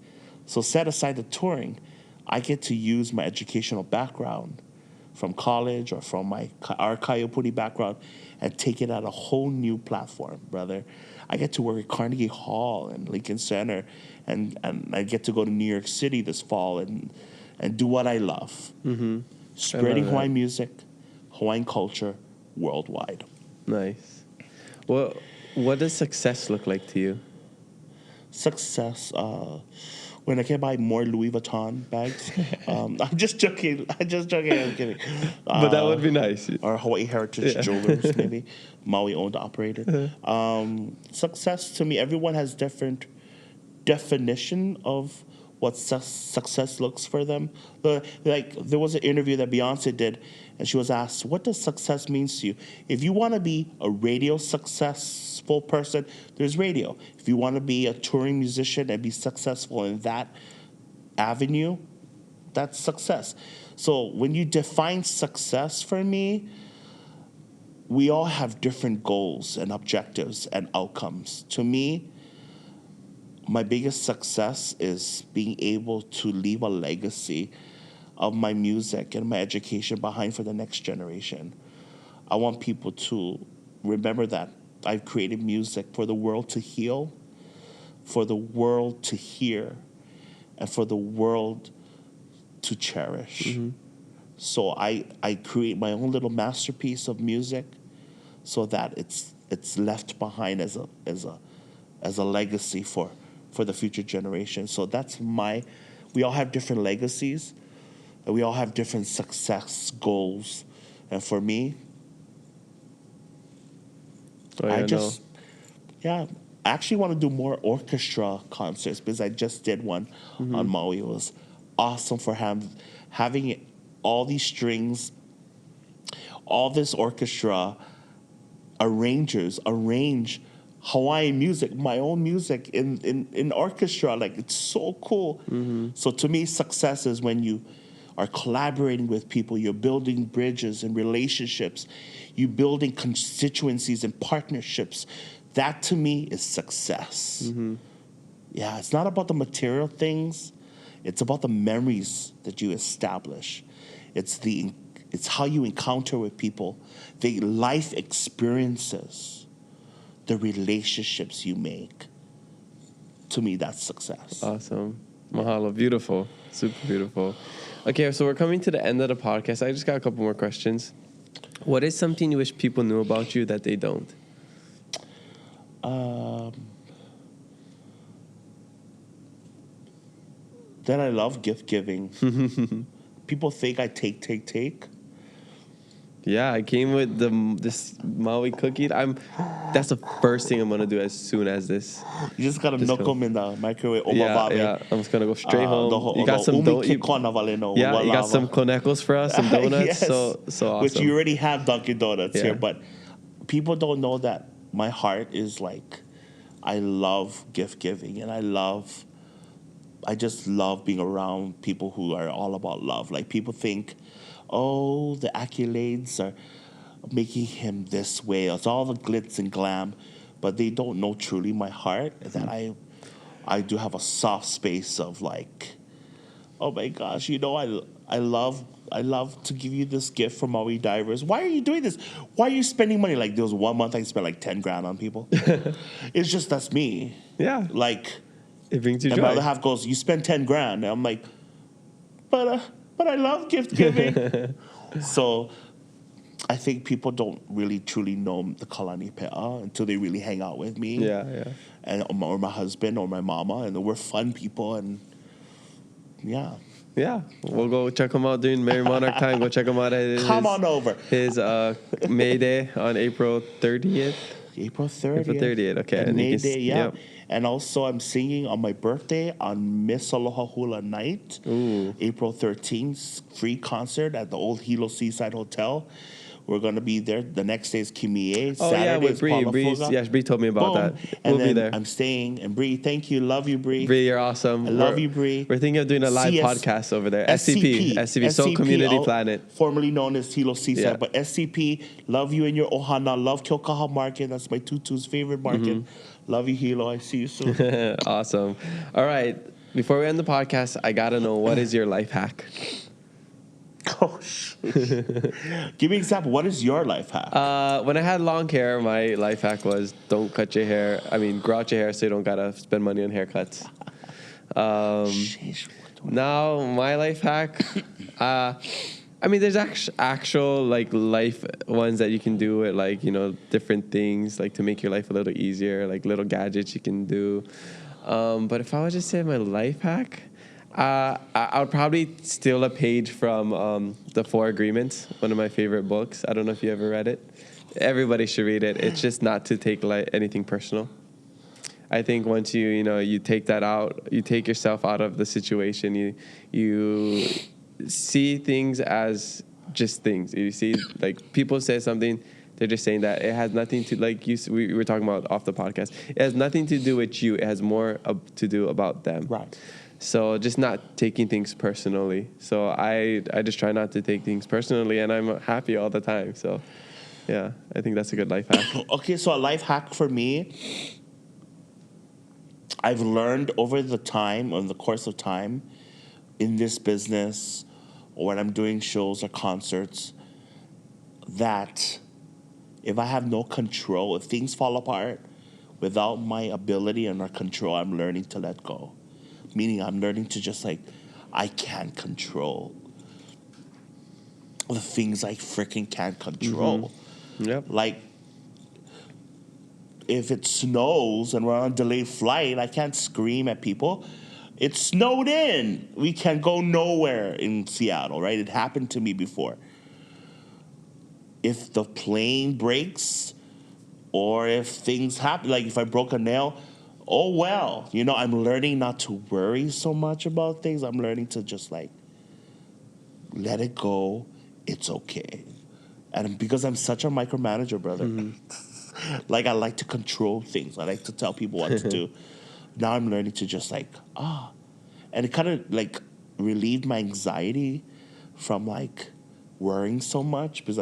S3: So set aside the touring, I get to use my educational background from college or from our Kaiopuni background and take it at a whole new platform, brother. I get to work at Carnegie Hall and Lincoln Center, and I get to go to New York City this fall and do what I love. Spreading Hawaiian music, Hawaiian culture worldwide.
S1: Nice. Well, what does success look like to you?
S3: Success, when I can buy more Louis Vuitton bags. I'm just joking. I'm kidding.
S1: But that would be nice.
S3: Or Hawaii Heritage Jewelers, maybe. Maui owned, operated. Success to me, everyone has different definition of what success looks for them. Like there was an interview that Beyonce did, and she was asked, "What does success mean to you? If you want to be a radio successful person, there's radio. If you want to be a touring musician and be successful in that avenue, that's success." So when you define success for me,
S2: we all have different goals and objectives and outcomes. To me, my biggest success is being able to leave a legacy of my music and my education behind for the next generation. I want people to remember that I've created music for the world to heal, for the world to hear, and for the world to cherish. So I create my own little masterpiece of music so that it's left behind as a legacy for the future generation. So that's we all have different legacies, and we all have different success goals. And for me, I actually want to do more orchestra concerts because I just did one on Maui. It was awesome for having all these strings, all this orchestra arrange Hawaiian music, my own music in orchestra. Like, it's so cool. So to me, success is when you are collaborating with people, you're building bridges and relationships, you're building constituencies and partnerships. That to me is success. Yeah, it's not about the material things. It's about the memories that you establish. It's how you encounter with people, the life experiences, the relationships you make. To me, that's success.
S1: Awesome. Mahalo. Beautiful. Super beautiful. Okay, so we're coming to the end of the podcast. I just got a couple more questions. What is something you wish people knew about you that they don't?
S2: Then I love gift giving. People think I take.
S1: Yeah, I came with this Maui cookie. That's the first thing I'm gonna do as soon as this.
S2: You just gotta knock them in the microwave.
S1: Yeah. I'm just gonna go straight home. You got some donuts. You got some konekos for us, some donuts.
S2: Yes.
S1: So awesome.
S2: Which you already have Dunkin' Donuts here, but people don't know that my heart is like, I love gift giving, and I just love being around people who are all about love. Like, people think, oh, the accolades are making him this way. It's all the glitz and glam, but they don't know truly my heart, that I do have a soft space of like, oh my gosh, I love to give you this gift from Maui Divers. Why are you doing this? Why are you spending money? Like, there was one month I spent like 10 grand on people. It's just, that's me.
S1: Yeah.
S2: Like,
S1: it brings you joy.
S2: And my other half goes, you spend 10 grand. And I'm like, but I love gift giving. So I think people don't really truly know the Kalani Pe'a until they really hang out with me.
S1: Yeah.
S2: Or my husband or my mama. And we're fun people. And yeah.
S1: Yeah, we'll go check him out during Merry Monarch time. Go check him out at
S2: Come on over.
S1: His May Day on April 30th.
S2: April 30th.
S1: April 30th, okay.
S2: And May Day, yeah. Yep. And also, I'm singing on my birthday on Miss Aloha Hula Night.
S1: Ooh.
S2: April 13th, free concert at the old Hilo Seaside Hotel. We're going to be there. The next day is Kimie.
S1: Oh,
S2: Saturday
S1: yeah, with Bree. Yeah, Bree told me about that.
S2: We'll
S1: be there.
S2: I'm staying. And Bree, thank you. Love you, Bree.
S1: Bree, you're awesome.
S2: I love you, Bree.
S1: We're thinking of doing a live podcast over there. SCP, Soul Community Planet.
S2: Formerly known as Hilo Seaside. Yeah. But SCP, love you in your Ohana. Love Kilkaha Market. That's my Tutu's favorite market. Love you, Hilo. I see you soon.
S1: Awesome. All right. Before we end the podcast, I got to know, what is your life hack?
S2: Oh, shit. Give me an example. What is your life hack?
S1: When I had long hair, my life hack was don't cut your hair. Grow out your hair so you don't got to spend money on haircuts. Now, my life hack, there's actual like life ones that you can do with, like, different things like to make your life a little easier, like little gadgets you can do. But if I was to say my life hack, I would probably steal a page from The Four Agreements, one of my favorite books. I don't know if you ever read it. Everybody should read it. It's just not to take anything personal. I think once you take that out, you take yourself out of the situation. You see things as just things. You see, like, people say something, they're just saying that. It has nothing to, like we were talking about off the podcast. It has nothing to do with you. It has more to do about them.
S2: Right.
S1: So just not taking things personally. So I just try not to take things personally, and I'm happy all the time. So Yeah, I think that's a good life hack.
S2: Okay, so a life hack for me, I've learned over the course of time, in this business, or when I'm doing shows or concerts, that if I have no control, if things fall apart without my ability and our control, I'm learning to let go. Meaning I'm learning to just like, I can't control the things I freaking can't control.
S1: Yep.
S2: Like, if it snows and we're on a delayed flight, I can't scream at people. It snowed in. We can go nowhere in Seattle, right? It happened to me before. If the plane breaks or if things happen, like if I broke a nail, oh well. You know, I'm learning not to worry so much about things. I'm learning to just like let it go. It's okay. And because I'm such a micromanager, brother, like I like to control things. I like to tell people what to do. Now I'm learning to just like, and it kind of like relieved my anxiety from like worrying so much because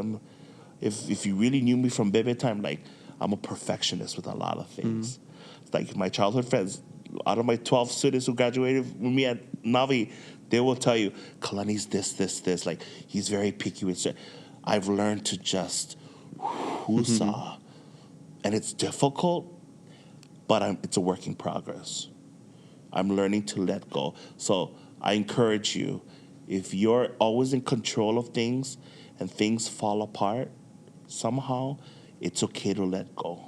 S2: if you really knew me from baby time, like I'm a perfectionist with a lot of things. Like my childhood friends, out of my 12 students who graduated with me at Navi, they will tell you, Kalani's this. Like he's very picky with shit. I've learned to just whoosah. And it's difficult, but it's a work in progress. I'm learning to let go. So I encourage you, if you're always in control of things and things fall apart, somehow it's okay to let go.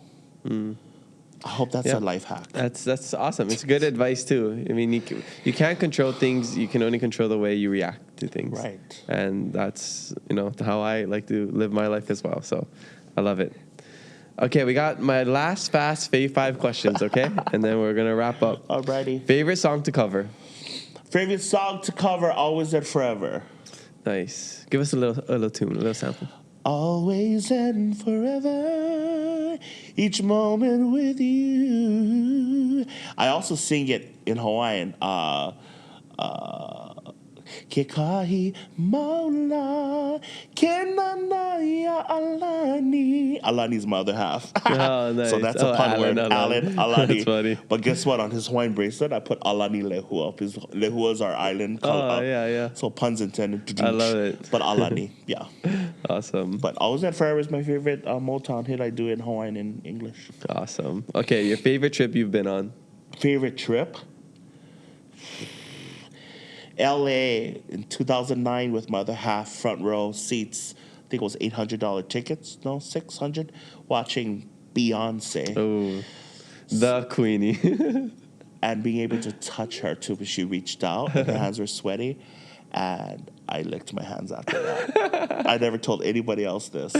S2: I hope that's a life hack.
S1: That's awesome. It's good advice too. I mean, you can't control things. You can only control the way you react to things.
S2: Right.
S1: And that's, how I like to live my life as well. So I love it. Okay, we got my last fast fave 5 questions, okay? And then we're going to wrap up.
S2: Alrighty.
S1: Favorite song to cover?
S2: Favorite song to cover, Always and Forever.
S1: Nice. Give us a little tune, a little sample.
S2: Always and forever, each moment with you. I also sing it in Hawaiian. Ke kahi maula, ke nanaya Alani. Alani's my other half.
S1: Oh, nice.
S2: So that's a pun word.
S1: Alan.
S2: Alani.
S1: That's funny.
S2: But guess what? On his Hawaiian bracelet, I put Alani Lehua up. Lehua is our island.
S1: Yeah.
S2: So puns intended.
S1: I love it.
S2: But Alani, yeah.
S1: Awesome.
S2: But Always and Forever is my favorite Motown hit. I do in Hawaiian and English.
S1: Awesome. Okay, your favorite trip you've been on?
S2: Favorite trip? LA in 2009 with my other half, front row seats. I think it was $800 tickets. No, $600. Watching Beyonce.
S1: Oh, the Queenie.
S2: And being able to touch her too, because she reached out and her hands were sweaty. And I licked my hands after that. I never told anybody else this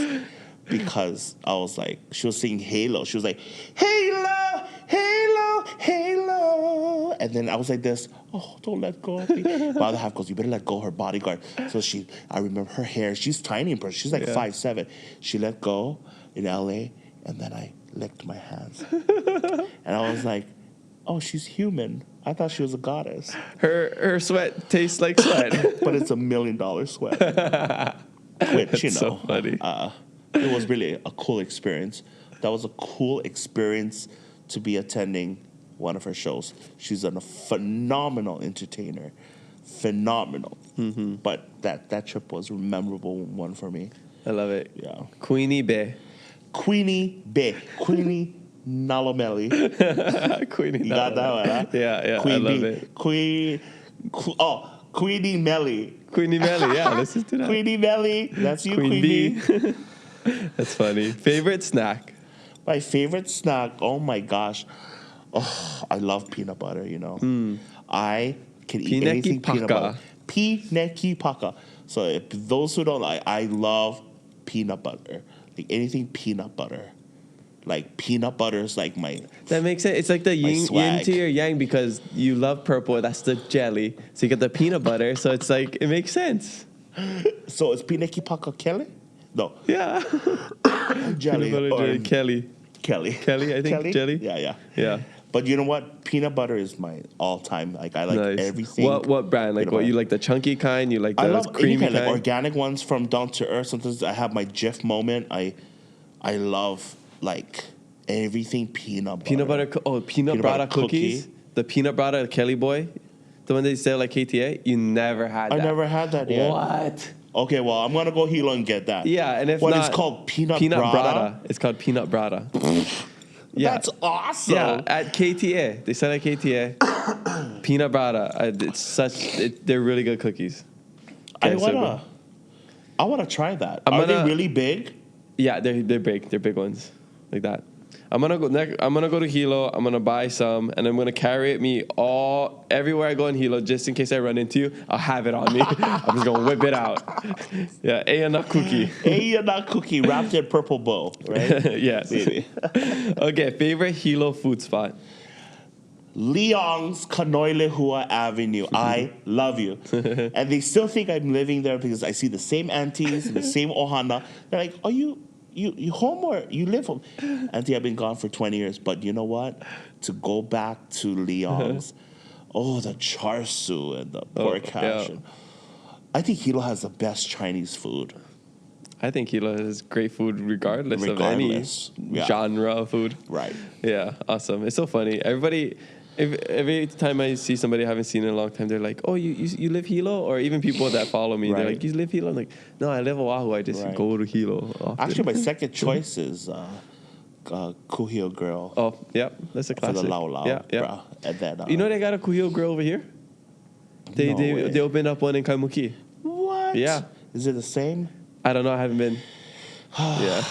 S2: because I was like, she was singing Hilo. She was like, Halo, Halo, Halo. And then I was like this, oh, don't let go of me. My other half goes, you better let go of her bodyguard. So I remember her hair, she's tiny in person. She's like 5'7". She let go in LA, and then I licked my hands. And I was like, oh, she's human. I thought she was a goddess.
S1: Her sweat tastes like sweat.
S2: But it's $1 million sweat. Which,
S1: That's so funny.
S2: It was really a cool experience. That was a cool experience to be attending one of her shows. She's a phenomenal entertainer. Phenomenal. Mm-hmm. But that trip was a memorable one for me.
S1: I love it.
S2: Yeah.
S1: Queenie Pe'a.
S2: Queenie Pe'a. Queenie Nalomeli.
S1: Queenie
S2: You got that one, huh?
S1: Yeah,
S2: Queen
S1: I love
S2: B.
S1: it.
S2: Queenie Melly.
S1: Queenie Melly, yeah, let's just do that.
S2: Queenie Melly. That's you,
S1: Queen
S2: Queen
S1: B. That's funny. Favorite snack?
S2: My favorite snack, oh my gosh. Oh, I love peanut butter, I can eat
S1: Pineki
S2: anything peanut
S1: paka.
S2: butter. Pineki paka. So if those who don't like, I love peanut butter. Like anything peanut butter. Like peanut butter is like my...
S1: That makes sense. It's like the yin to your yang because you love purple. That's the jelly. So you get the peanut butter. So it's like, it makes sense.
S2: So is pineki paka Kelly? No.
S1: Yeah.
S2: Jelly.
S1: Peanut butter jelly. Kelly, I think.
S2: Kelly?
S1: Jelly?
S2: Yeah. But you know what? Peanut butter is my all-time. Like, I like everything.
S1: What brand? Like, what, you like the chunky kind? You like the
S2: I love
S1: creamy
S2: any kind,
S1: kind?
S2: like organic ones from Down to Earth. Sometimes I have my Jif moment. I love like everything peanut butter.
S1: Peanut butter cookies. The peanut butter Kelly Boy. The one they sell like KTA. You never had that.
S2: I never had that yet.
S1: What?
S2: Okay, well, I'm going to go Hilo and get that.
S1: Yeah, and if
S2: what
S1: not...
S2: it's called? Peanut
S1: brada?
S2: brada?
S1: It's called peanut brada. Yeah.
S2: That's awesome.
S1: Yeah, at KTA. They sell at KTA. Peanut brada. They're really good cookies.
S2: I want to try that. Are they really big?
S1: Yeah, they're big. They're big ones. Like that. I'm gonna go to Hilo. I'm gonna buy some, and I'm gonna carry it everywhere I go in Hilo, just in case I run into you. I'll have it on me. I'm just gonna whip it out. Yeah, Aina cookie.
S2: Aina cookie wrapped in purple bow, right?
S1: Yes. Baby. Okay, favorite Hilo food spot.
S2: Leong's Kanoilehua Avenue. I love you. And they still think I'm living there because I see the same aunties, the same ohana. They're like, are you home or you live home? Auntie, I've been gone for 20 years. But you know what? To go back to Leong's, the char siu and the pork hash. Yeah. I think Hilo has the best Chinese food. I
S1: think Hilo has great food regardless of any genre of food.
S2: Right.
S1: Yeah, awesome. It's so funny. Every time I see somebody I haven't seen in a long time, they're like, "Oh, you live Hilo?" Or even people that follow me, they're like, "You live Hilo?" I'm like, "No, I live Oahu. I just go to Hilo often."
S2: Actually, my second choice is Kuhio Grill.
S1: Oh, yeah, that's a classic.
S2: For the Lau.
S1: Yeah.
S2: Bruh. And then,
S1: they got a Kuhio Grill over here. They opened up one in Kaimuki.
S2: What?
S1: Yeah.
S2: Is it the same?
S1: I don't know. I haven't been. Yeah.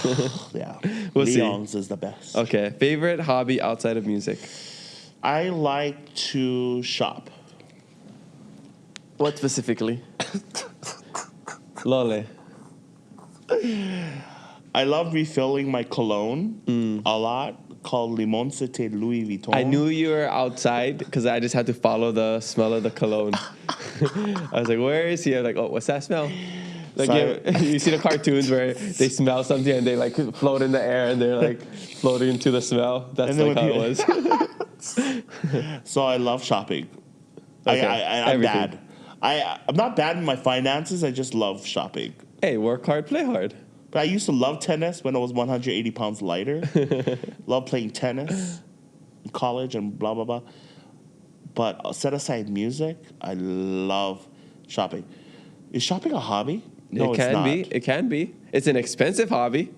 S2: Yeah.
S1: We'll
S2: Leong's
S1: see.
S2: is the best.
S1: Okay. Favorite hobby outside of music?
S2: I like to shop.
S1: What specifically? Lole.
S2: I love refilling my cologne a lot, called Limon Cité Louis Vuitton.
S1: I knew you were outside because I just had to follow the smell of the cologne. I was like, where is he? I was like, oh, what's that smell? Like you see the cartoons where they smell something and they like float in the air and they're like floating into the smell. That's like how it was.
S2: So I love shopping.
S1: Okay.
S2: I'm bad. I'm not bad in my finances. I just love shopping.
S1: Hey, work hard, play hard.
S2: But I used to love tennis when I was 180 pounds lighter. Love playing tennis in college and blah, blah, blah. But set aside music, I love shopping. Is shopping a hobby? No,
S1: it can be. It can be. It's an expensive hobby.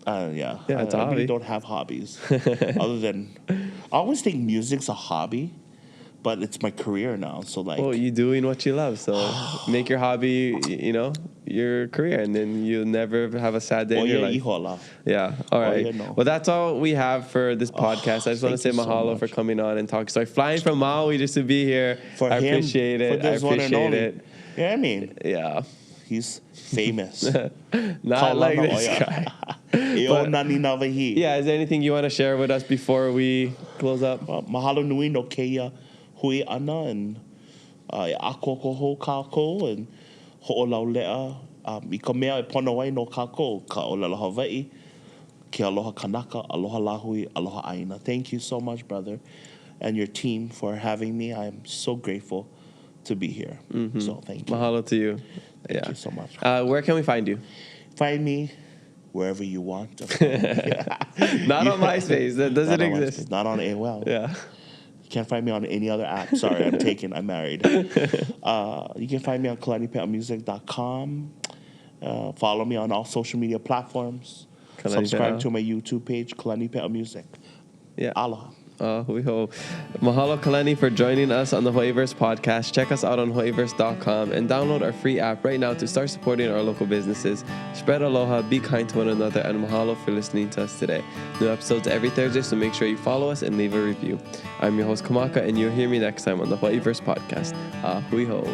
S2: Yeah.
S1: It's a hobby.
S2: I really don't have hobbies. Other than, I always think music's a hobby, but it's my career now. So like,
S1: well, you're doing what you love. So make your hobby, your career, and then you'll never have a sad day in your life. Yeah. All right. Well, that's all we have for this podcast. I just want to say mahalo for coming on and talking. So flying from Maui just to be here. I appreciate it. I appreciate it.
S2: Yeah, I mean.
S1: Yeah.
S2: He's famous.
S1: Not like this guy. Yeah, is there anything you want to share with us before we close up?
S2: Mahalo nui no keia hui ana and ako ho kako and ho'olaulea I ka mea e pono ai no kako ka olelo Hawaii ke aloha Kanaka, aloha lahui, aloha aina. Thank you so much, brother, and your team for having me. I'm so grateful to be here. Mm-hmm. So thank you.
S1: Mahalo to you.
S2: Thank you so much.
S1: Where can we find you?
S2: Find me wherever you want.
S1: Not on MySpace. That doesn't exist.
S2: Not on AOL.
S1: Yeah.
S2: You can't find me on any other app. Sorry, I'm married. You can find me on KalaniPea'amusic.com. Follow me on all social media platforms. Subscribe to my YouTube page, Kalani Pe'a Music.
S1: Yeah.
S2: Aloha.
S1: Mahalo Kalani for joining us on the Hawaiiverse podcast. Check us out on Hawaiiverse.com and download our free app right now to start supporting our local businesses. Spread aloha, be kind to one another, and mahalo for listening to us today. New episodes every Thursday, so make sure you follow us and leave a review. I'm your host Kanaka, and you'll hear me next time on the Hawaiiverse podcast. Hui ho.